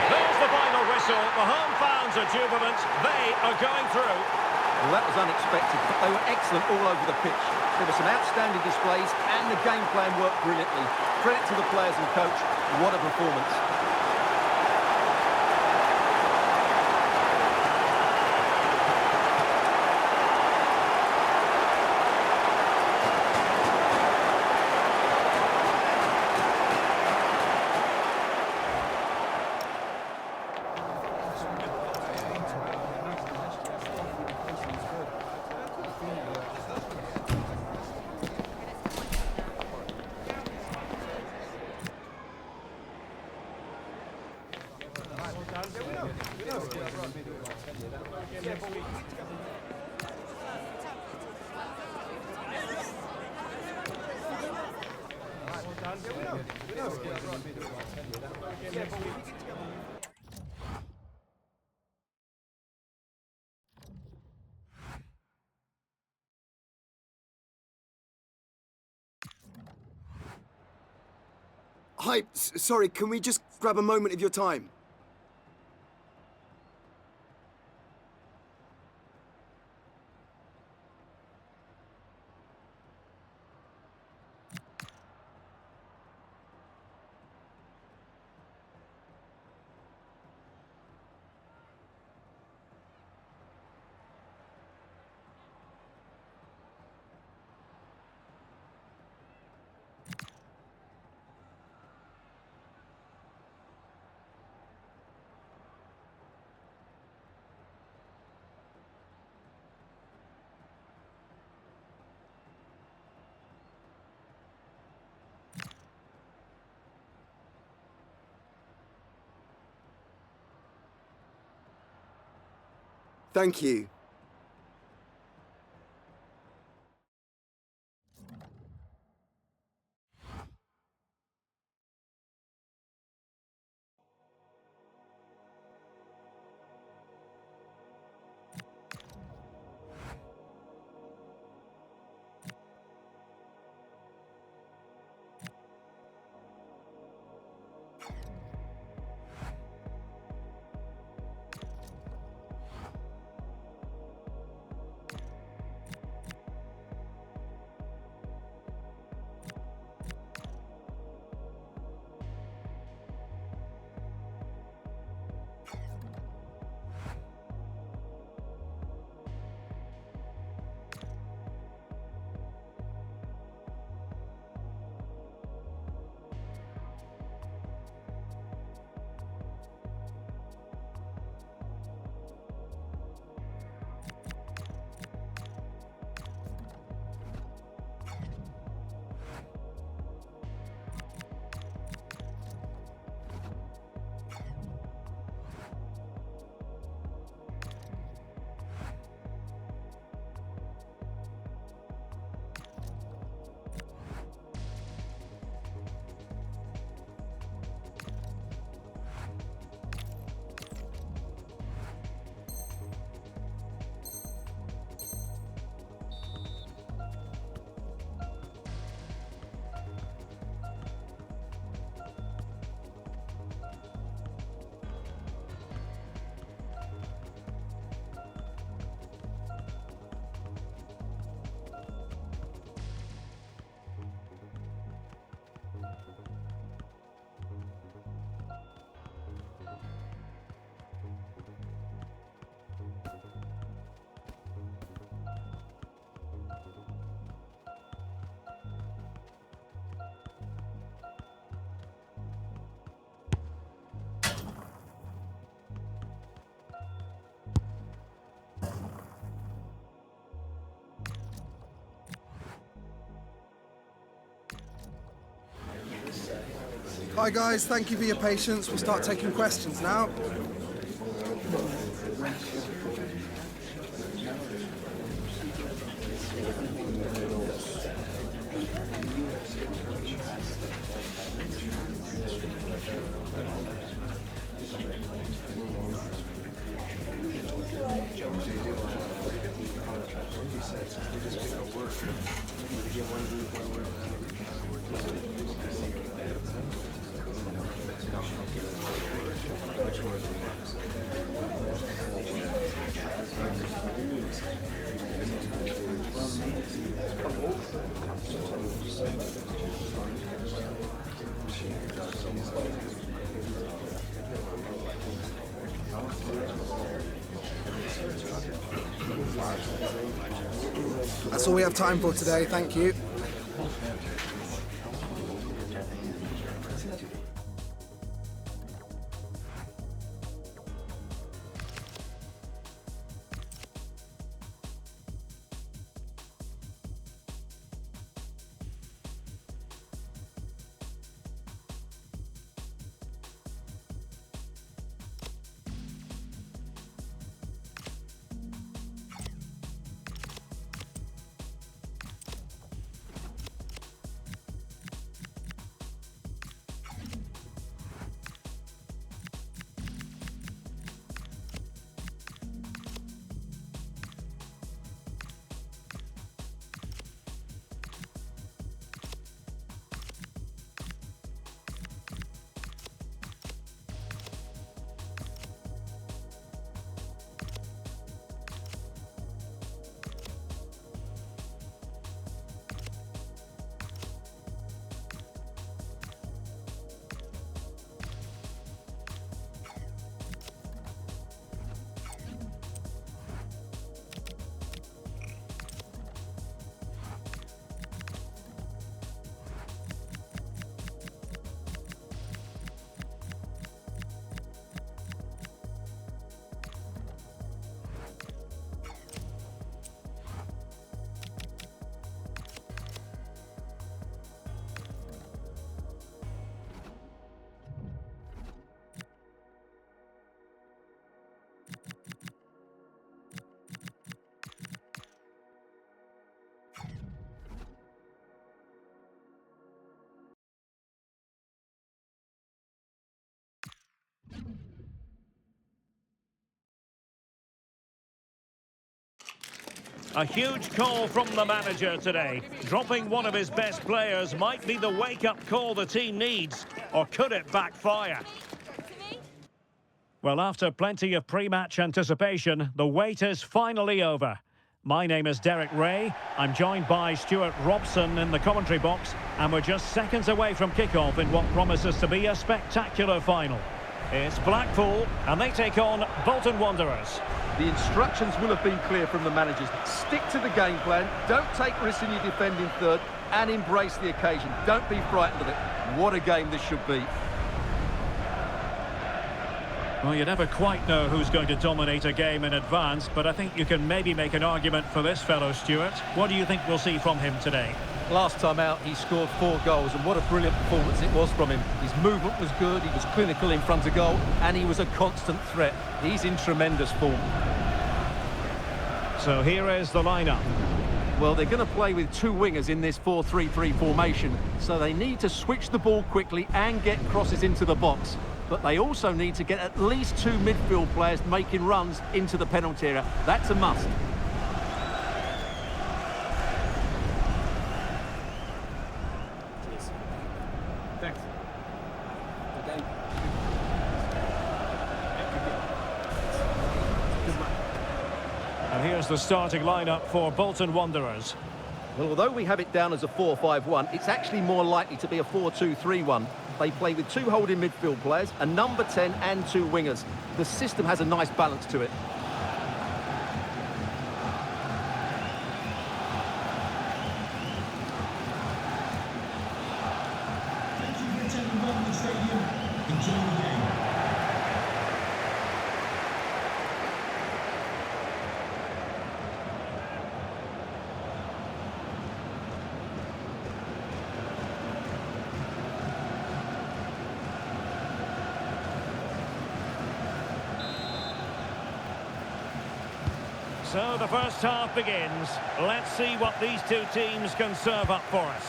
There's the final whistle. The home fans are jubilant. They are going through. Well, that was unexpected, but they were excellent all over the pitch. There were some outstanding displays, and the game plan worked brilliantly. Credit to the players and coach. What a performance. Hi, sorry, can we just grab a moment of your time? Thank you. Hi guys, thank you for your patience. We'll start taking questions now. That's all we have time for today, thank you. A huge call from the manager today. Dropping one of his best players might be the wake-up call the team needs, or could it backfire? Well, after plenty of pre-match anticipation, the wait is finally over. My name is Derek Ray. I'm joined by Stuart Robson in the commentary box, and we're just seconds away from kick-off in what promises to be a spectacular final. It's Blackpool, and they take on Bolton Wanderers. The instructions will have been clear from the managers. Stick to the game plan, don't take risks in your defending third, and embrace the occasion. Don't be frightened of it. What a game this should be. Well, you never quite know who's going to dominate a game in advance, but I think you can maybe make an argument for this fellow, Stuart. What do you think we'll see from him today? Last time out, he scored 4 goals, and what a brilliant performance it was from him. His movement was good, he was clinical in front of goal, and he was a constant threat. He's in tremendous form. So here is the lineup. Well, they're going to play with 2 wingers in this 4-3-3 formation, so they need to switch the ball quickly and get crosses into the box. But they also need to get at least 2 midfield players making runs into the penalty area. That's a must. Thanks. Okay. And here's the starting lineup for Bolton Wanderers. Well, although we have it down as a 4-5-1, it's actually more likely to be a 4-2-3-1. They play with 2 holding midfield players, a number 10 and 2 wingers. The system has a nice balance to it. Thank you for attending Wembley Stadium. Enjoy the game. So the first half begins. Let's see what these two teams can serve up for us.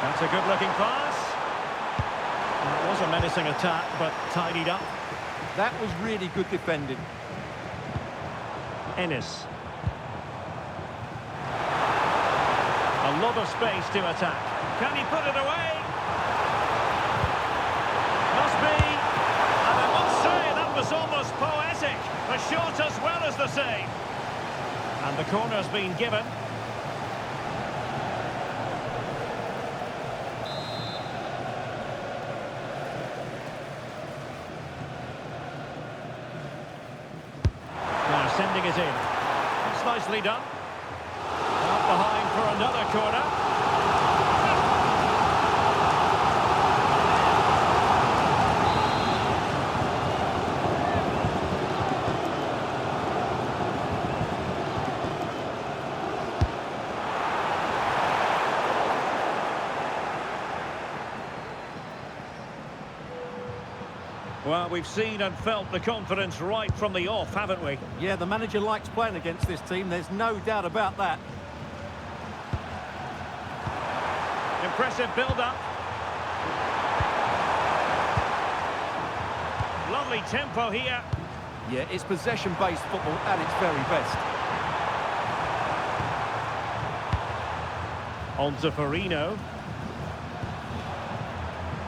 That's a good-looking pass. It was a menacing attack, but tidied up. That was really good defending. Ennis. A lot of space to attack. Can he put it away? Must be. And I must say, that was almost poetic. The shot as well as the save. And the corner's been given. Now sending it in. It's nicely done. Up behind for another corner. Well, we've seen and felt the confidence right from the off, haven't we? Yeah, the manager likes playing against this team, there's no doubt about that. Impressive build-up. Lovely tempo here. Yeah, it's possession-based football at its very best. On to Farino.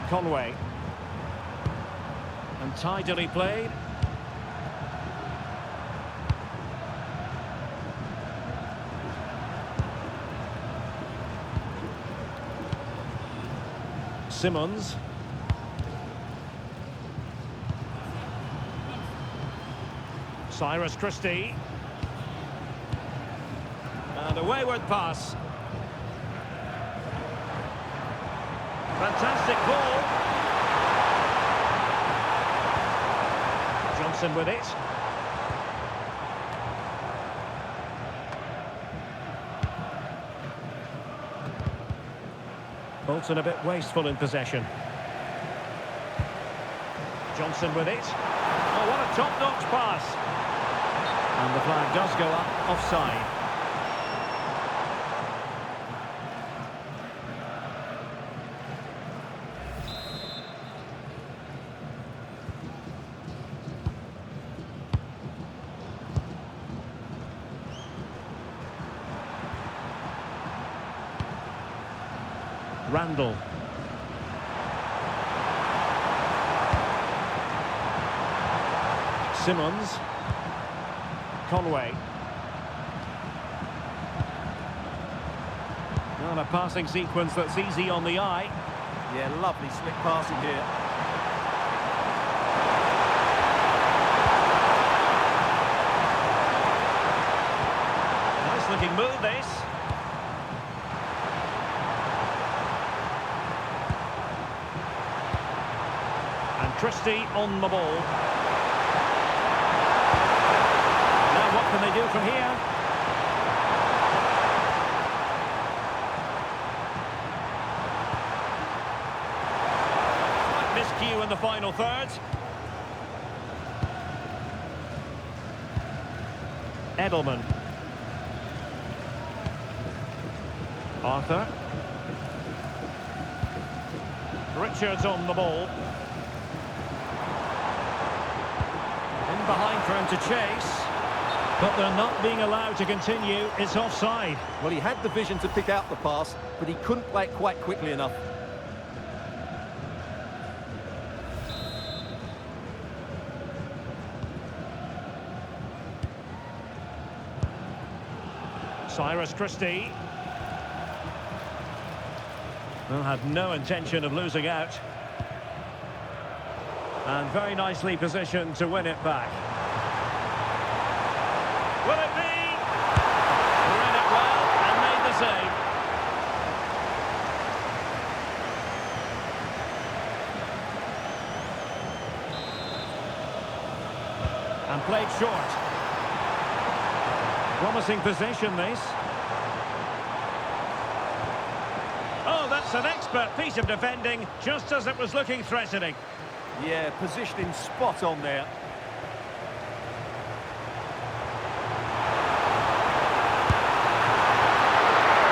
Conway. And tidily played. Simmons. Cyrus Christie. And a wayward pass. Fantastic ball. Johnson with it. Bolton a bit wasteful in possession. Johnson with it. Oh, what a top-notch pass. And the flag does go up, offside. Randall. Simmons. Conway. And a passing sequence that's easy on the eye. Yeah, lovely slick passing here. Nice looking move, this. And Christie on the ball. Now what can they do from here? Slight miscue in the final third. Edelman. Arthur. Richards on the ball. In behind for him to chase. But they're not being allowed to continue. It's offside. Well, he had the vision to pick out the pass, but he couldn't play it quite quickly enough. Cyrus Christie. Well, had no intention of losing out. And very nicely positioned to win it back. Will it be? Read it well and made the save. And played short. Promising possession, this. Oh, That's an expert piece of defending, just as it was looking threatening. Yeah, positioning spot on there.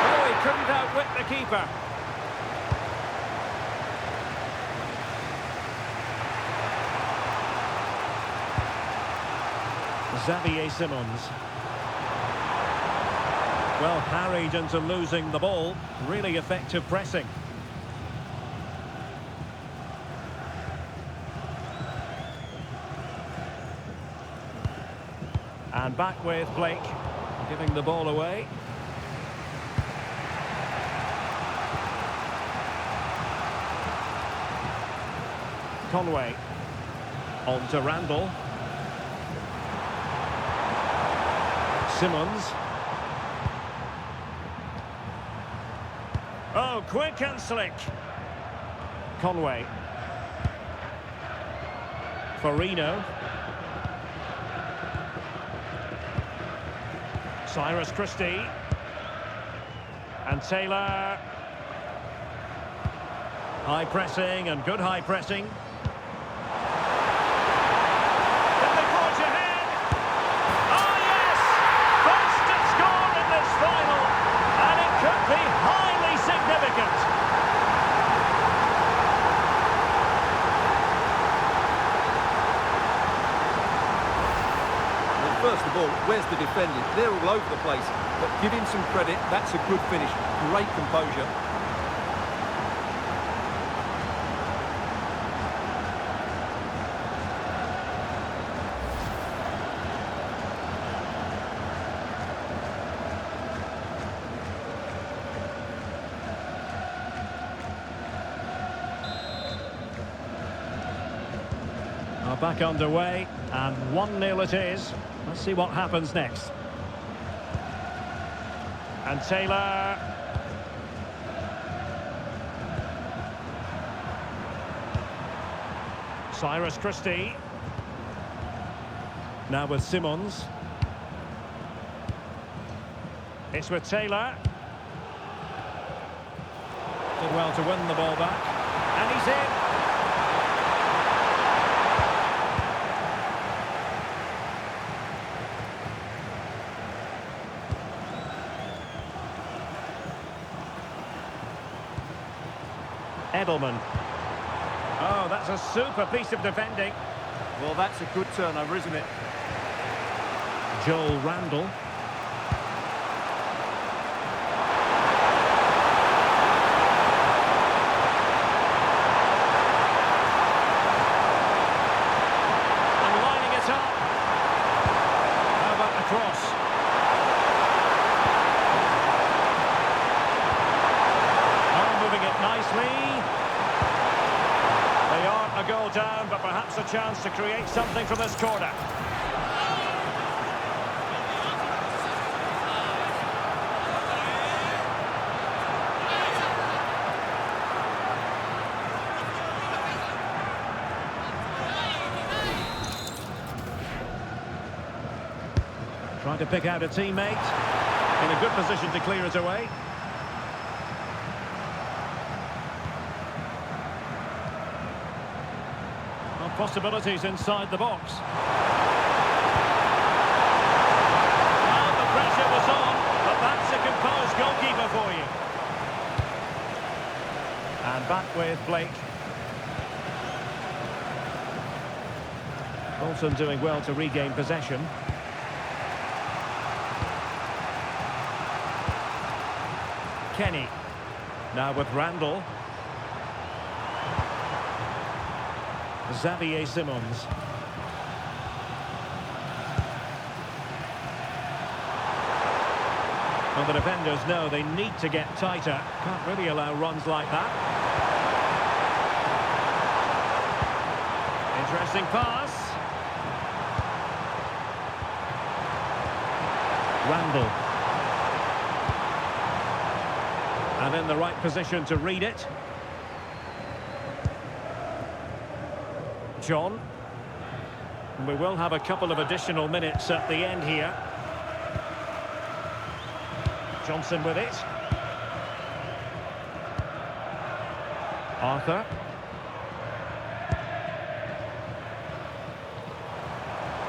Oh, he couldn't outwit the keeper. Xavier Simons. Well, harried into losing the ball. Really effective pressing. And back with Blake, giving the ball away. Conway. On to Randall. Simons. Oh, quick and slick. Conway. Farino. Cyrus Christie. And Taylor. High pressing and good high pressing. Can they forge ahead? Oh yes! First to score in this final. And it could be highly significant. First of all, where's the defending? They're all over the place. But give him some credit, that's a good finish. Great composure. Are back underway, and 1-0 it is. Let's see what happens next. And Taylor. Cyrus Christie. Now with Simons. It's with Taylor. Did well to win the ball back. And he's in. Edelman. Oh, that's a super piece of defending. Well, that's a good turnover, isn't it? Joel Randall. And lining it up. How about the cross? Oh, moving it nicely. They are a goal down, but perhaps a chance to create something from this corner. Trying to pick out a teammate. In a good position to clear it away. Possibilities inside the box. Well, the pressure was on, but that's a composed goalkeeper for you. And back with Blake. Bolton doing well to regain possession. Kenny. Now with Randall. Xavier Simons. Well, the defenders know they need to get tighter. Can't really allow runs like that. Interesting pass. Randall. And in the right position to read it. John. And we will have a couple of additional minutes at the end here. Johnson with it. Arthur.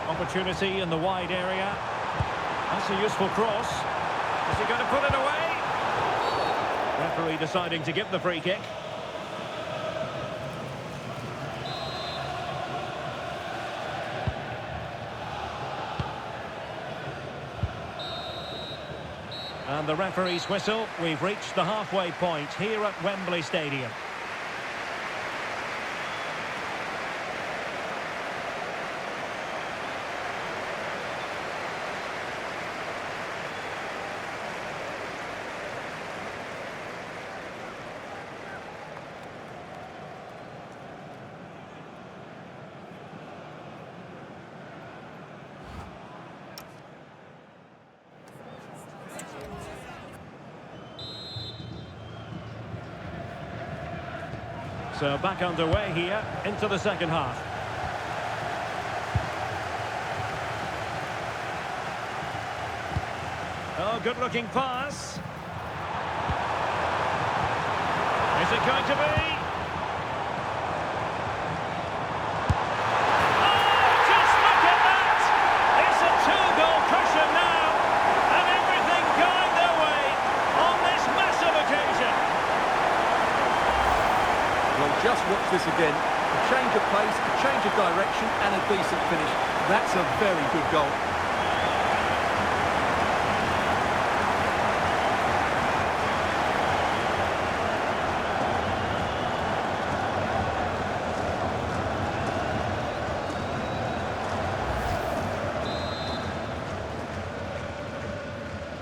Opportunity in the wide area. That's a useful cross. Is he going to put it away? Referee deciding to give the free kick. And the referee's whistle. We've reached the halfway point here at Wembley Stadium. So back underway here into the second half. Oh, good-looking pass. Is it going to be? Oh, just look at that! It's a two-goal cushion now, and everything going their way on this massive occasion. Well, just watch this again. A change of pace, a change of direction, and a decent finish. That's a very good goal.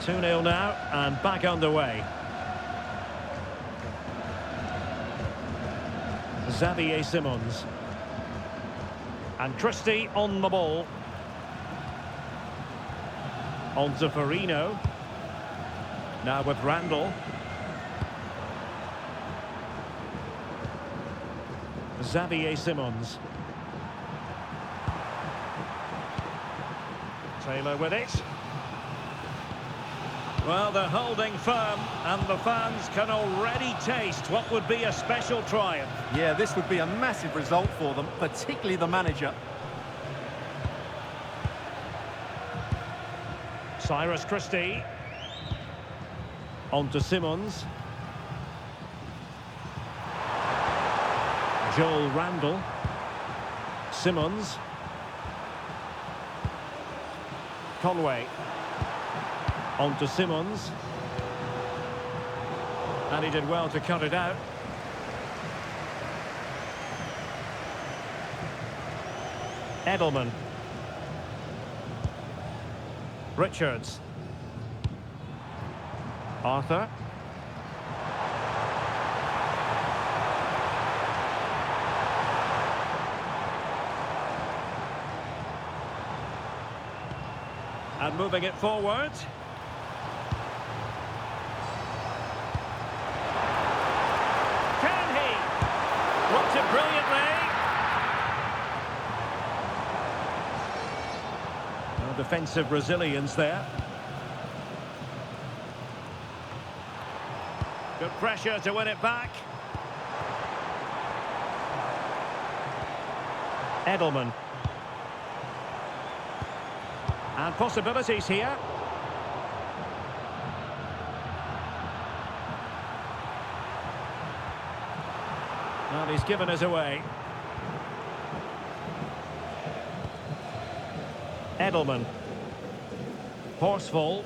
Two 2-0 now, and back underway. Xavier Simons. And Christie on the ball. On to Farino. Now with Randall. Xavier Simons. Taylor with it. Well, they're holding firm, and the fans can already taste what would be a special triumph. Yeah, this would be a massive result for them, particularly the manager. Cyrus Christie. On to Simons. Joel Randall. Simons. Conway. On to Simons. And he did well to cut it out. Edelman. Richards. Arthur. And moving it forward. Can he? Blocked it brilliantly. No defensive resilience there. Good pressure to win it back. Edelman. And possibilities here. Well, he's given us away. Edelman. Horsfall.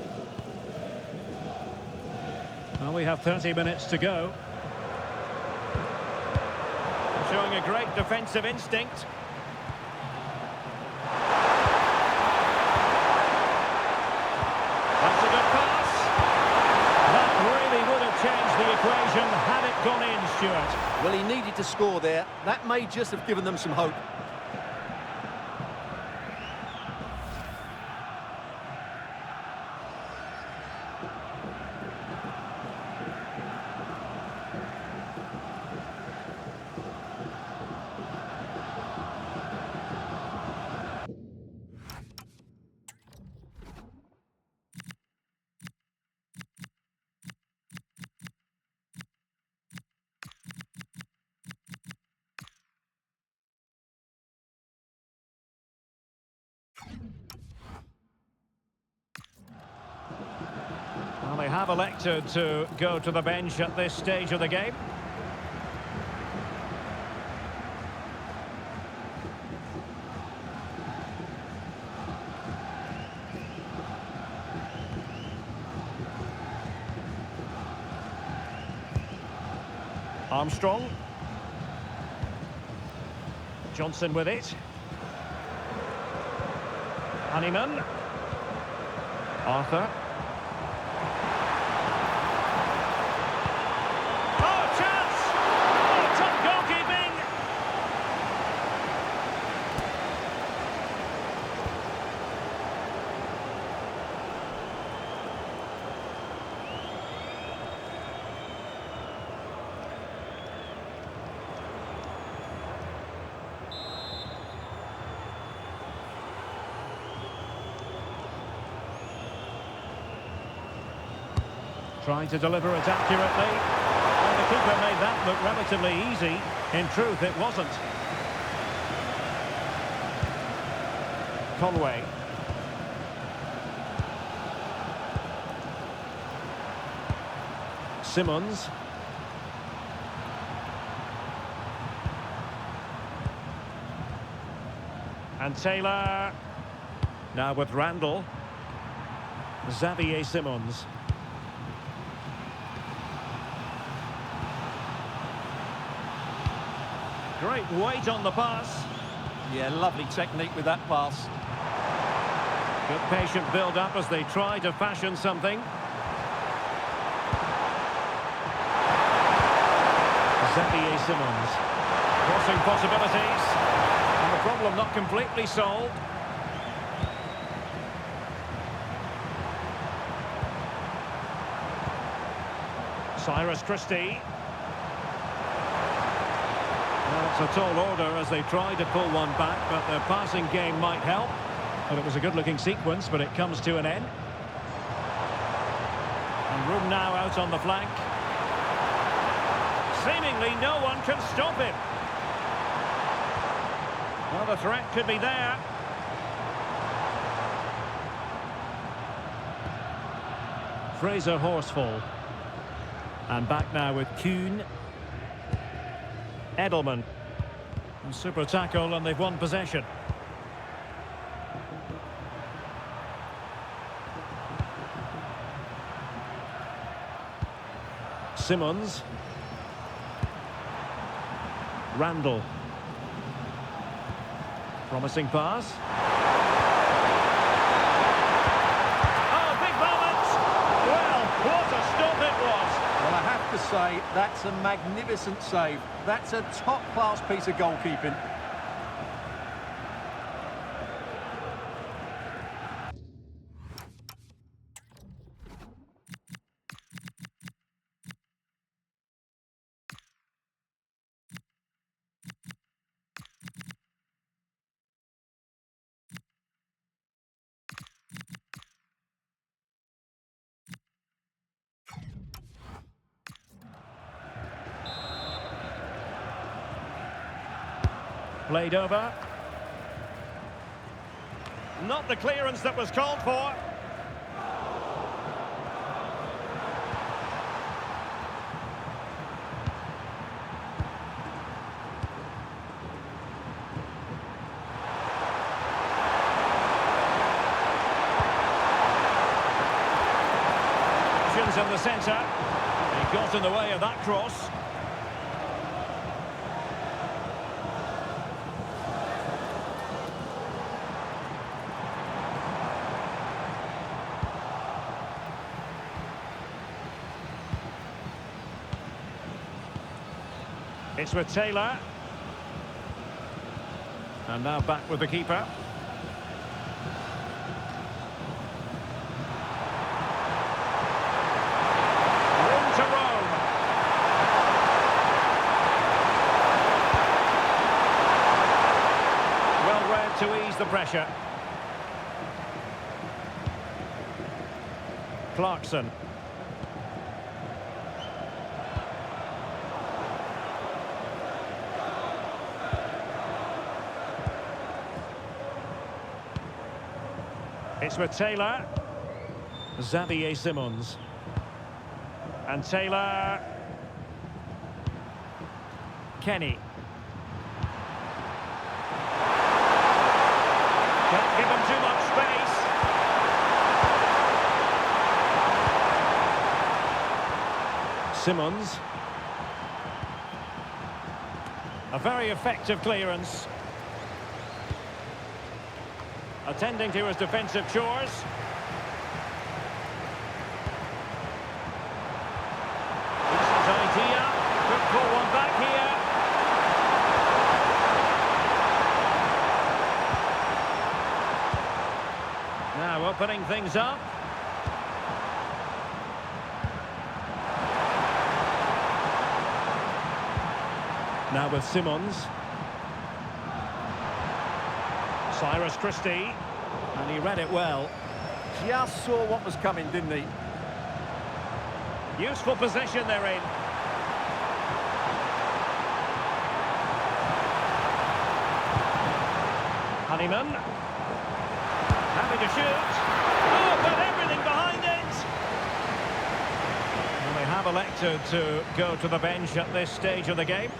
Well, we have 30 minutes to go. Showing a great defensive instinct. That's a good pass. That really would have changed the equation had it gone in, Stuart. Well, he needed to score there. That may just have given them some hope. they have elected to go to the bench at this stage of the game. Armstrong. Johnson with it. Honeyman. Arthur. Oh, chance! Oh, top goalkeeping! Trying to deliver it accurately. And the keeper made that look relatively easy. In truth, it wasn't. Conway. Simmons. And Taylor. Now with Randall. Xavier Simmons. Great weight on the pass. Yeah, lovely technique with that pass. Good patient build-up as they try to fashion something. Xavier Simmons. Crossing possibilities. And the problem not completely solved. Cyrus Christie. Well, it's a tall order as they try to pull one back, but the passing game might help. Well, it was a good-looking sequence, but it comes to an end. And room now out on the flank. Seemingly no one can stop him. Well, the threat could be there. Fraser Horsfall. And back now with Kuhn. Edelman. Super tackle, and they've won possession. Simmons. Randall. Promising pass. Oh, big moment! Well, what a stop it was! Well, I have to say, that's a magnificent save. That's a top-class piece of goalkeeping. Played over. Not the clearance that was called for. Options in the centre. He got in the way of that cross. It's with Taylor. And now back with the keeper. Room to roam. Well read to ease the pressure. Clarkson. It's with Taylor. Xavier Simmons. And Taylor. Kenny. Can't give him too much space. Simmons. A very effective clearance. Attending to his defensive chores. Decent idea. Could pull one back here. Now opening things up. Now with Simmons. Cyrus Christie. And he read it well. Just saw what was coming, didn't he? Useful position they're in. Honeyman. Having to shoot. Oh, but everything behind it. And they have elected to go to the bench at this stage of the game.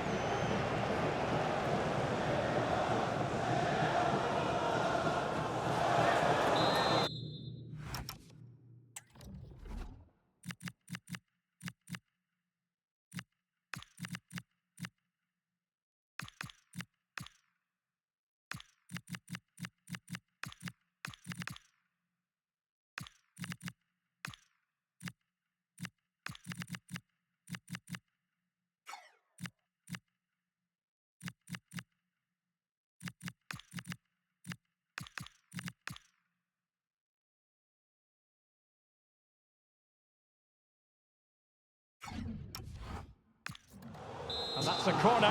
And that's a corner.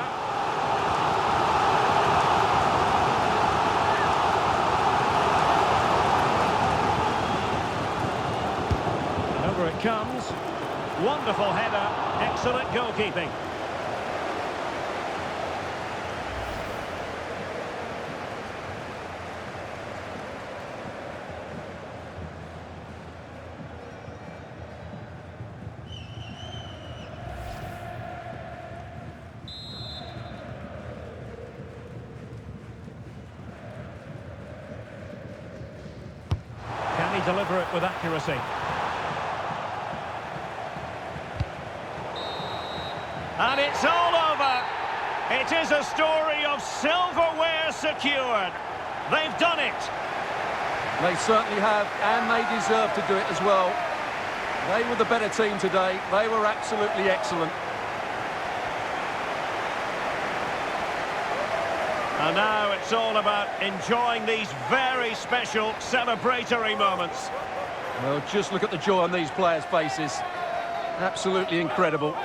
And over it comes. Wonderful header. Excellent goalkeeping. Deliver it with accuracy. And it's all over. It is a story of silverware secured. They've done it. They certainly have, and they deserve to do it as well. They were the better team today. They were absolutely excellent. And now it's all about enjoying these very special celebratory moments. Well, just look at the joy on these players' faces. Absolutely incredible.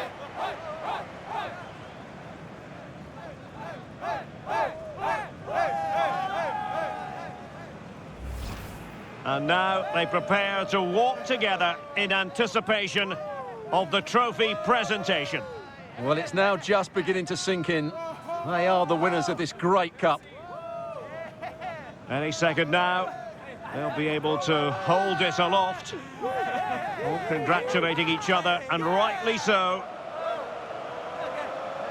And now they prepare to walk together in anticipation of the trophy presentation. Well, it's now just beginning to sink in. They are the winners of this great cup. Any second now, they'll be able to hold it aloft. All congratulating each other, and rightly so.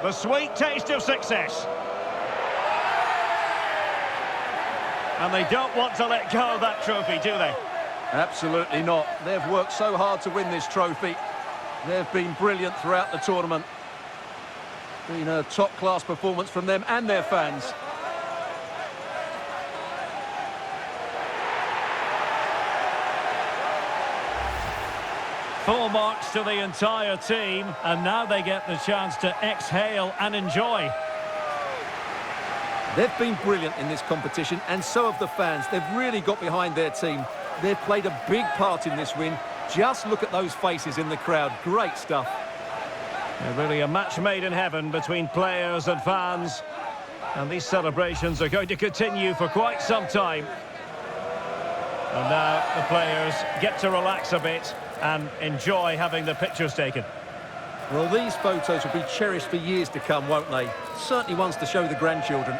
The sweet taste of success. And they don't want to let go of that trophy, do they? Absolutely not. They've worked so hard to win this trophy. They've been brilliant throughout the tournament. Been a top-class performance from them and their fans. Full marks to the entire team, and now they get the chance to exhale and enjoy. They've been brilliant in this competition, and so have the fans. They've really got behind their team. They've played a big part in this win. Just look at those faces in the crowd. Great stuff. Really a match made in heaven between players and fans. And these celebrations are going to continue for quite some time. And now the players get to relax a bit and enjoy having the pictures taken. Well, these photos will be cherished for years to come, won't they? Certainly ones to show the grandchildren.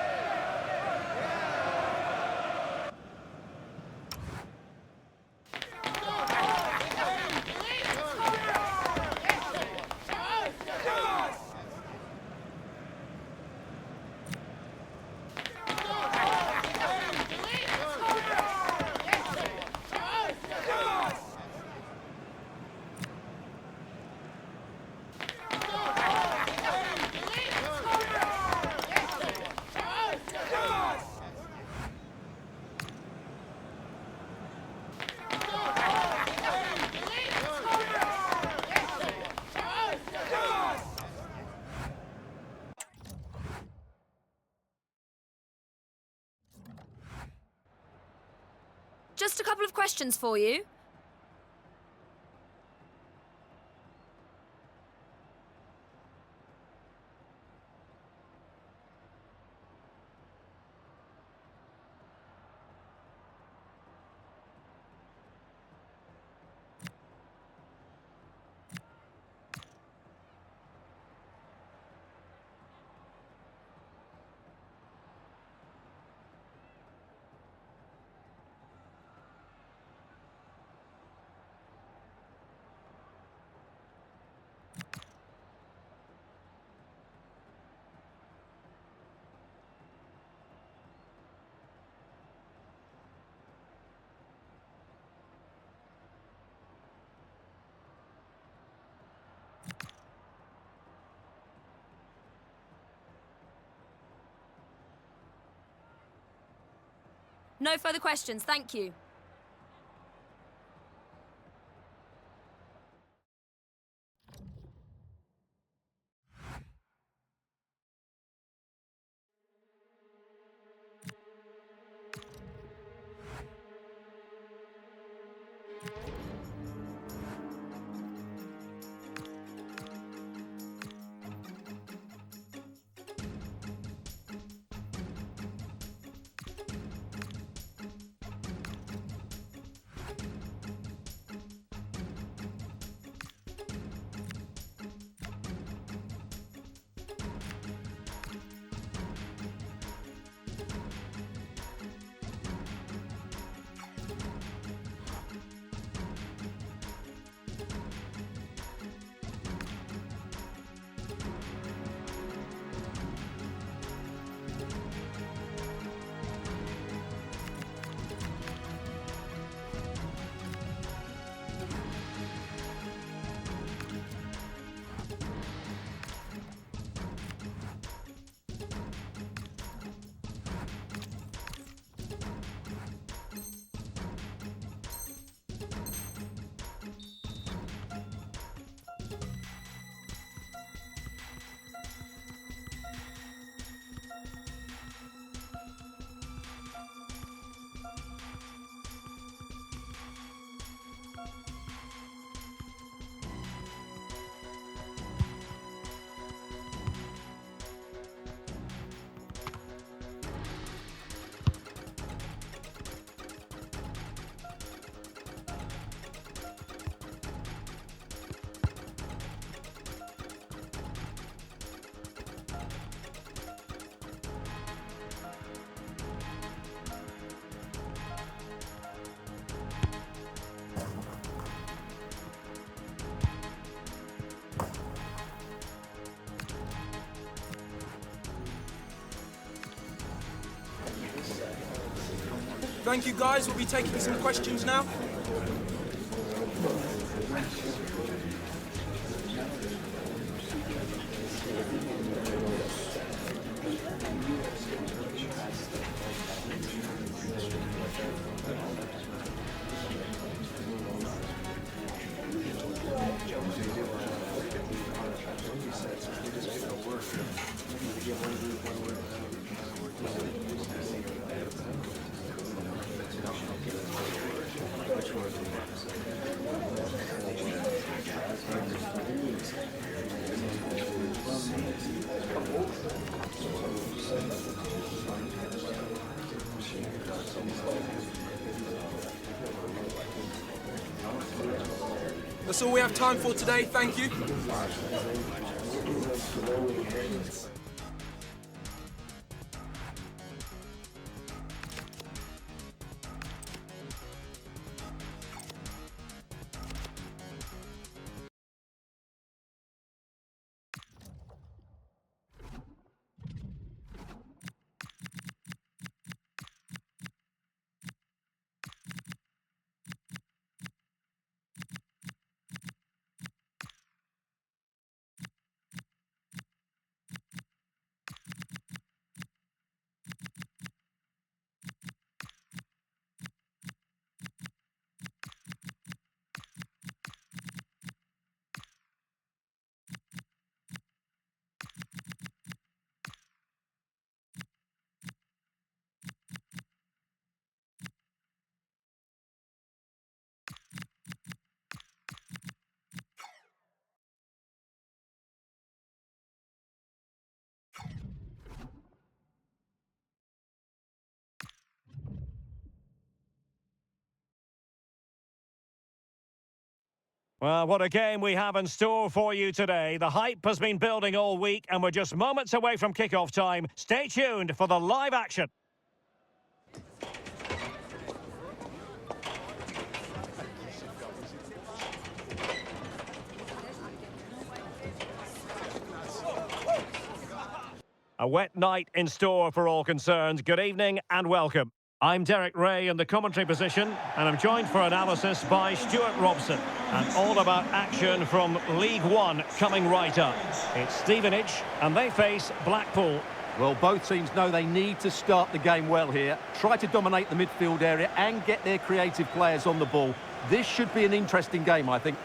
couple of questions for you. No further questions, thank you. Thank you, guys. We'll be taking some questions now. That's all we have time for today. Thank you. Well, what a game we have in store for you today. The hype has been building all week and we're just moments away from kick-off time. Stay tuned for the live action. A wet night in store for all concerned. Good evening and welcome. I'm Derek Ray in the commentary position, and I'm joined for analysis by Stuart Robson. And all about action from League One coming right up. It's Stevenage, and they face Blackpool. Well, both teams know they need to start the game well here. Try to dominate the midfield area and get their creative players on the ball. This should be an interesting game, I think.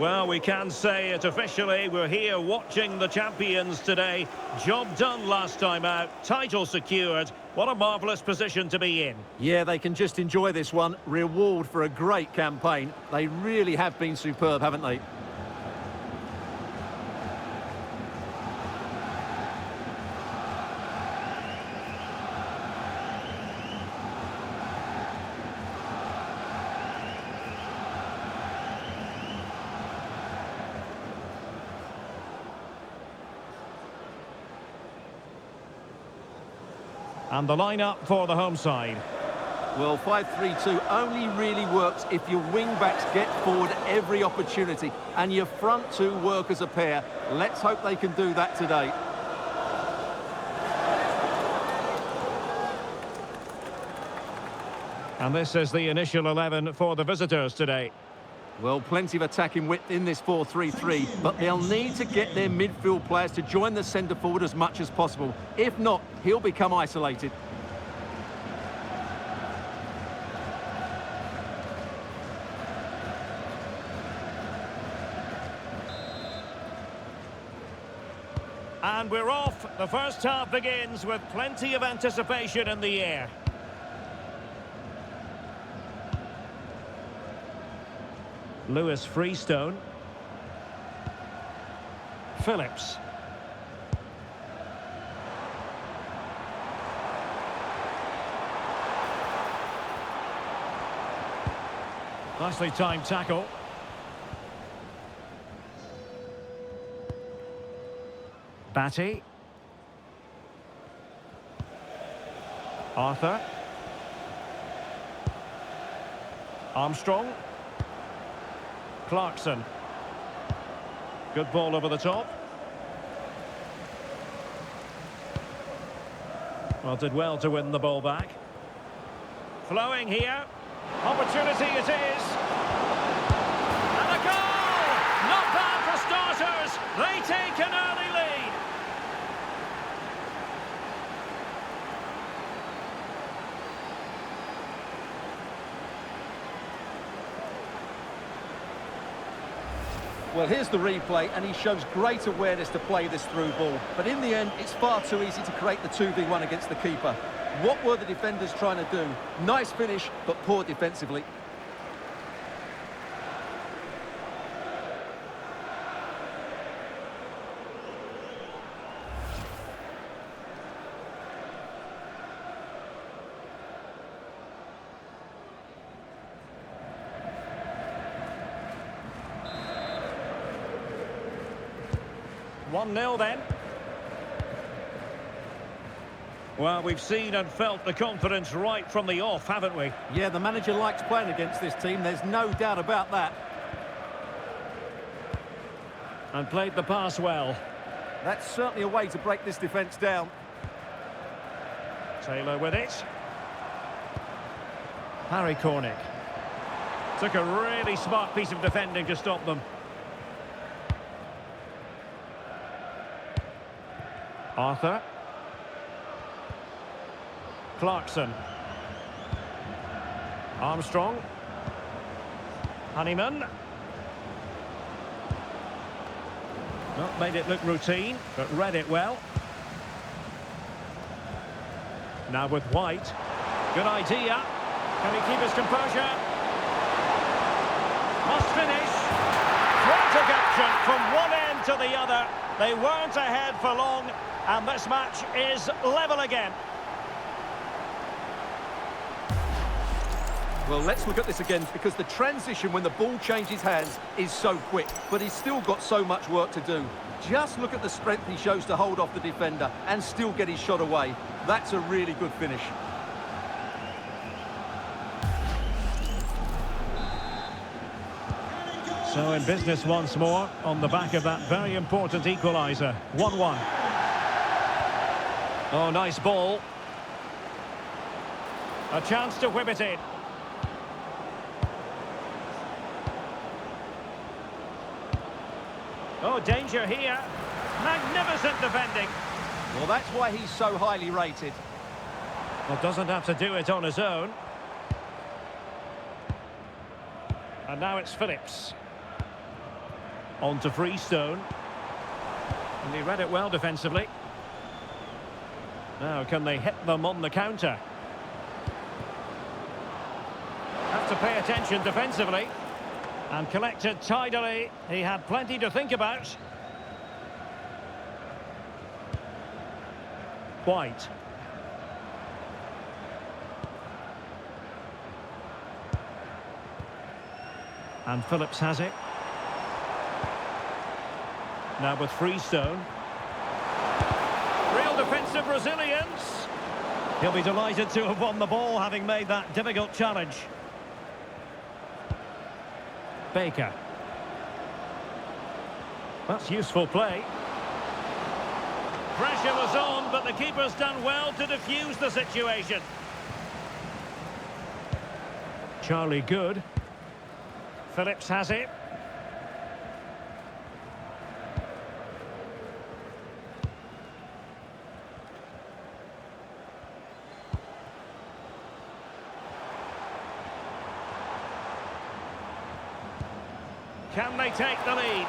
Well, we can say it officially. We're here watching the champions today. Job done last time out. Title secured. What a marvellous position to be in. Yeah, they can just enjoy this one. Reward for a great campaign. They really have been superb, haven't they? And the lineup for the home side. Well, 5-3-2 only really works if your wing-backs get forward every opportunity and your front two work as a pair. Let's hope they can do that today. And this is the initial 11 for the visitors today. Well, plenty of attacking width in this 4-3-3, but they'll need to get their midfield players to join the centre forward as much as possible. If not, he'll become isolated. And we're off. The first half begins with plenty of anticipation in the air. Lewis Freestone. Phillips. Nicely timed tackle. Batty. Arthur. Armstrong. Clarkson. Good ball over the top. Well, did well to win the ball back. Flowing here. Opportunity it is. And a goal! Not bad for starters. They take an early lead. Well, here's the replay, and he shows great awareness to play this through ball. But in the end, it's far too easy to create the 2v1 against the keeper. What were the defenders trying to do? Nice finish, but poor defensively. One 1-0 then. Well, we've seen and felt the confidence right from the off, haven't we? Yeah, the manager likes playing against this team, there's no doubt about that. And played the pass well. That's certainly a way to break this defence down. Taylor with it. Harry Cornick. Took a really smart piece of defending to stop them. Arthur. Clarkson. Armstrong. Honeyman. Not made it look routine, but read it well. Now with White. Good idea. Can he keep his composure? Must finish. Frantic action from one end to the other. They weren't ahead for long, and this match is level again. Well, let's look at this again, because the transition when the ball changes hands is so quick, but he's still got so much work to do. Just look at the strength he shows to hold off the defender and still get his shot away. That's a really good finish. So in business once more, on the back of that very important equaliser. 1-1. Oh, nice ball. A chance to whip it in. Oh, danger here. Magnificent defending. Well, that's why he's so highly rated. Well, doesn't have to do it on his own. And now it's Phillips. On to Freestone. And he read it well defensively. Now, can they hit them on the counter? Have to pay attention defensively. And collected tidily. He had plenty to think about. White. And Phillips has it. Now with Freestone. Real defensive resilience. He'll be delighted to have won the ball, having made that difficult challenge. Baker. That's useful play. Pressure was on, but the keeper's done well to defuse the situation. Charlie Good. Phillips has it. Can they take the lead?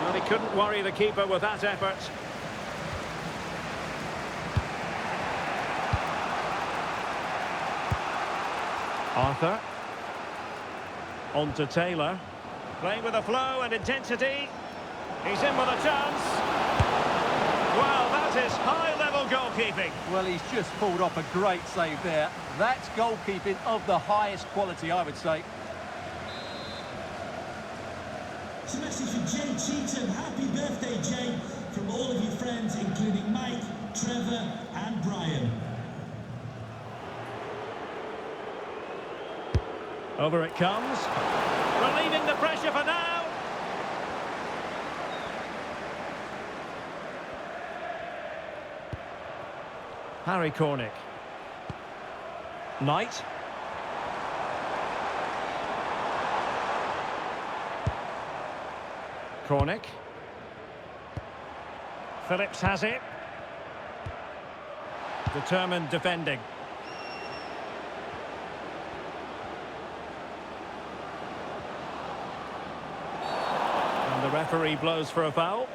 Well, he couldn't worry the keeper with that effort. Arthur. On to Taylor. Playing with a flow and intensity. He's in with a chance. Well, that is high-level goalkeeping. Well, he's just pulled off a great save there. That's goalkeeping of the highest quality, I would say. It's a message for Jay Cheatham. Happy birthday, Jay, from all of your friends, including Mike, Trevor and Brian. Over it comes. Relieving the pressure for now. Harry Cornick. Knight. Cornick. Phillips has it. Determined defending. And the referee blows for a foul.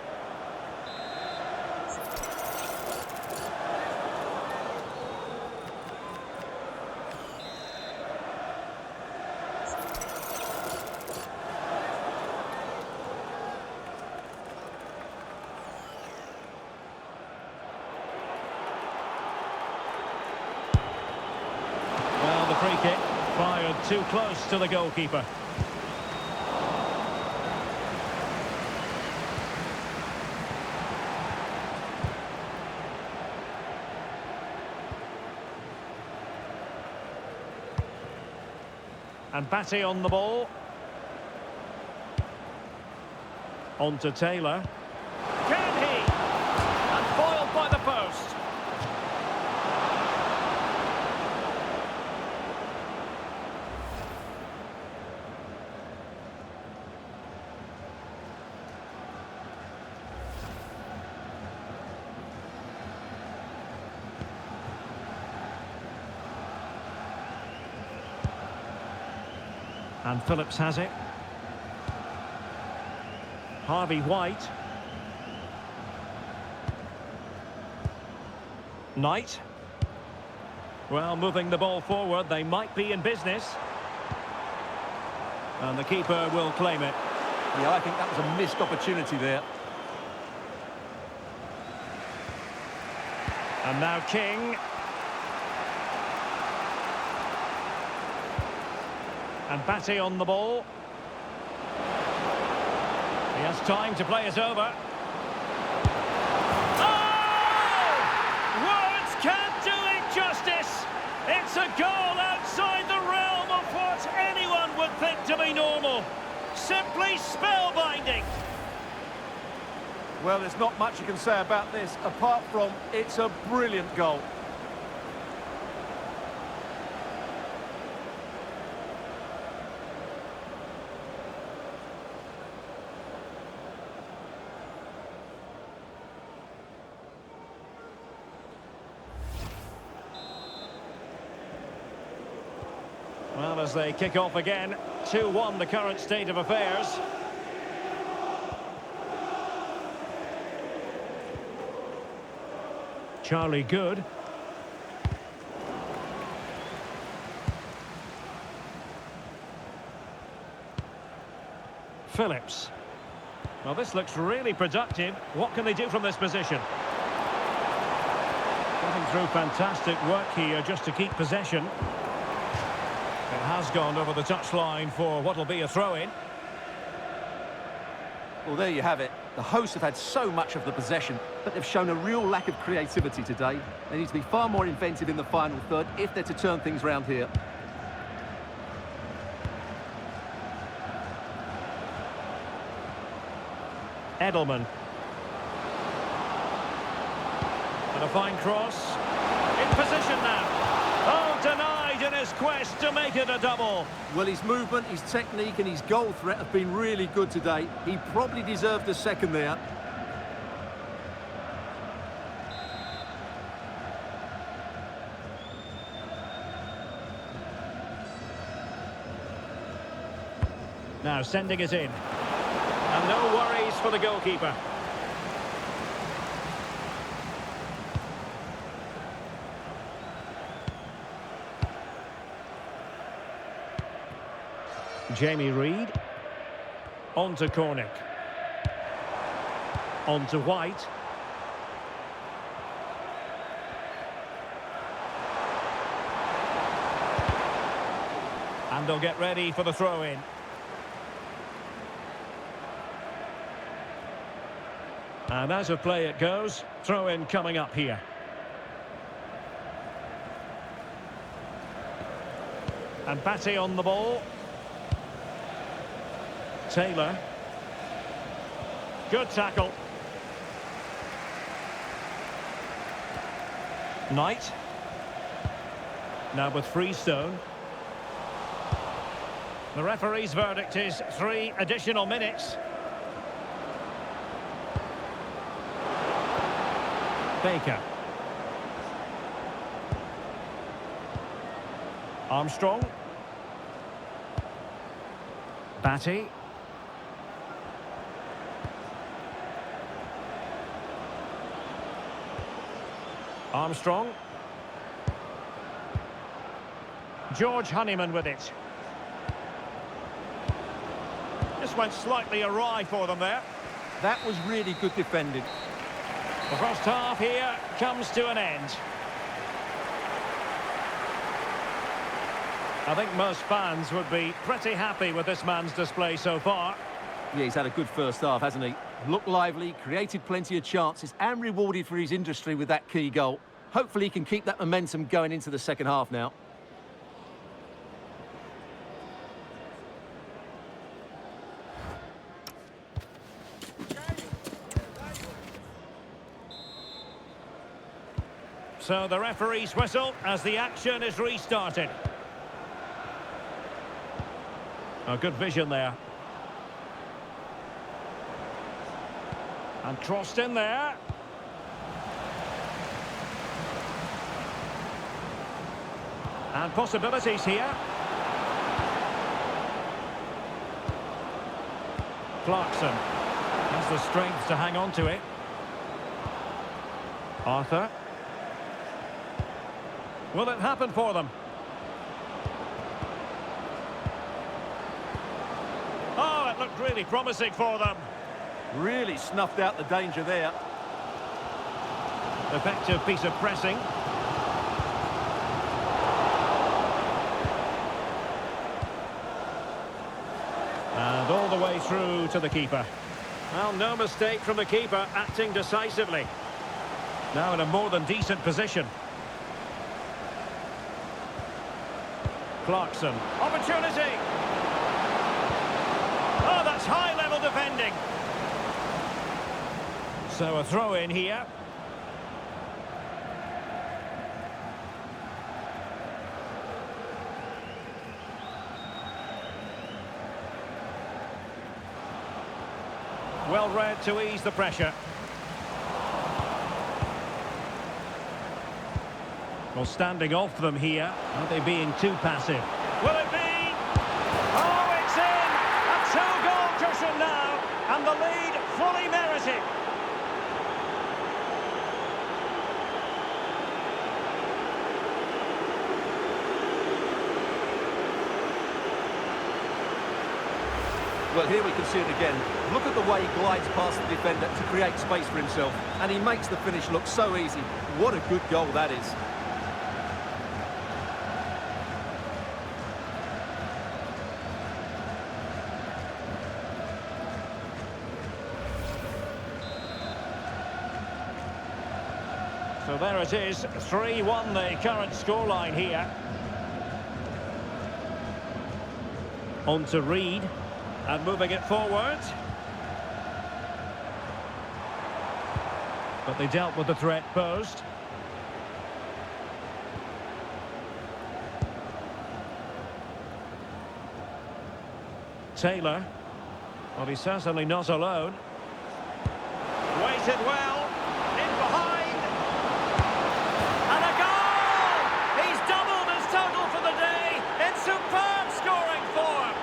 Well, the free kick fired too close to the goalkeeper. And Batty on the ball. On to Taylor. Can he? And foiled by the post. And Phillips has it. Harvey White. Knight. Well, moving the ball forward, they might be in business. And the keeper will claim it. Yeah, I think that was a missed opportunity there. And now King. And Batty on the ball. He has time to play it over. Oh! Words can't do it justice. It's a goal outside the realm of what anyone would think to be normal. Simply spellbinding. Well, there's not much you can say about this, apart from it's a brilliant goal. Well, as they kick off again, 2-1 the current state of affairs. Charlie Good. Phillips. Well, this looks really productive. What can they do from this position? Getting through fantastic work here just to keep possession. It has gone over the touchline for what will be a throw-in. Well, there you have it. The hosts have had so much of the possession, but they've shown a real lack of creativity today. They need to be far more inventive in the final third if they're to turn things round here. Edelman. And a fine cross. In position now. Oh, denied in his quest to make it a double. Well, his movement, his technique and his goal threat have been really good today. He probably deserved a second there. Now sending it in. And no worries for the goalkeeper. Jamie Reid. On to Cornick. On to White. And they'll get ready for the throw-in. And out of play it goes. Throw-in coming up here. And Batty on the ball. Taylor. Good tackle. Knight. Now with Freestone. The referee's verdict is 3 additional minutes. Baker. Armstrong. Batty. Armstrong. George Honeyman with it. Just went slightly awry for them there. That was really good defending. The first half here comes to an end. I think most fans would be pretty happy with this man's display so far. Yeah, he's had a good first half, hasn't he? Looked lively, created plenty of chances and rewarded for his industry with that key goal. Hopefully he can keep that momentum going into the second half now. So the referee's whistle as the action is restarted. Oh, good vision there. And crossed in there. And possibilities here. Clarkson has the strength to hang on to it. Arthur. Will it happen for them? looked really promising for them. Really snuffed out the danger there. Effective piece of pressing. And all the way through to the keeper. Well, no mistake from the keeper, acting decisively. Now in a more than decent position. Clarkson. Opportunity! Oh, that's high-level defending. So a throw-in here. Well read to ease the pressure. Well, standing off them here. Are they being too passive? Will it be? Oh, it's in! A two-goal cushion now, and the lead fully merited. Well, here we can see it again. Look at the way he glides past the defender to create space for himself. And he makes the finish look so easy. What a good goal that is. So there it is, 3-1 the current scoreline here. On to Reed. And moving it forward. But they dealt with the threat posed. Taylor. Well, he's certainly not alone. Waited well. In behind. And a goal! He's doubled his total for the day. It's superb scoring form.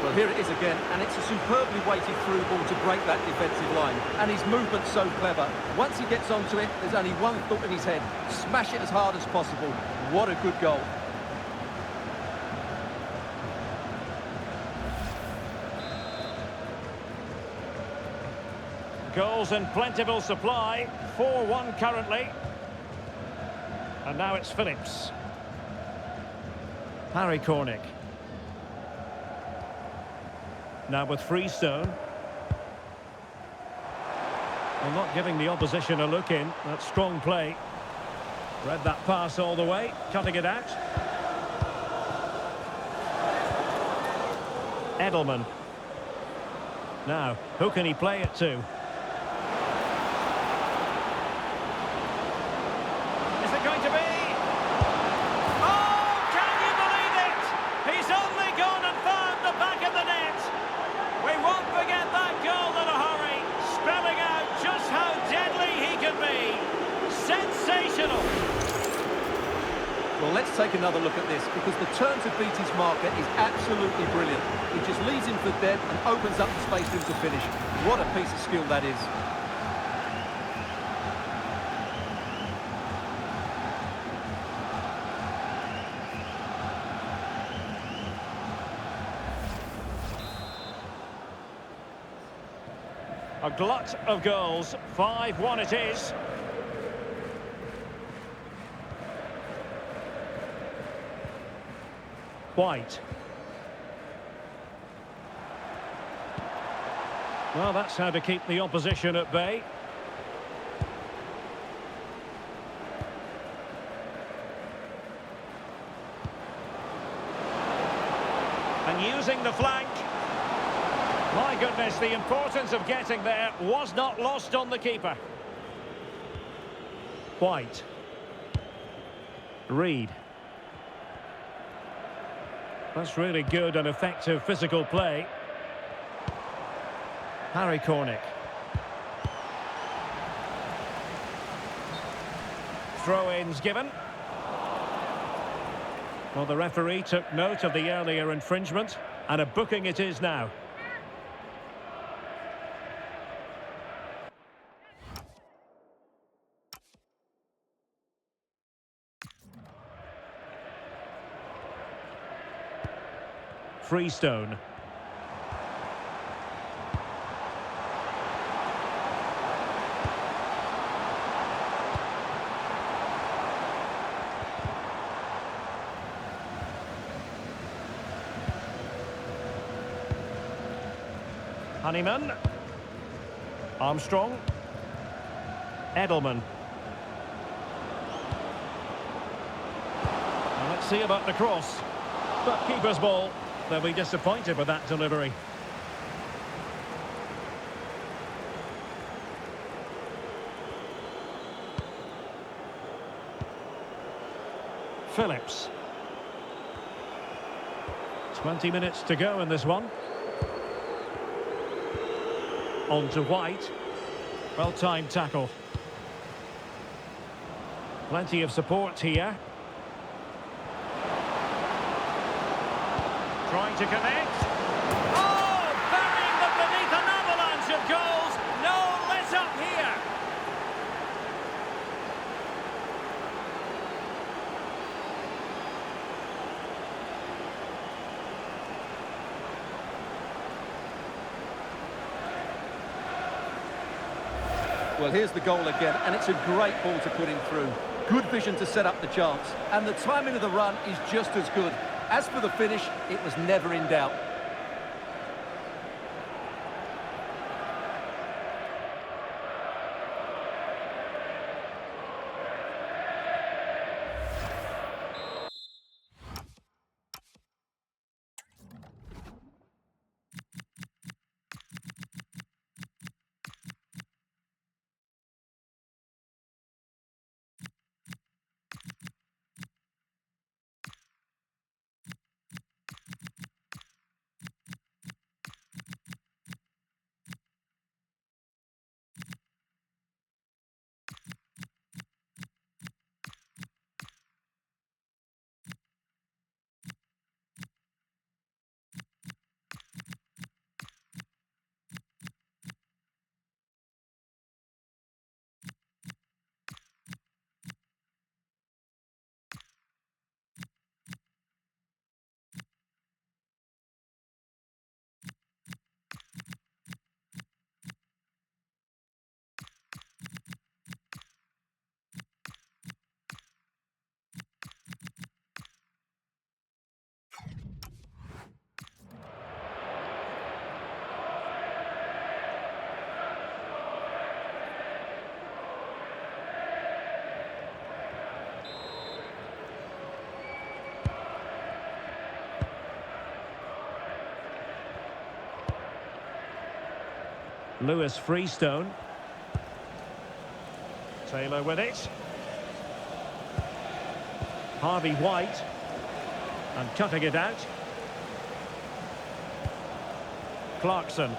Well, here it is again, and it's a superbly weighted through ball to break that defensive line. And his movement's so clever. Once he gets onto it, there's only one thought in his head. Smash it as hard as possible. What a good goal. Goals in plentiful supply. 4-1 currently. And now it's Phillips. Harry Cornick. Now with Freestone. Well, not giving the opposition a look in. That's strong play. Read that pass all the way. Cutting it out. Edelman. Now, who can he play it to? Is it going to be? Oh, can you believe it? He's only gone and found the back of the net. We won't forget that goal in a hurry, spelling out just how deadly he can be. Sensational! Well, let's take another look at this, because the turn to beat his marker is absolutely brilliant. He just leaves him for dead and opens up the space for him to finish. What a piece of skill that is. A glut of goals. 5-1 it is. White. Well, that's how to keep the opposition at bay. And using the flank. My goodness, the importance of getting there was not lost on the keeper. White. Reed. That's really good and effective physical play. Harry Cornick. Throw-ins given. Well, the referee took note of the earlier infringement, and a booking it is now. Freestone. Honeyman. Armstrong. Edelman. Well, let's see about the cross. But keeper's ball. They'll be disappointed with that delivery. Phillips. 20 minutes to go in this one. On to White. Well-timed tackle. Plenty of support here. Trying to connect. Oh! Burying them beneath an avalanche of goals. No let-up here. Well, here's the goal again, and it's a great ball to put him through. Good vision to set up the chance, and the timing of the run is just as good. As for the finish, it was never in doubt. Lewis Freestone. Taylor with it. Harvey White. And cutting it out. Clarkson.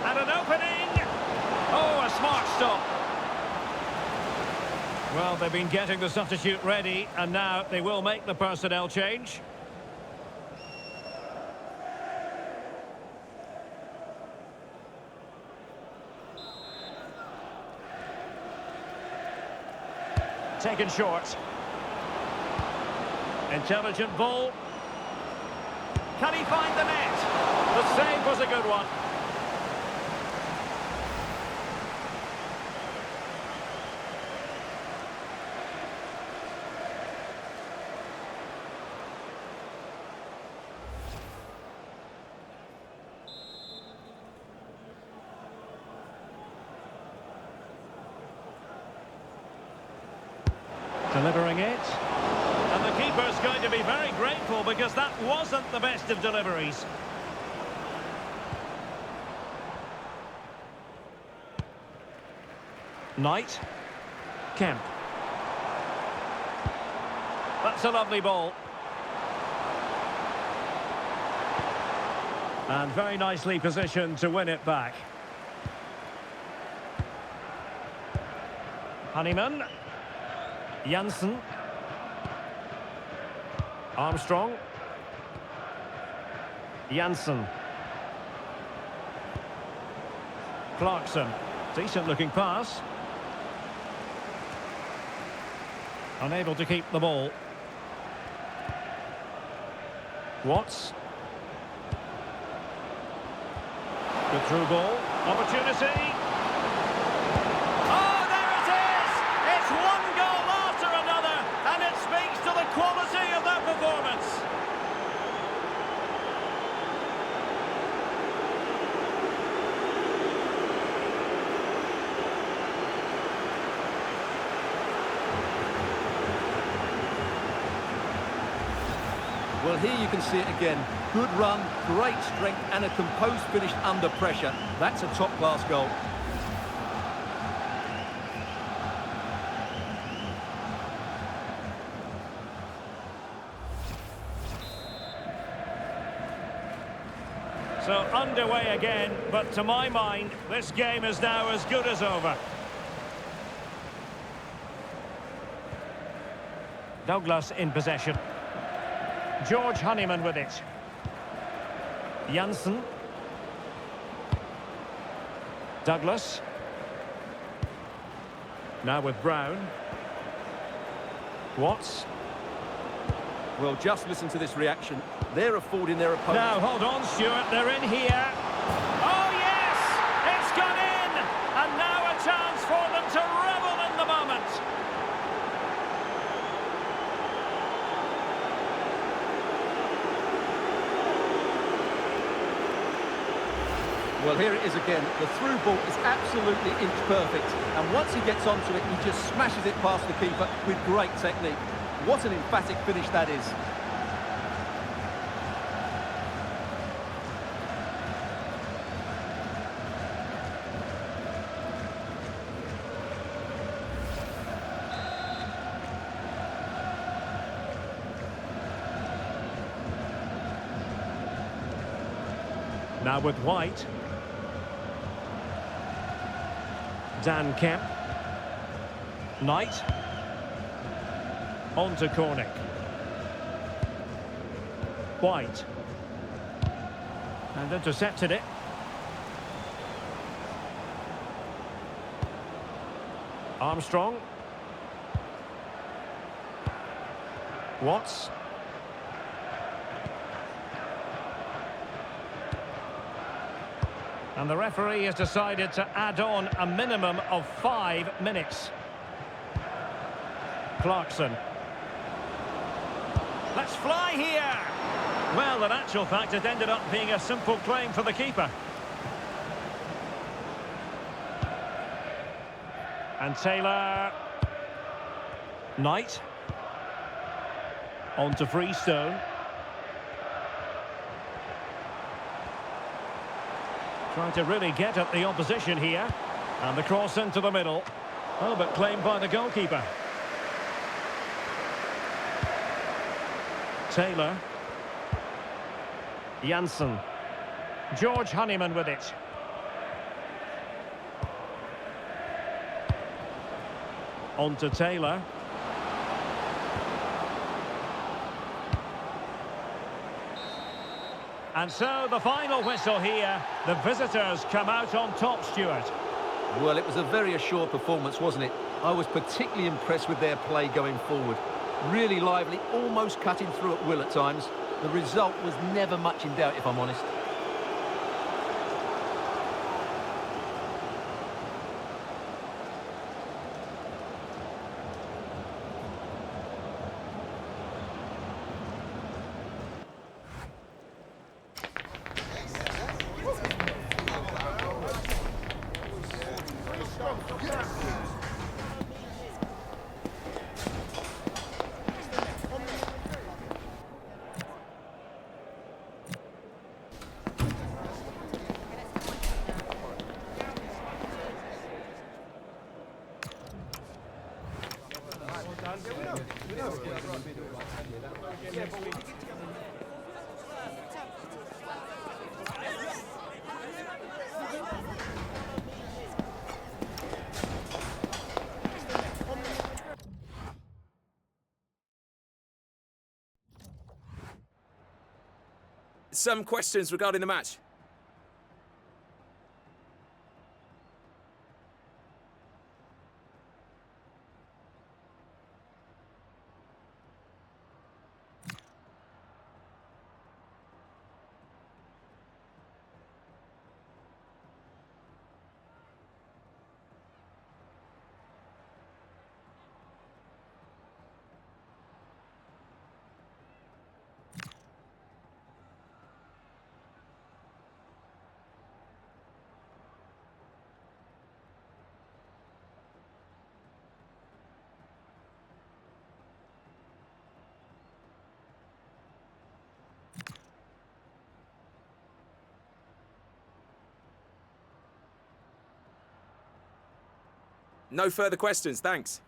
And an opening! Oh, a smart stop. Well, they've been getting the substitute ready, and now they will make the personnel change. Taken short. Intelligent ball. Can he find the net? The save was a good one. Delivering it. And the keeper's going to be very grateful because that wasn't the best of deliveries. Knight. Kemp. That's a lovely ball. And very nicely positioned to win it back. Honeyman. Janssen. Armstrong. Janssen. Clarkson. Decent looking pass. Unable to keep the ball. Watts. Good through ball. Opportunity. Oh, there it is! It's one goal after another, and it speaks to the quality of that performance. Well, here you can see it again. Good run, great strength, and a composed finish under pressure. That's a top-class goal. So underway again, but to my mind, this game is now as good as over. Douglas in possession. George Honeyman with it. Janssen. Douglas. Now with Brown. Watts. Well, just listen to this reaction. They're affording their opponent... Now, hold on, Stuart. They're in here. Oh, yes! It's gone in! And now a chance for them to revel in the moment. Well, here it is again. The through ball is absolutely inch perfect. And once he gets onto it, he just smashes it past the keeper with great technique. What an emphatic finish that is. Now with White. Dan Kemp. Knight. On to Cornick. White. And intercepted it. Armstrong. Watts. And the referee has decided to add on a minimum of 5 minutes. Clarkson. Let's fly here! Well, in actual fact, it ended up being a simple claim for the keeper. And Taylor. Knight. On to Freestone. Trying to really get at the opposition here. And the cross into the middle. Oh, but claimed by the goalkeeper. Taylor. Janssen. George Honeyman with it. On to Taylor. And so the final whistle here. The visitors come out on top, Stuart. Well, it was a very assured performance, wasn't it? I was particularly impressed with their play going forward. Really lively, almost cutting through at will at times. The result was never much in doubt, if I'm honest. Some questions regarding the match. No further questions, thanks.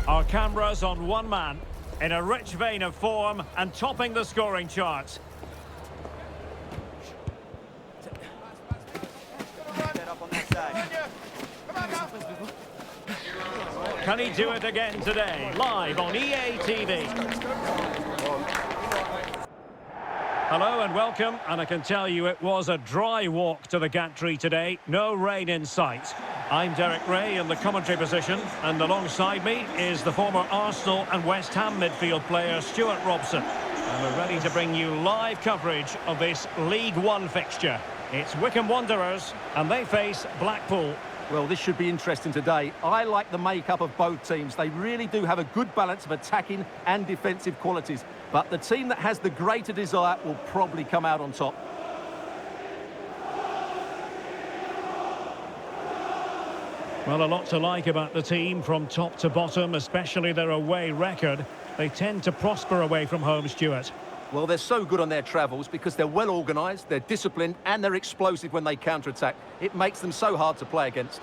Our cameras on one man, in a rich vein of form and topping the scoring charts. Get up on that side. Can he do it again today? Live on EA TV. Hello and welcome, and I can tell you it was a dry walk to the gantry today. No rain in sight. I'm Derek Ray in the commentary position, and alongside me is the former Arsenal and West Ham midfield player Stuart Robson. And we're ready to bring you live coverage of this League One fixture. It's Wycombe Wanderers, and they face Blackpool. Well, this should be interesting today. I like the makeup of both teams. They really do have a good balance of attacking and defensive qualities. But the team that has the greater desire will probably come out on top. Well, a lot to like about the team from top to bottom, especially their away record. They tend to prosper away from home, Stuart. Well, they're so good on their travels because they're well organised, they're disciplined and they're explosive when they counter-attack. It makes them so hard to play against.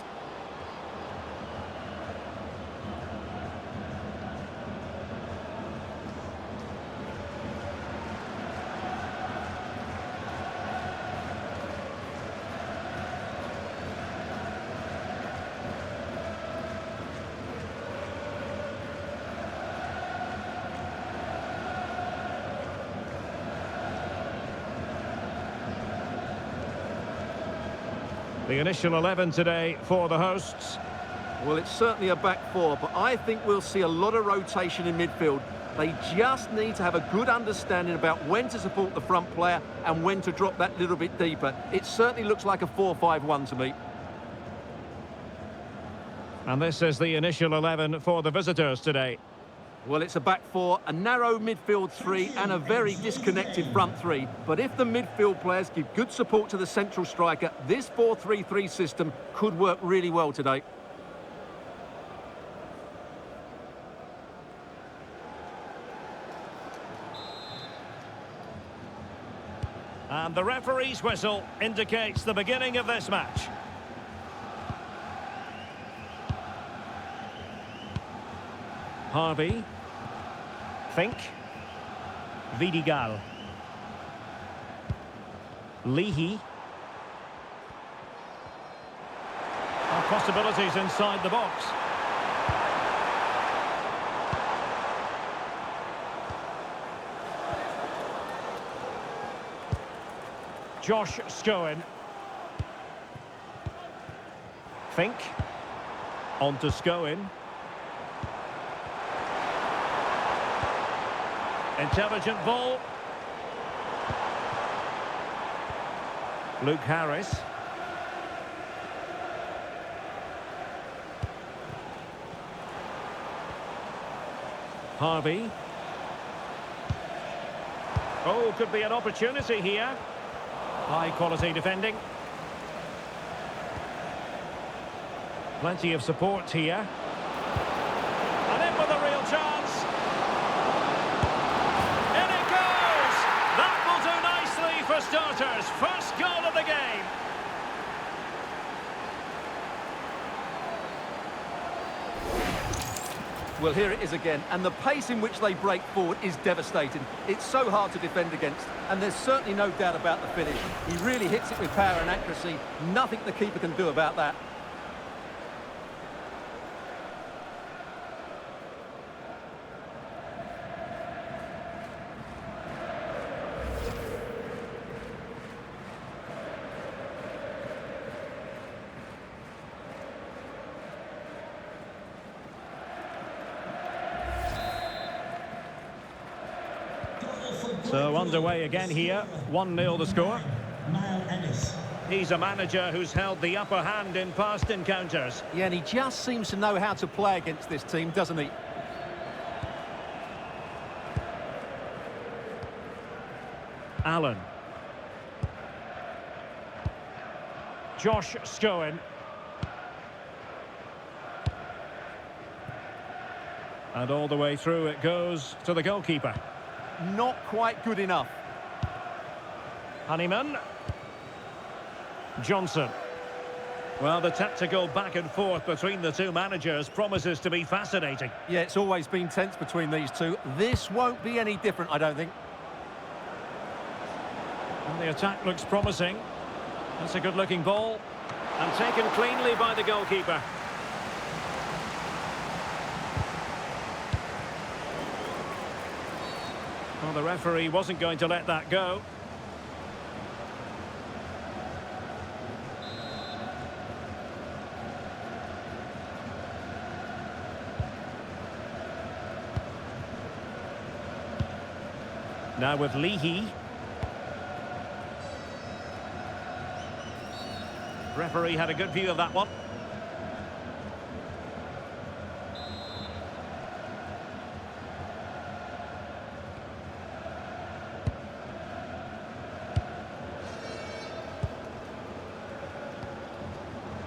The initial 11 today for the hosts. Well, it's certainly a back four, but I think we'll see a lot of rotation in midfield. They just need to have a good understanding about when to support the front player and when to drop that little bit deeper. It certainly looks like a 4-5-1 to me. And this is the initial 11 for the visitors today. Well, it's a back four, a narrow midfield three and a very disconnected front three. But if the midfield players give good support to the central striker, this 4-3-3 system could work really well today. And the referee's whistle indicates the beginning of this match. Harvey. Fink. Vidigal. Leahy. Possibilities inside the box. Josh Scowen. Fink. On to Scowen. Intelligent ball. Luke Harris. Harvey. Oh, could be an opportunity here. High quality defending. Plenty of support here. And in with a real chance. For starters, first goal of the game. Well, here it is again, and the pace in which they break forward is devastating. It's so hard to defend against, and there's certainly no doubt about the finish. He really hits it with power and accuracy. Nothing the keeper can do about that. So underway again here, 1-0 the score. He's a manager who's held the upper hand in past encounters. Yeah, and he just seems to know how to play against this team, doesn't he? Allen. Josh Scowen. And all the way through it goes to the goalkeeper. Not quite good enough. Honeyman. Johnson. Well, the tactical back and forth between the two managers promises to be fascinating. Yeah, it's always been tense between these two. This won't be any different, I don't think. And the attack looks promising. That's a good-looking ball. And taken cleanly by the goalkeeper. Well, the referee wasn't going to let that go. Now with Leahy. Referee had a good view of that one.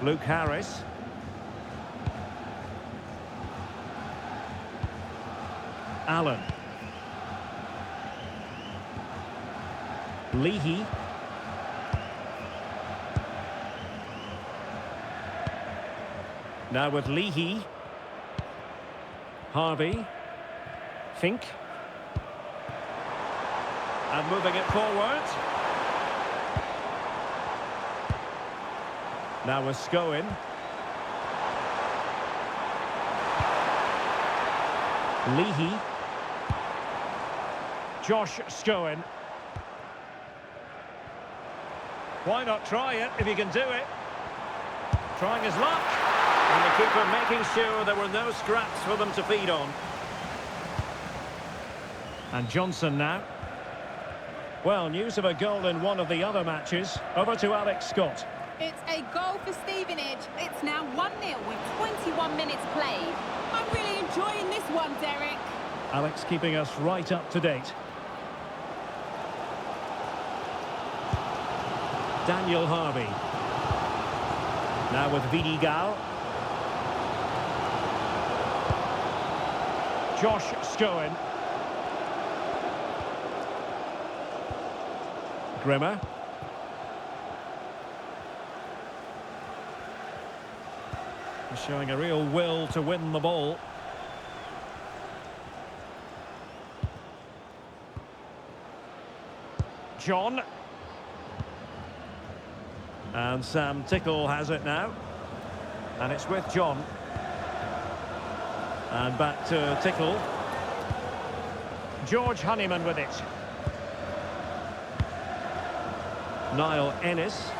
Luke Harris. Allen. Leahy. Now with Leahy. Harvey. Fink. And moving it forward. Now with Scowen. Leahy. Josh Scowen. Why not try it if you can do it? Trying his luck. And the keeper making sure there were no scraps for them to feed on. And Johnson now. Well, news of a goal in one of the other matches. Over to Alex Scott. It's a goal for Stevenage. It's now 1-0 with 21 minutes played. I'm really enjoying this one, Derek. Alex keeping us right up to date. Daniel Harvey. Now with Vidigal. Josh Scowen. Grimmer. Showing a real will to win the ball. John. And Sam Tickle has it now. And it's with John. And back to Tickle. George Honeyman with it. Niall Ennis.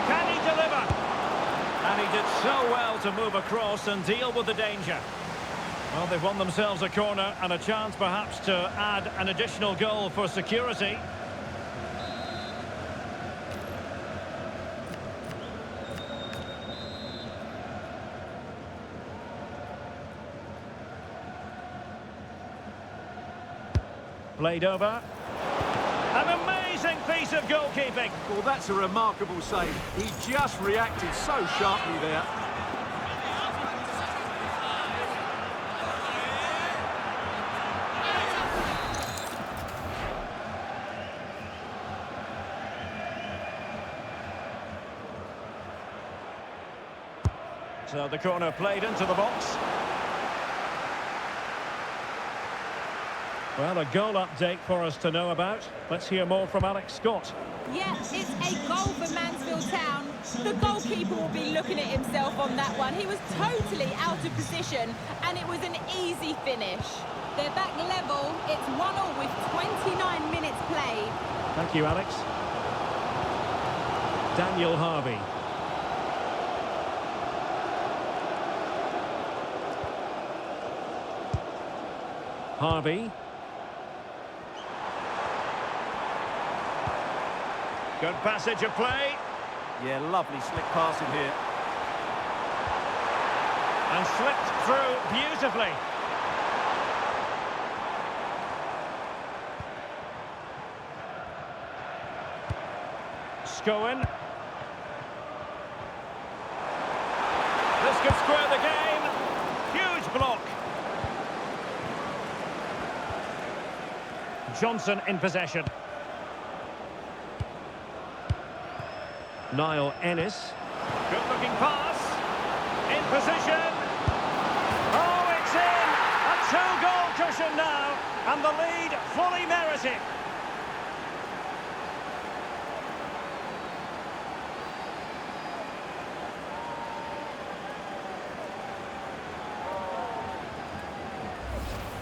Can he deliver? And he did so well to move across and deal with the danger. Well, they've won themselves a corner and a chance perhaps to add an additional goal for security. Played over. An amazing piece of goalkeeping. Well, that's a remarkable save. He just reacted so sharply there. So the corner played into the box. Well, a goal update for us to know about. Let's hear more from Alex Scott. Yeah, it's a goal for Mansfield Town. The goalkeeper will be looking at himself on that one. He was totally out of position, and it was an easy finish. They're back level. It's 1-1 with 29 minutes played. Thank you, Alex. Daniel Harvey. Harvey. Good passage of play. Yeah, lovely slick passing here. And slipped through beautifully. Scowen. This could square the game. Huge block. Johnson in possession. Niall Ennis. Good-looking pass. In position. Oh, it's in! A two-goal cushion now, and the lead fully merited.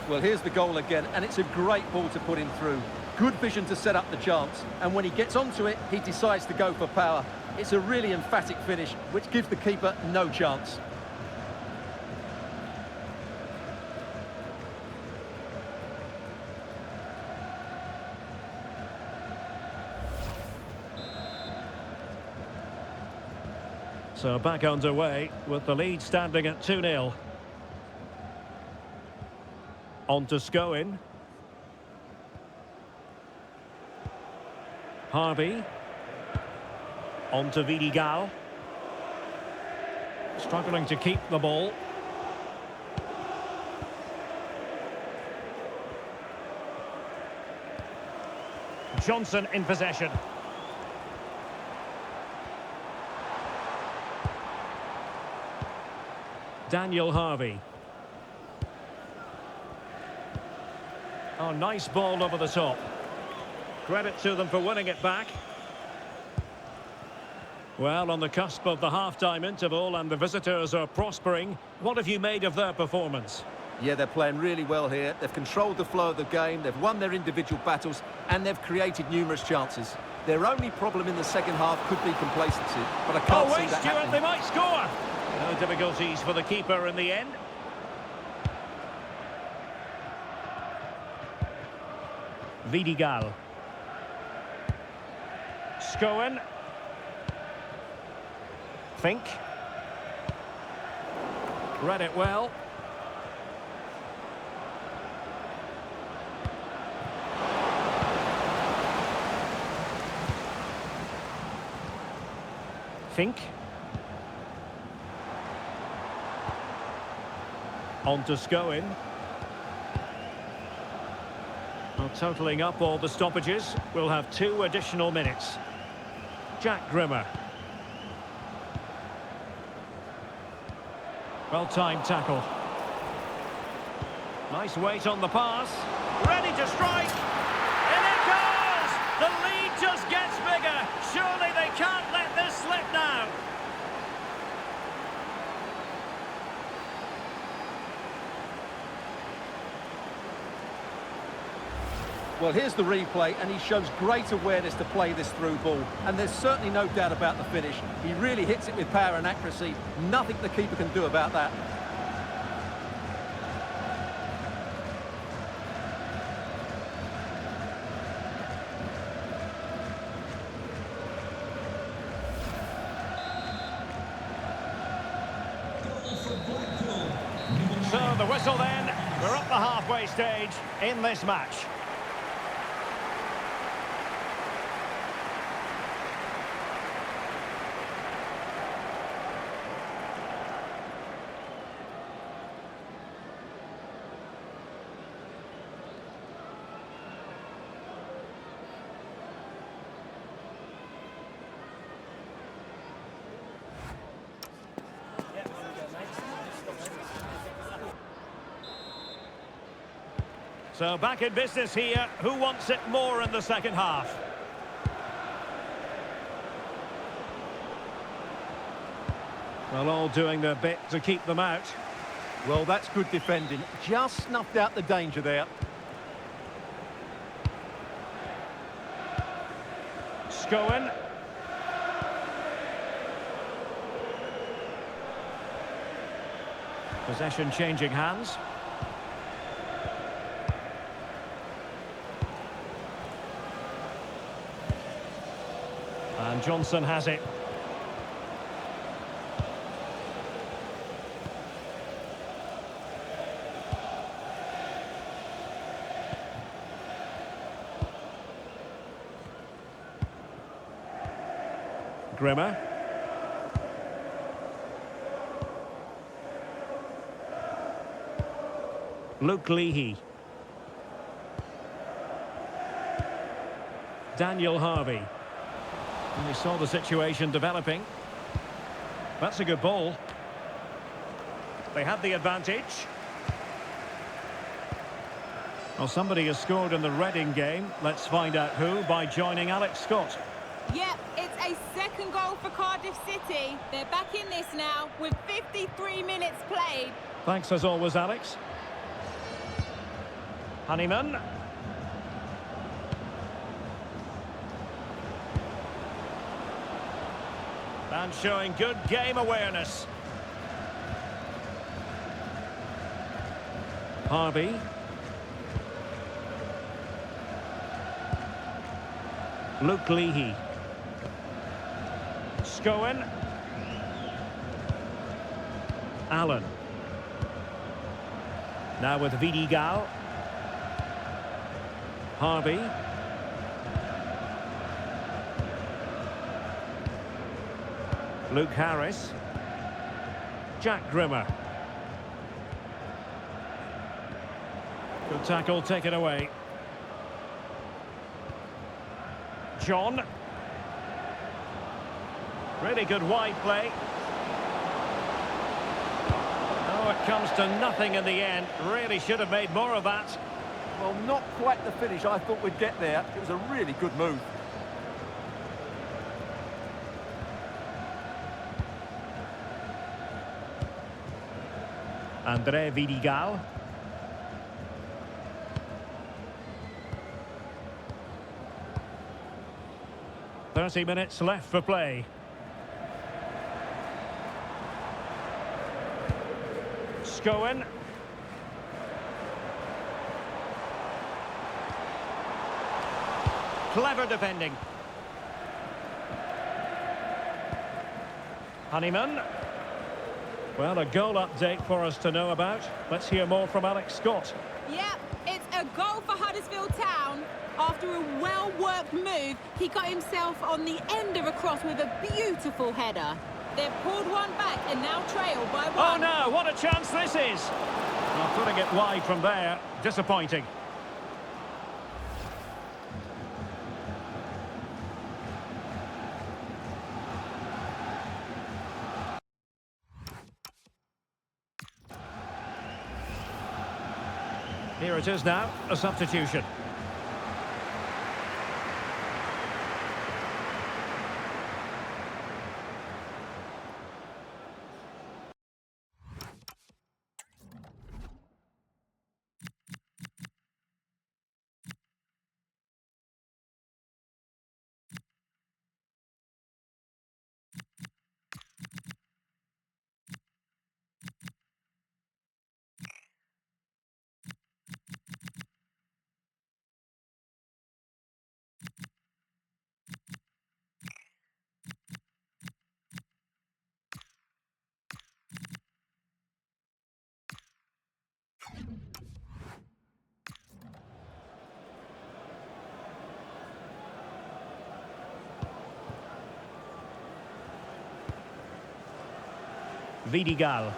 Well, here's the goal again, and it's a great ball to put him through. Good vision to set up the chance, and when he gets onto it, he decides to go for power. It's a really emphatic finish, which gives the keeper no chance. So back underway with the lead standing at 2-0. On to Scowen. Harvey. On to Vidigal. Struggling to keep the ball. Johnson in possession. Daniel Harvey. Oh, nice ball over the top. Credit to them for winning it back. Well, on the cusp of the half-time interval and the visitors are prospering. What have you made of their performance? Yeah, they're playing really well here. They've controlled the flow of the game, they've won their individual battles, and they've created numerous chances. Their only problem in the second half could be complacency, but I can't see that happening. They might score! No difficulties for the keeper in the end. Vidigal. Scowen. Fink. Read it well. Fink. On to Scowen. Well, totalling up all the stoppages, we'll have 2 additional minutes. Jack Grimmer. Well-timed tackle. Nice weight on the pass. Ready to strike. And it goes! The lead just gets bigger. Surely they can't let this slip now. Well, here's the replay, and he shows great awareness to play this through ball. And there's certainly no doubt about the finish. He really hits it with power and accuracy. Nothing the keeper can do about that. So the whistle then. We're up the halfway stage in this match. So back in business here. Who wants it more in the second half? Well, all doing their bit to keep them out. Well, that's good defending. Just snuffed out the danger there. Scowen. Possession changing hands. And Johnson has it. Grimmer. Luke Leahy. Daniel Harvey. And we saw the situation developing. That's a good ball. They had the advantage. Well, somebody has scored in the Reading game. Let's find out who by joining Alex Scott. Yep, it's a second goal for Cardiff City. They're back in this now with 53 minutes played. Thanks as always, Alex. Honeyman. And showing good game awareness. Harvey. Luke Leahy. Scowen. Allen. Now with Vidigal. Harvey. Luke Harris. Jack Grimmer. Good tackle taken away. John. Really good wide play. Oh, it comes to nothing in the end. Really should have made more of that. Well, not quite the finish I thought we'd get there. It was a really good move. Andre Vidigal. 30 minutes left for play. Scowen. Clever defending. Honeyman. Well, a goal update for us to know about. Let's hear more from Alex Scott. Yep, it's a goal for Huddersfield Town. After a well-worked move, he got himself on the end of a cross with a beautiful header. They've pulled one back and now trail by one. Oh no, what a chance this is! Well, putting it wide from there, disappointing. Here it is now, a substitution. Vidigal.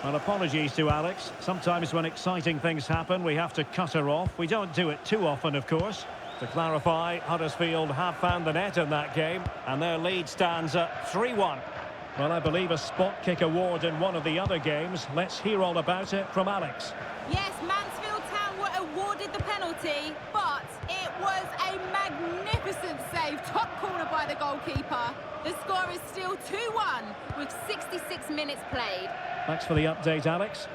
Well, apologies to Alex. Sometimes when exciting things happen, we have to cut her off. We don't do it too often, of course. To clarify, Huddersfield have found the net in that game, and their lead stands at 3-1. Well, I believe a spot kick award in one of the other games. Let's hear all about it from Alex. Yes, Mansfield Town were awarded the penalty, but it was a magnificent save. Top corner by the goalkeeper. The score is still 2-1 with 66 minutes played. Thanks for the update, Alex.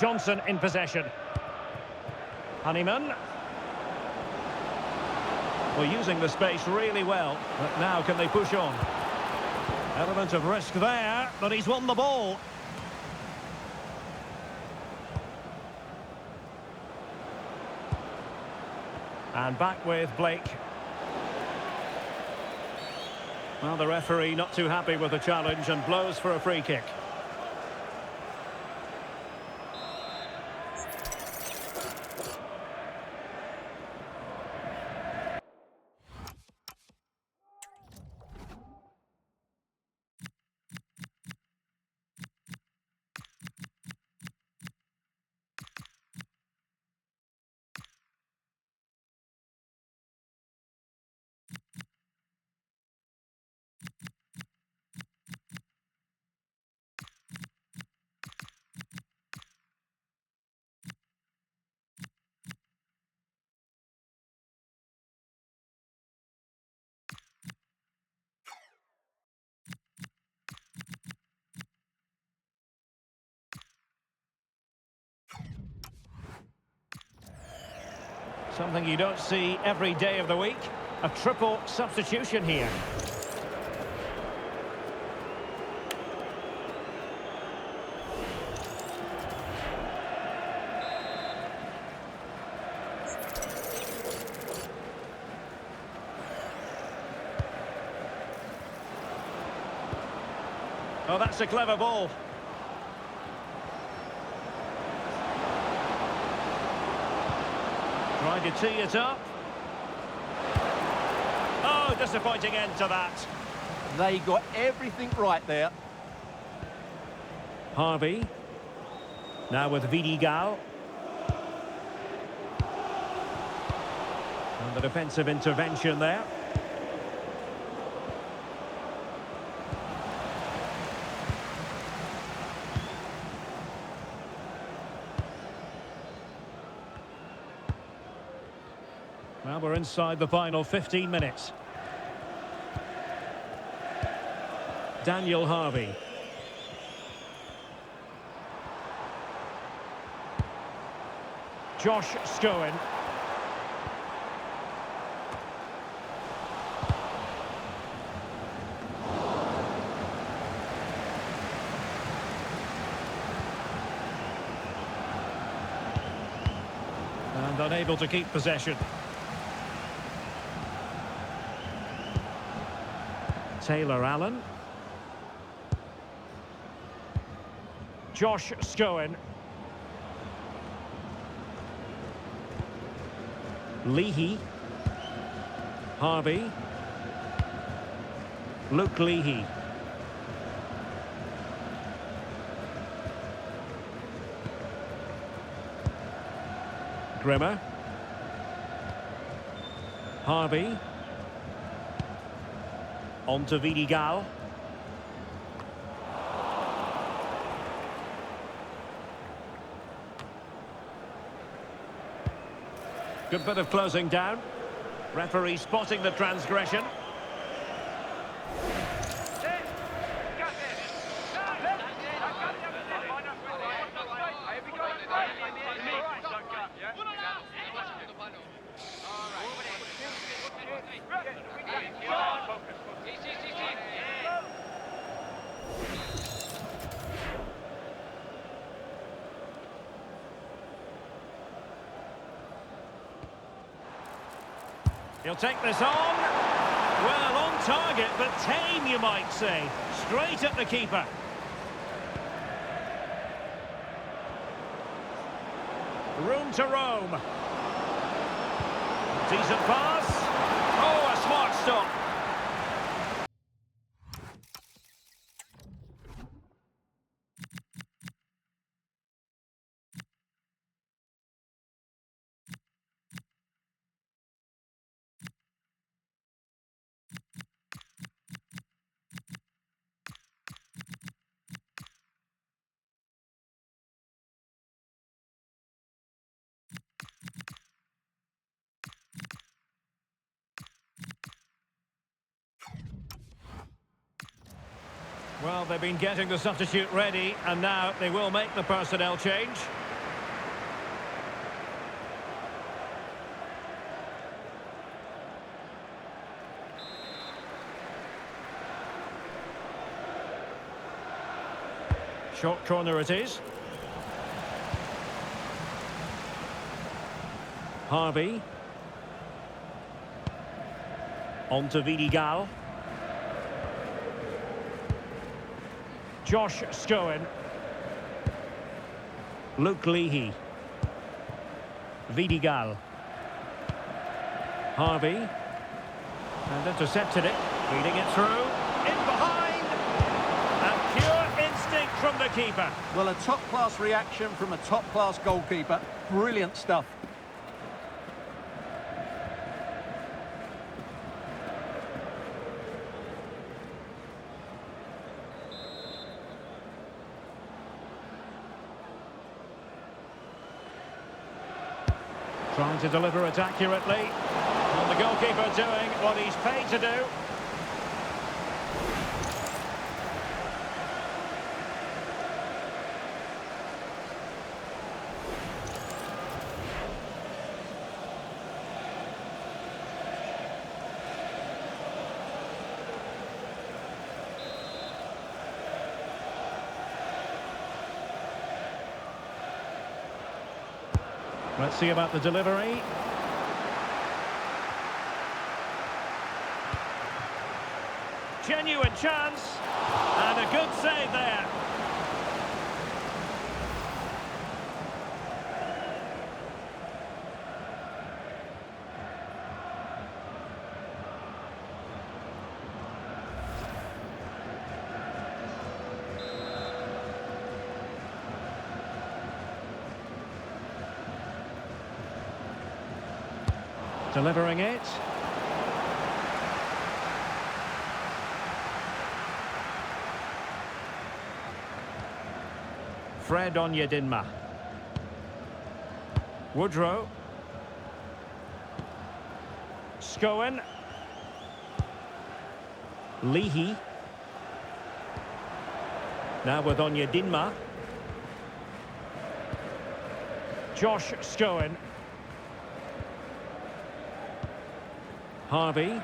Johnson in possession. Honeyman. Well, using the space really well, but now can they push on? Element of risk there, but he's won the ball. And back with Blake. Well, the referee not too happy with the challenge and blows for a free kick. Something you don't see every day of the week. A triple substitution here. Oh, that's a clever ball. Trying to tee it up. Oh, disappointing end to that. They got everything right there. Harvey. Now with Vidigal. And the defensive intervention there. Well, we're inside the final 15 minutes. Daniel Harvey. Josh Scowen. And unable to keep possession. Taylor Allen. Josh Scowen. Leahy. Harvey. Luke Leahy. Grimmer. Harvey. On to Vidigal. Good bit of closing down. Referee spotting the transgression. He'll take this on. Well, on target, but tame, you might say. Straight at the keeper. Room to roam. Decent pass. Oh, a smart stop. Well, they've been getting the substitute ready, and now they will make the personnel change. Short corner it is. Harvey. On to Vidigal. Josh Scowen. Luke Leahy. Vidigal. Harvey. And intercepted it. Feeding it through. In behind. And pure instinct from the keeper. Well, a top-class reaction from a top-class goalkeeper. Brilliant stuff. Trying to deliver it accurately. And the goalkeeper doing what he's paid to do. Let's see about the delivery. Genuine chance. And a good save there. Delivering it. Fred Onyedinma. Woodrow. Scowen. Leahy. Now with Onyedinma. Josh Scowen. Harvey.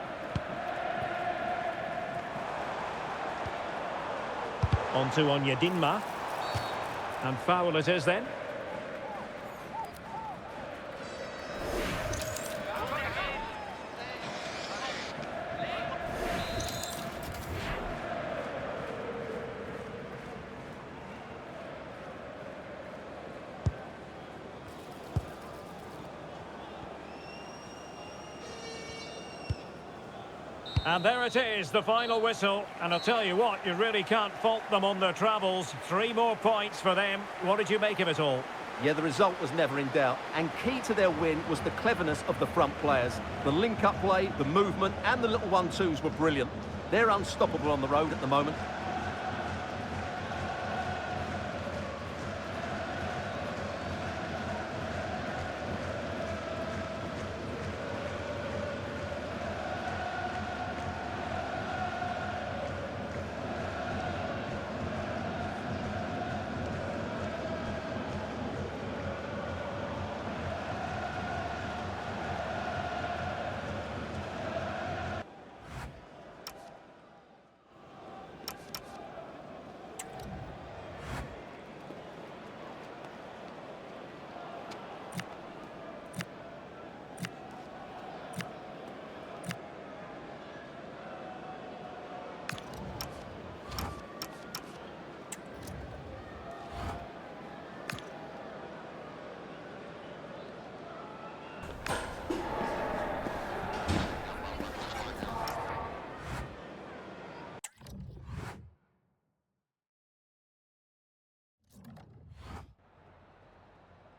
On to Onyedinma. And foul it is then. And there it is, the final whistle. And I'll tell you what, you really can't fault them on their travels. 3 more points for them. What did you make of it all? Yeah, the result was never in doubt. And key to their win was the cleverness of the front players. The link-up play, the movement, and the little 1-2s were brilliant. They're unstoppable on the road at the moment.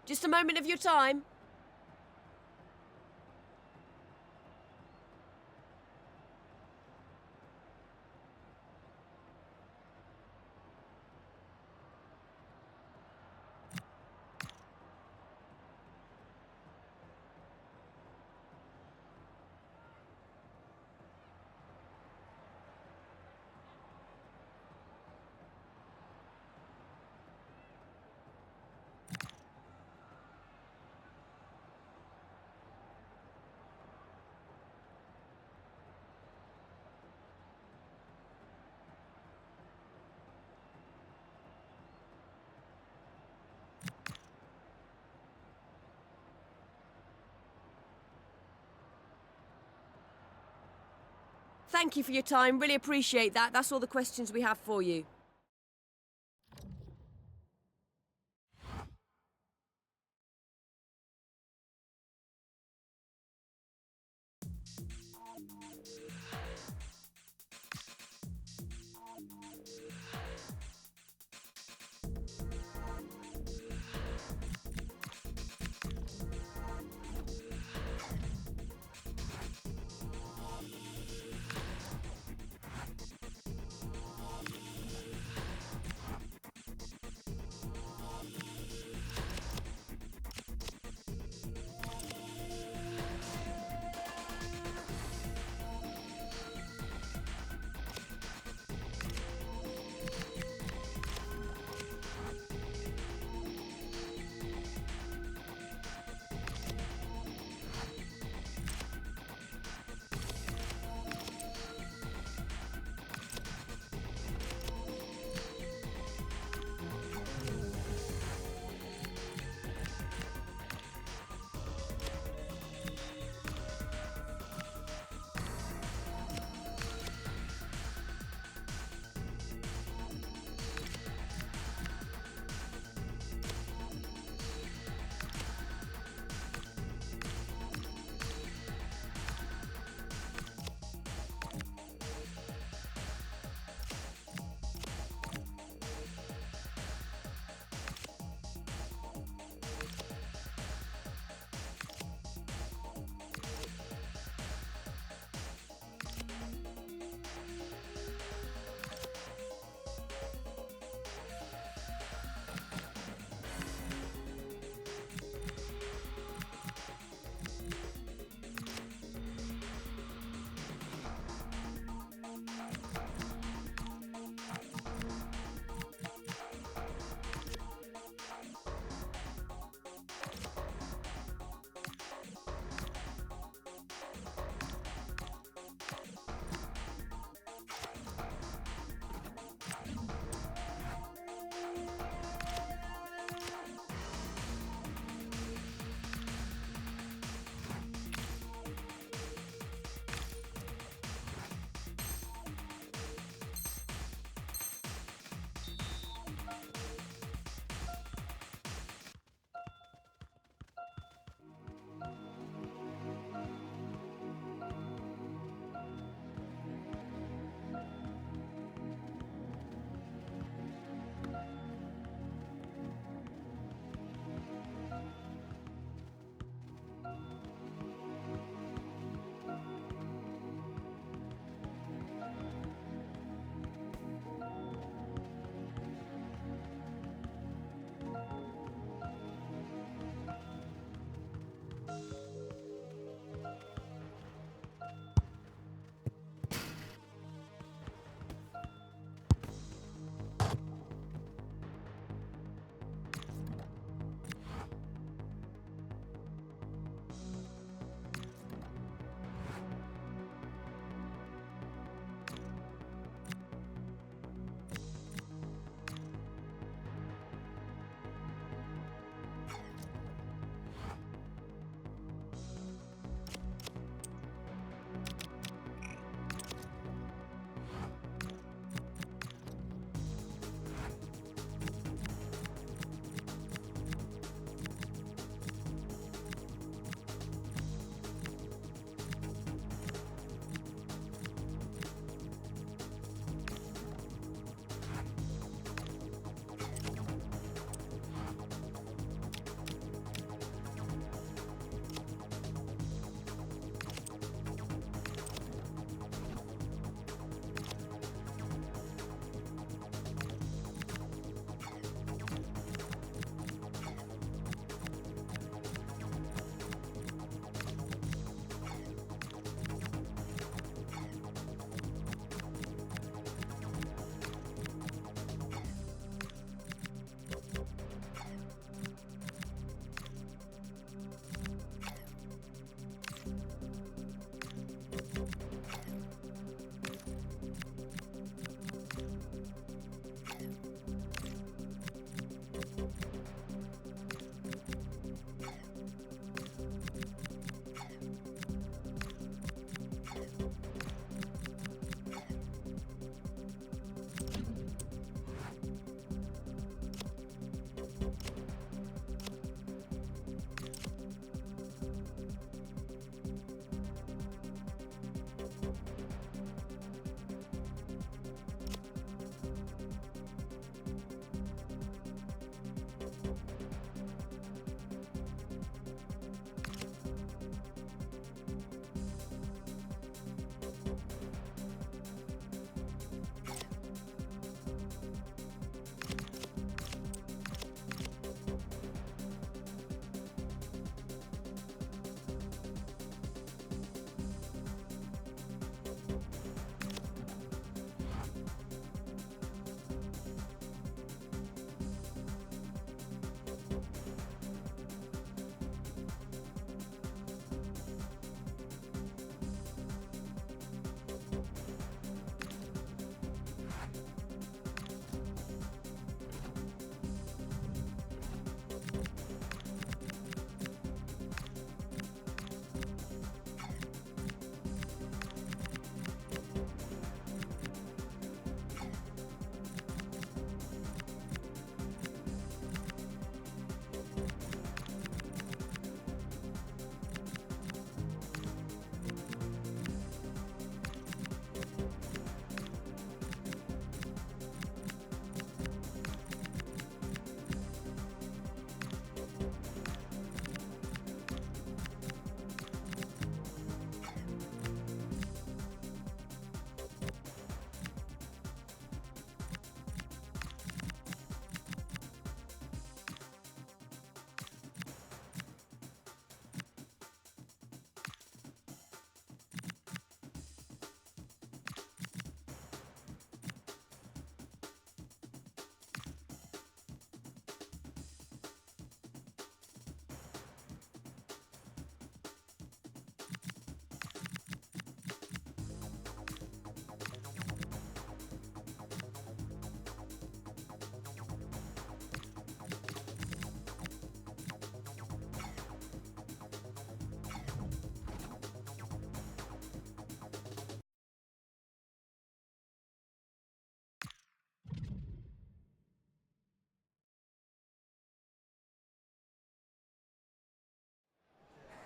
Just a moment of your time. Thank you for your time. Really appreciate that. That's all the questions we have for you.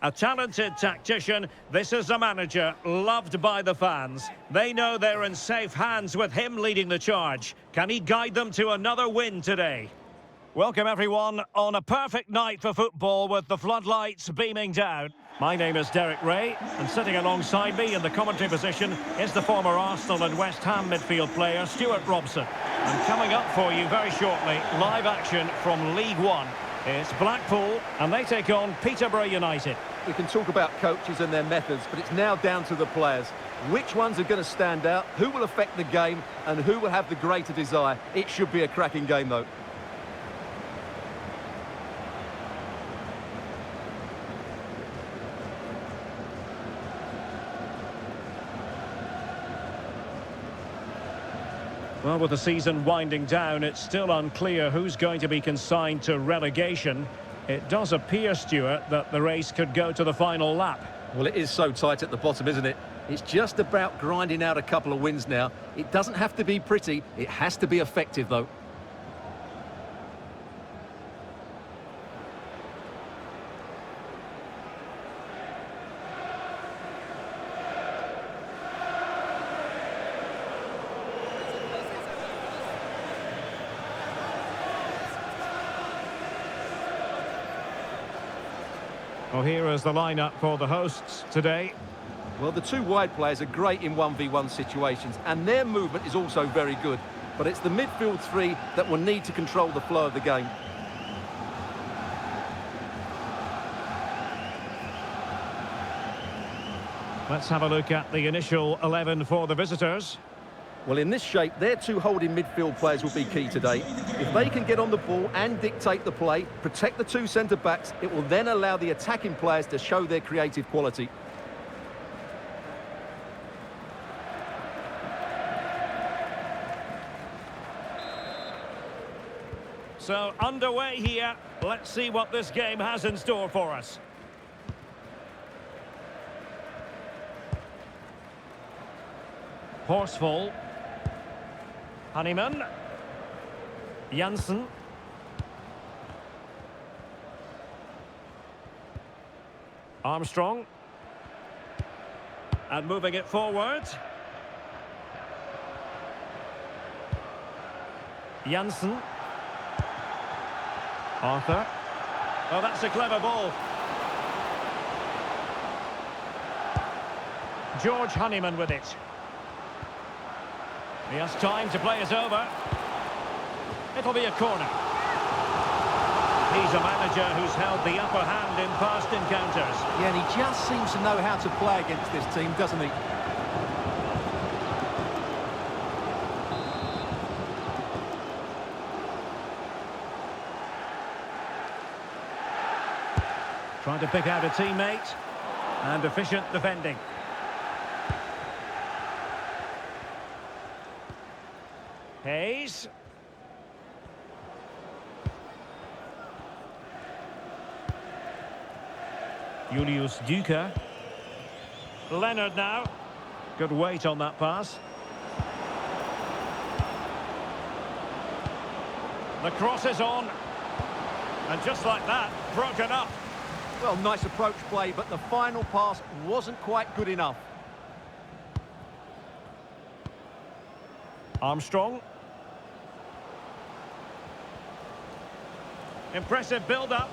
A talented tactician, this is a manager loved by the fans. They know they're in safe hands with him leading the charge. Can he guide them to another win today? Welcome everyone on a perfect night for football with the floodlights beaming down. My name is Derek Ray, and sitting alongside me in the commentary position is the former Arsenal and West Ham midfield player Stuart Robson. And coming up for you very shortly, live action from League One. It's Blackpool, and they take on Peterborough United. We can talk about coaches and their methods, but it's now down to the players. Which ones are going to stand out, who will affect the game, and who will have the greater desire? It should be a cracking game, though. Well, with the season winding down, it's still unclear who's going to be consigned to relegation. It does appear, Stuart, that the race could go to the final lap. Well, it is so tight at the bottom, isn't it? It's just about grinding out a couple of wins now. It doesn't have to be pretty, it has to be effective, though. Well, here is the lineup for the hosts today. Well, the two wide players are great in 1v1 situations, and their movement is also very good. But it's the midfield three that will need to control the flow of the game. Let's have a look at the initial 11 for the visitors. Well, in this shape, their two holding midfield players will be key today. If they can get on the ball and dictate the play, protect the two centre-backs, it will then allow the attacking players to show their creative quality. So, underway here. Let's see what this game has in store for us. Horsfall. Honeyman. Janssen. Armstrong. And moving it forward. Janssen. Arthur. Oh, that's a clever ball. George Honeyman with it. He has time to play it over. It'll be a corner. He's a manager who's held the upper hand in past encounters. Yeah, and he just seems to know how to play against this team, doesn't he? Trying to pick out a teammate. And efficient defending. Hayes. Julius Duca. Leonard now. Good weight on that pass. The cross is on. And just like that, broken up. Well, nice approach play, but the final pass wasn't quite good enough. Armstrong. Impressive build-up.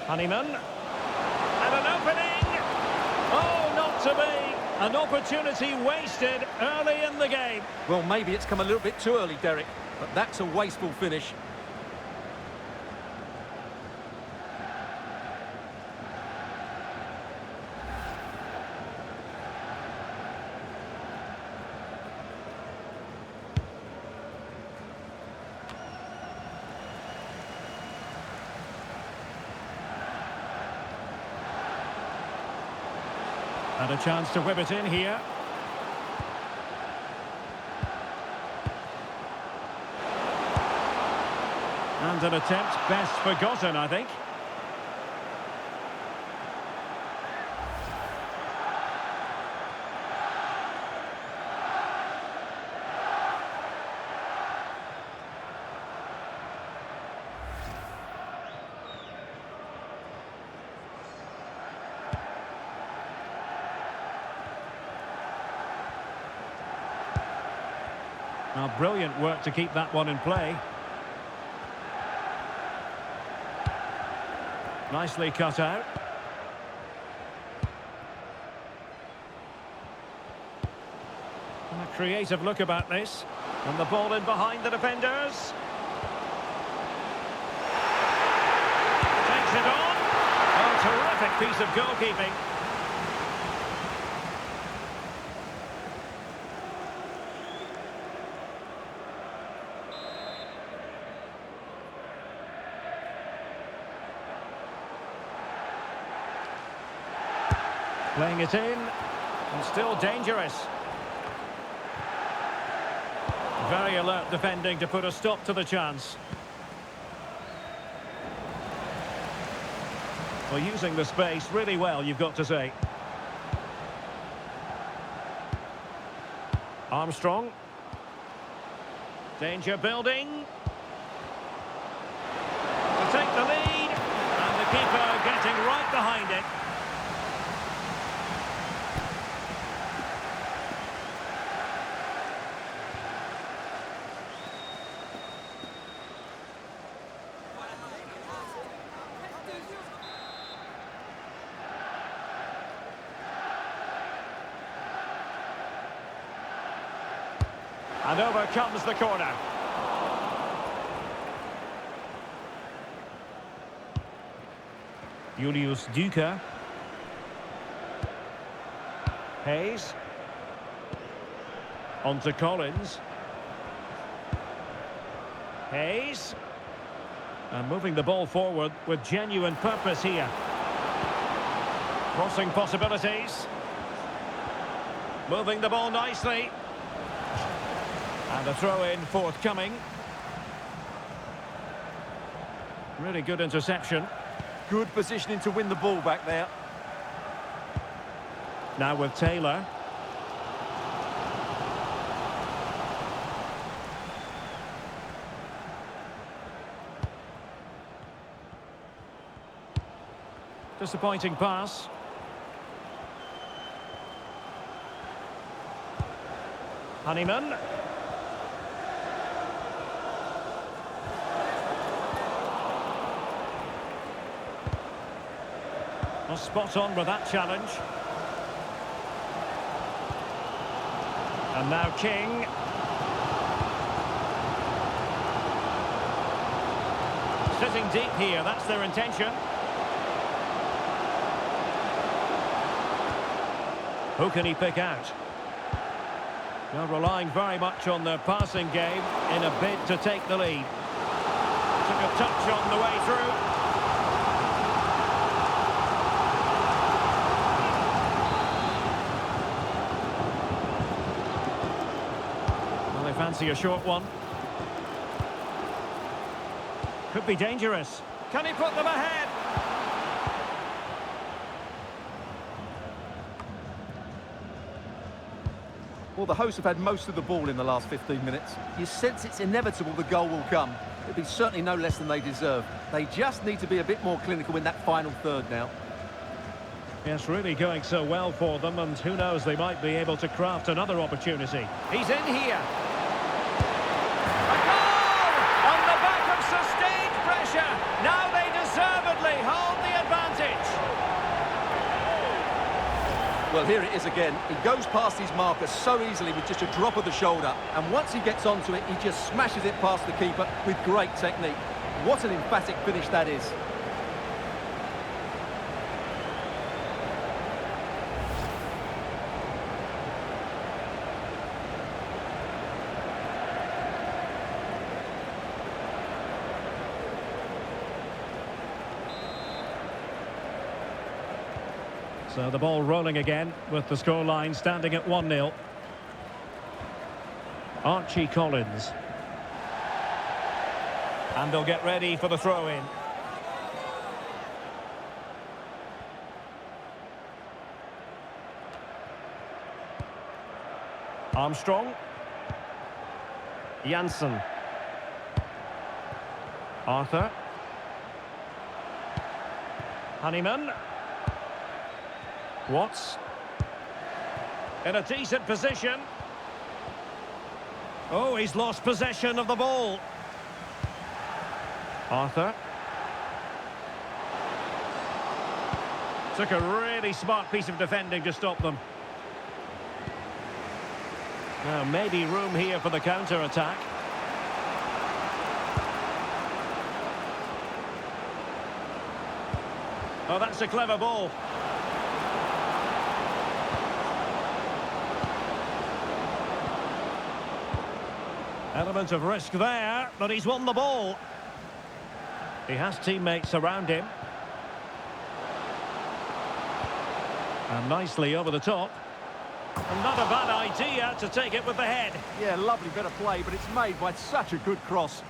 Honeyman. And an opening! Oh, not to be! An opportunity wasted early in the game. Well, maybe it's come a little bit too early, Derek, but that's a wasteful finish. And a chance to whip it in here. And an attempt best forgotten, I think. Now, brilliant work to keep that one in play. Nicely cut out. And a creative look about this. And the ball in behind the defenders. Takes it on. A terrific piece of goalkeeping. Playing it in, and still dangerous. Very alert defending to put a stop to the chance. Well, using the space really well, you've got to say. Armstrong. Danger building. To take the lead, and the keeper getting right behind it. And over comes the corner. Julius Duca. Hayes. On to Collins. Hayes. And moving the ball forward with genuine purpose here. Crossing possibilities. Moving the ball nicely. And a throw-in forthcoming. Really good interception. Good positioning to win the ball back there. Now with Taylor. Disappointing pass. Honeyman. Well, spot on with that challenge. And now King. Sitting deep here, that's their intention. Who can he pick out? Well, relying very much on their passing game in a bid to take the lead. Took a touch on the way through. Fancy a short one. Could be dangerous. Can he put them ahead? Well, the hosts have had most of the ball in the last 15 minutes. You sense it's inevitable the goal will come. It'll be certainly no less than they deserve. They just need to be a bit more clinical in that final third now. Yes, really going so well for them, and who knows, they might be able to craft another opportunity. He's in here. Sustained pressure. Now they deservedly hold the advantage. Well, here it is again. He goes past his marker so easily with just a drop of the shoulder. And once he gets onto it, he just smashes it past the keeper with great technique. What an emphatic finish that is. So the ball rolling again with the scoreline standing at 1-0. Archie Collins. And they'll get ready for the throw-in. Armstrong. Janssen. Arthur. Honeyman. Watts. In a decent position. Oh, he's lost possession of the ball. Arthur. Took a really smart piece of defending to stop them. Now, maybe room here for the counter-attack. Oh, that's a clever ball. Element of risk there, but he's won the ball. He has teammates around him. And nicely over the top. And not a bad idea to take it with the head. Yeah, lovely bit of play, but it's made by such a good cross.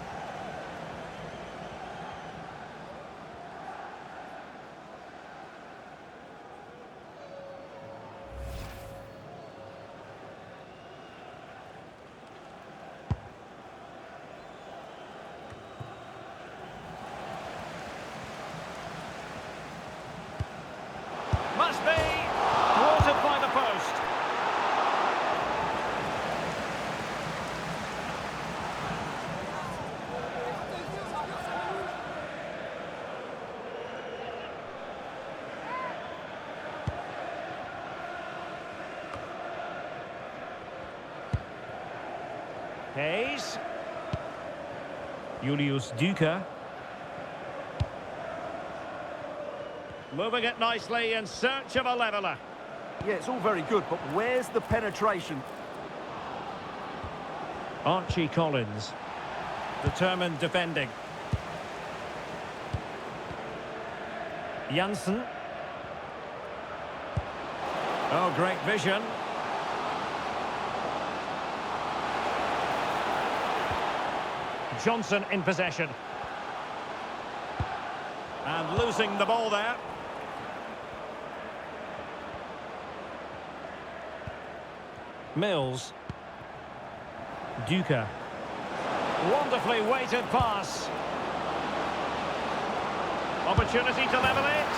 Must be thwarted by the post. Hayes. Julius Duca. Moving it nicely in search of a leveller. Yeah, it's all very good, but where's the penetration? Archie Collins. Determined defending. Janssen. Oh, great vision. Johnson in possession. And losing the ball there. Mills. Duca. Wonderfully weighted pass. Opportunity to level it.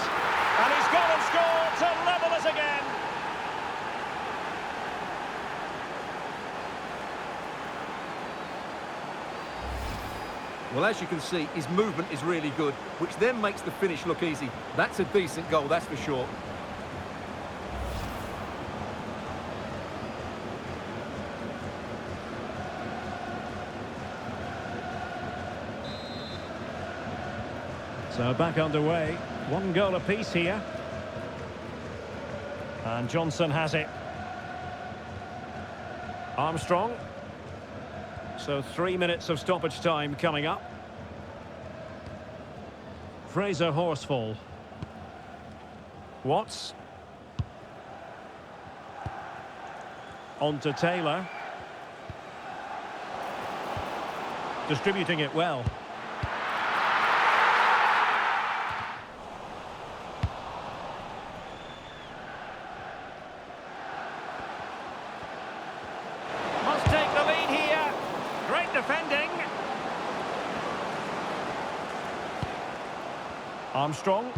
And he's gone and scored to level us again. Well, as you can see, his movement is really good, which then makes the finish look easy. That's a decent goal, that's for sure. So back underway. 1 goal apiece here. And Johnson has it. Armstrong. So 3 minutes of stoppage time coming up. Fraser Horsfall. Watts. On to Taylor. Distributing it well. Must take the lead here. Great defending. Armstrong.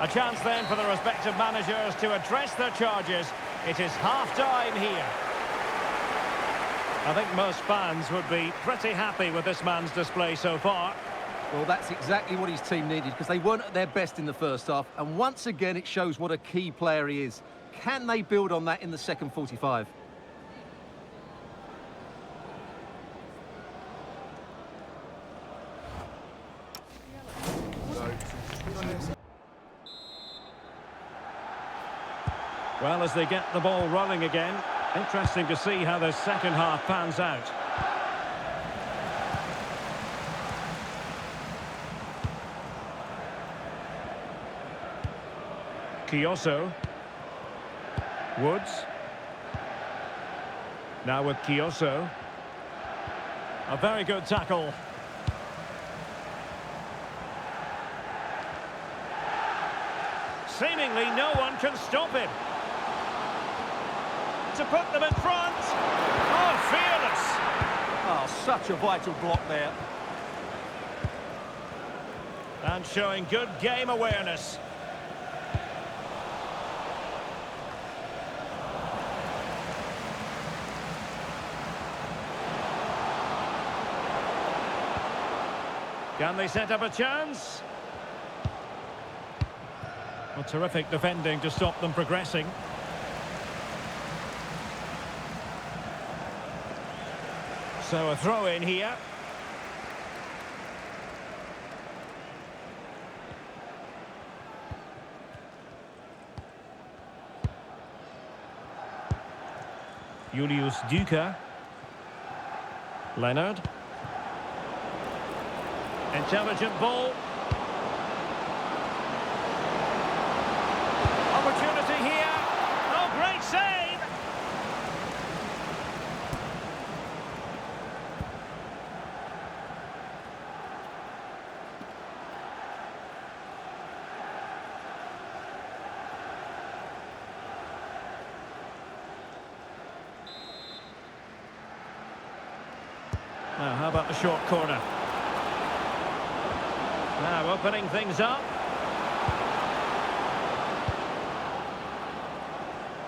A chance then for the respective managers to address their charges. It is half-time here. I think most fans would be pretty happy with this man's display so far. Well, that's exactly what his team needed, because they weren't at their best in the first half, and once again it shows what a key player he is. Can they build on that in the second 45? Well, as they get the ball rolling again, interesting to see how the second half pans out. Kioso. Woods. Now with Kioso. A very good tackle. Seemingly no one can stop him. To put them in front. Oh, fearless. Oh, such a vital block there. And showing good game awareness. Can they set up a chance? Well, terrific defending to stop them progressing. So a throw in here. Julius Duca. Leonard. Intelligent ball. Opportunity here. Oh, great save! Now, how about the short corner? Now, opening things up.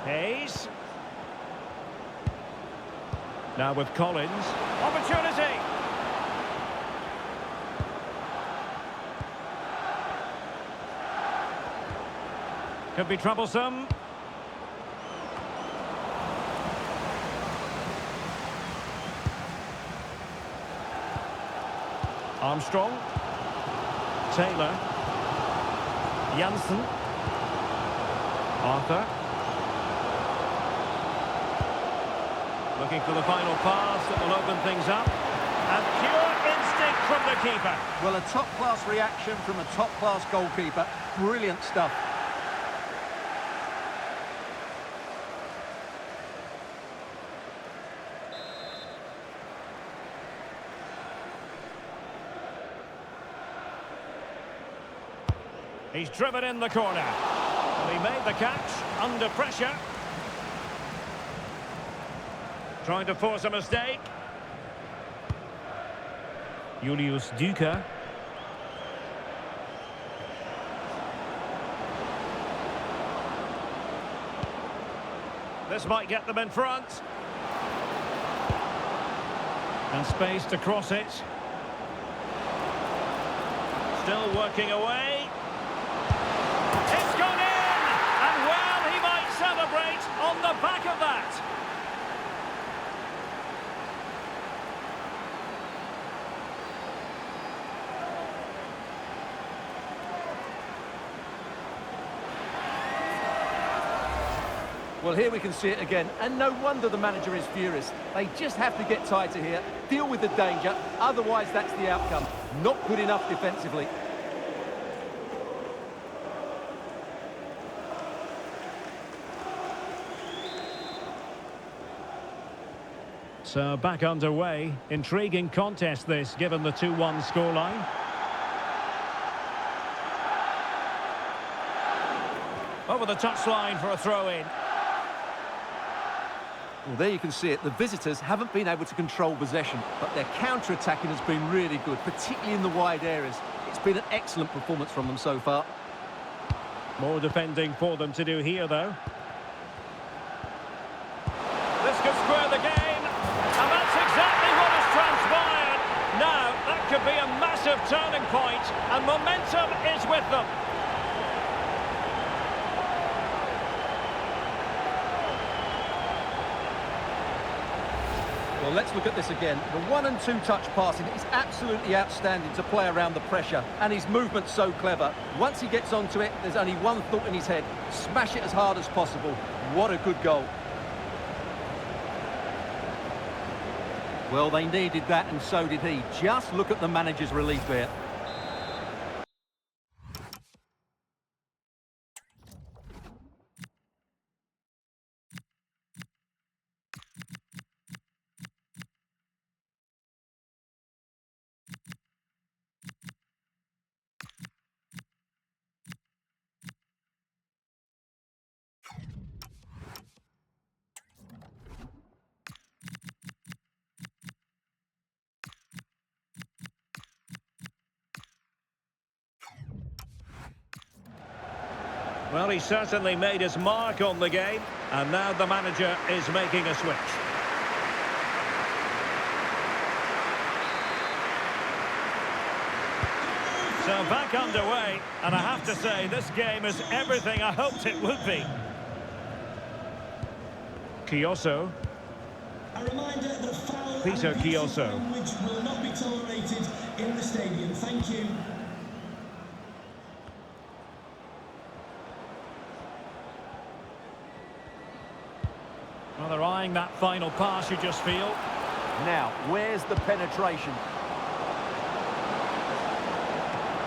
Hayes. Now with Collins. Opportunity! Could be troublesome. Armstrong. Taylor. Janssen. Arthur. Looking for the final pass that will open things up. And pure instinct from the keeper. Well, a top-class reaction from a top-class goalkeeper. Brilliant stuff. He's driven in the corner. And he made the catch under pressure. Trying to force a mistake. Julius Duca. This might get them in front. And space to cross it. Still working away. It's gone in! And well, he might celebrate on the back of that. Well, here we can see it again, and no wonder the manager is furious. They just have to get tighter here, deal with the danger, otherwise that's the outcome. Not good enough defensively. So back underway. Intriguing contest this, given the 2-1 scoreline. Over the touchline for a throw-in. Well, there you can see it. The visitors haven't been able to control possession, but their counter-attacking has been really good, particularly in the wide areas. It's been an excellent performance from them so far. More defending for them to do here, though. This could square the game. And that's exactly what has transpired. Now, that could be a massive turning point, and momentum is with them. Well, let's look at this again. The 1- and 2-touch passing is absolutely outstanding to play around the pressure, and his movement's so clever. Once he gets onto it, there's only one thought in his head: smash it as hard as possible. What a good goal. Well, they needed that, and so did he. Just look at the manager's relief there. Well, he certainly made his mark on the game, and now the manager is making a switch. So back underway, and I have to say, this game is everything I hoped it would be. Kioso. A reminder that foul Peter and abusive Kioso. language will not be tolerated in the stadium. Thank you. Well, they're eyeing that final pass, you just feel. Now, where's the penetration?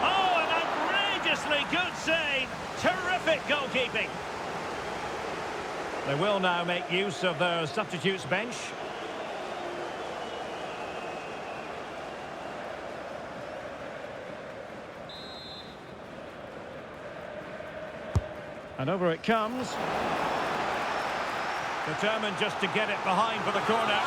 Oh, an outrageously good save. Terrific goalkeeping. They will now make use of their substitutes bench. And over it comes. Determined just to get it behind for the corner.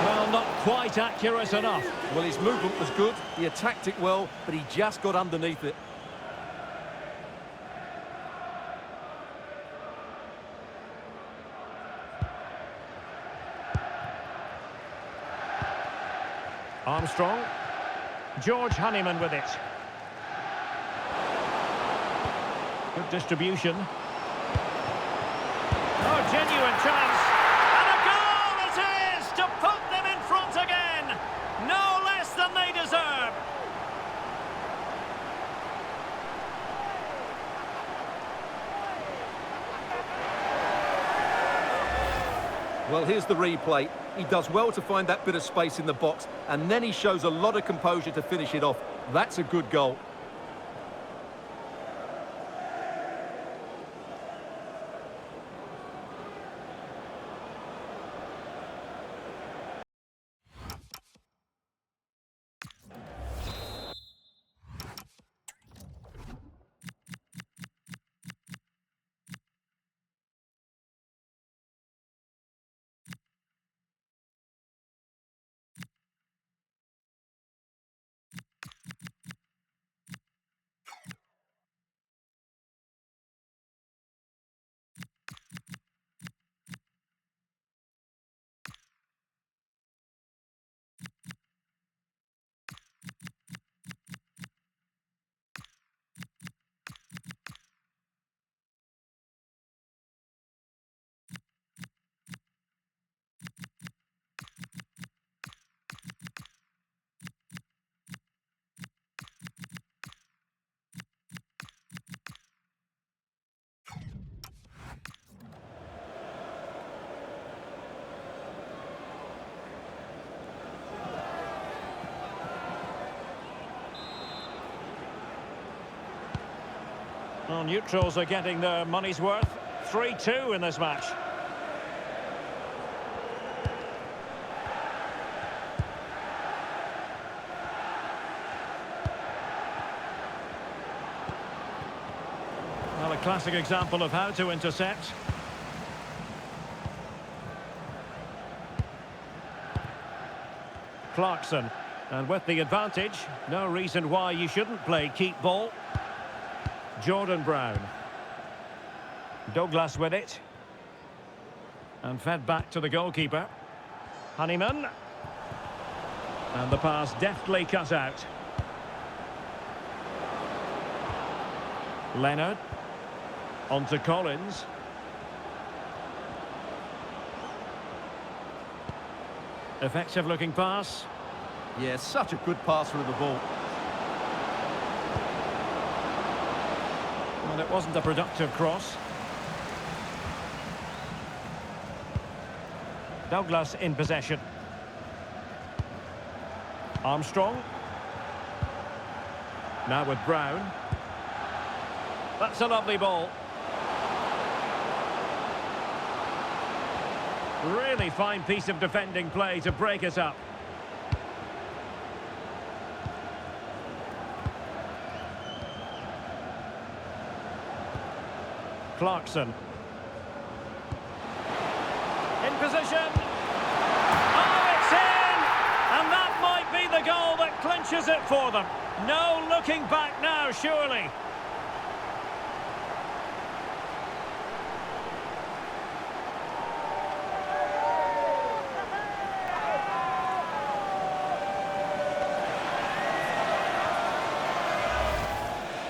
Well, not quite accurate enough. Well, his movement was good, he attacked it well, but he just got underneath it. Armstrong. George Honeyman with it. Good distribution. Oh, genuine chance. And a goal it is to put them in front again. No less than they deserve. Well, here's the replay. He does well to find that bit of space in the box, and then he shows a lot of composure to finish it off. That's a good goal. Well, neutrals are getting their money's worth. 3-2 in this match. Well, a classic example of how to intercept. Clarkson. And with the advantage, no reason why you shouldn't play keep ball. Jordan Brown. Douglas with it. And fed back to the goalkeeper. Honeyman. And the pass deftly cut out. Leonard. On to Collins. Effective looking pass. Yeah, such a good passer of the ball. Well, it wasn't a productive cross. Douglas in possession. Armstrong. Now with Brown. That's a lovely ball. Really fine piece of defending play to break it up. Clarkson. In position. Oh, it's in! And that might be the goal that clinches it for them. No looking back now, surely.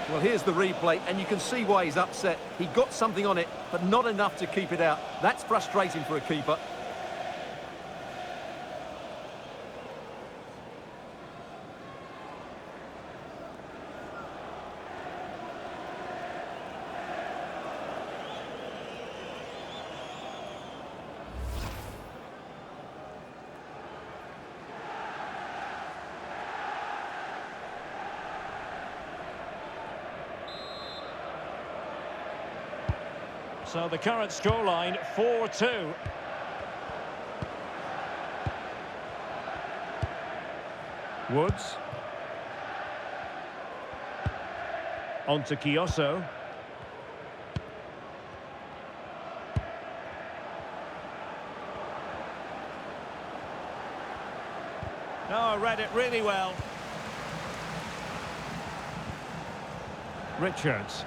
Well, here's the replay, and you can see why he's upset. He got something on it, but not enough to keep it out. That's frustrating for a keeper. So the current scoreline, 4-2. Woods. On to Kioso. No, I read it really well. Richards.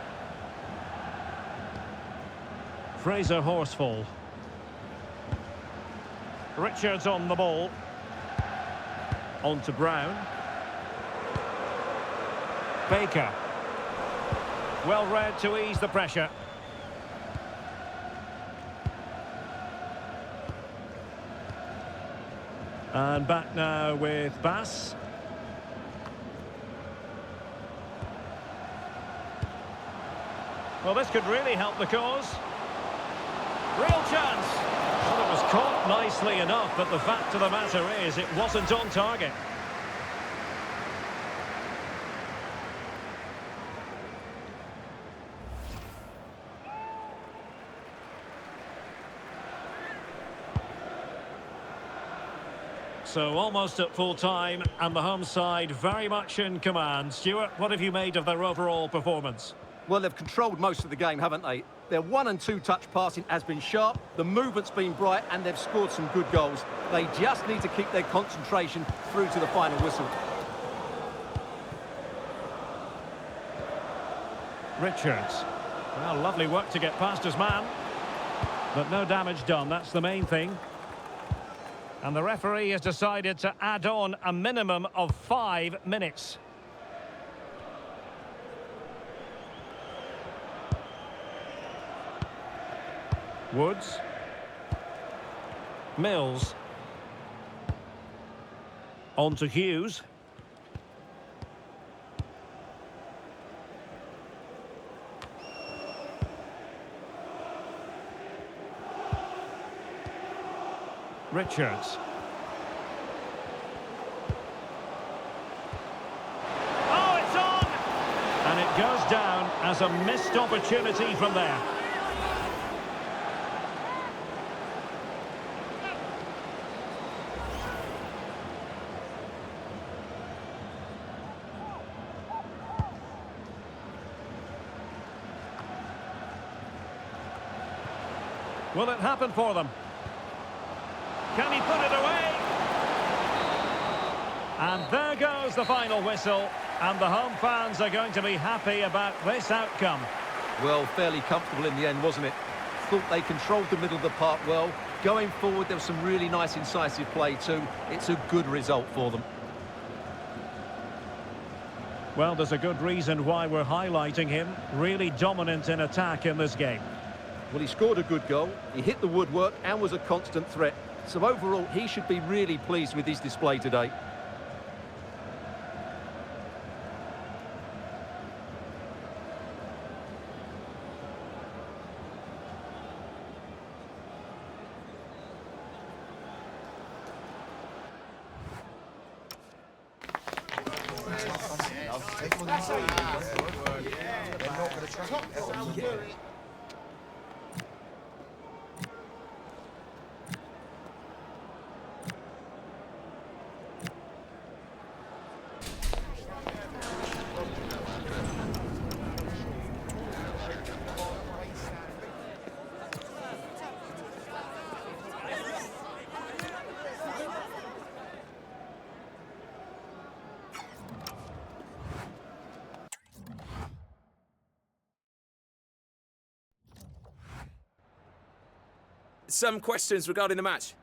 Fraser Horsfall. Richards on the ball. On to Brown. Baker. Well read to ease the pressure. And back now with Bass. Well, this could really help the cause. Real chance. Well, it was caught nicely enough, but the fact of the matter is it wasn't on target. So almost at full time, and the home side very much in command. Stuart, what have you made of their overall performance? Well, they've controlled most of the game, haven't they? Their 1- and 2-touch passing has been sharp, the movement's been bright, and they've scored some good goals. They just need to keep their concentration through to the final whistle. Richards. Well, lovely work to get past his man. But no damage done, that's the main thing. And the referee has decided to add on a minimum of 5 minutes. Woods. Mills. On to Hughes. Richards. Oh, it's on! And it goes down as a missed opportunity from there. Will it happen for them? Can he put it away? And there goes the final whistle. And the home fans are going to be happy about this outcome. Well, fairly comfortable in the end, wasn't it? Thought they controlled the middle of the park well. Going forward, there was some really nice incisive play too. It's a good result for them. Well, there's a good reason why we're highlighting him. Really dominant in attack in this game. Well, he scored a good goal, he hit the woodwork and was a constant threat. So overall, he should be really pleased with his display today. Some questions regarding the match.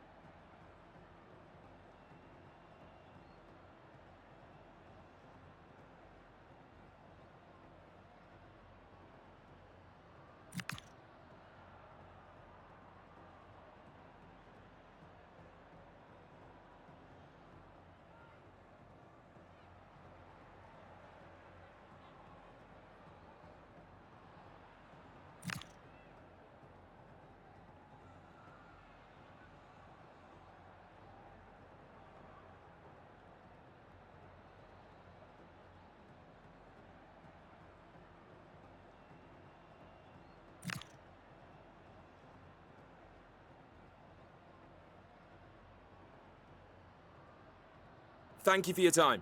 Thank you for your time.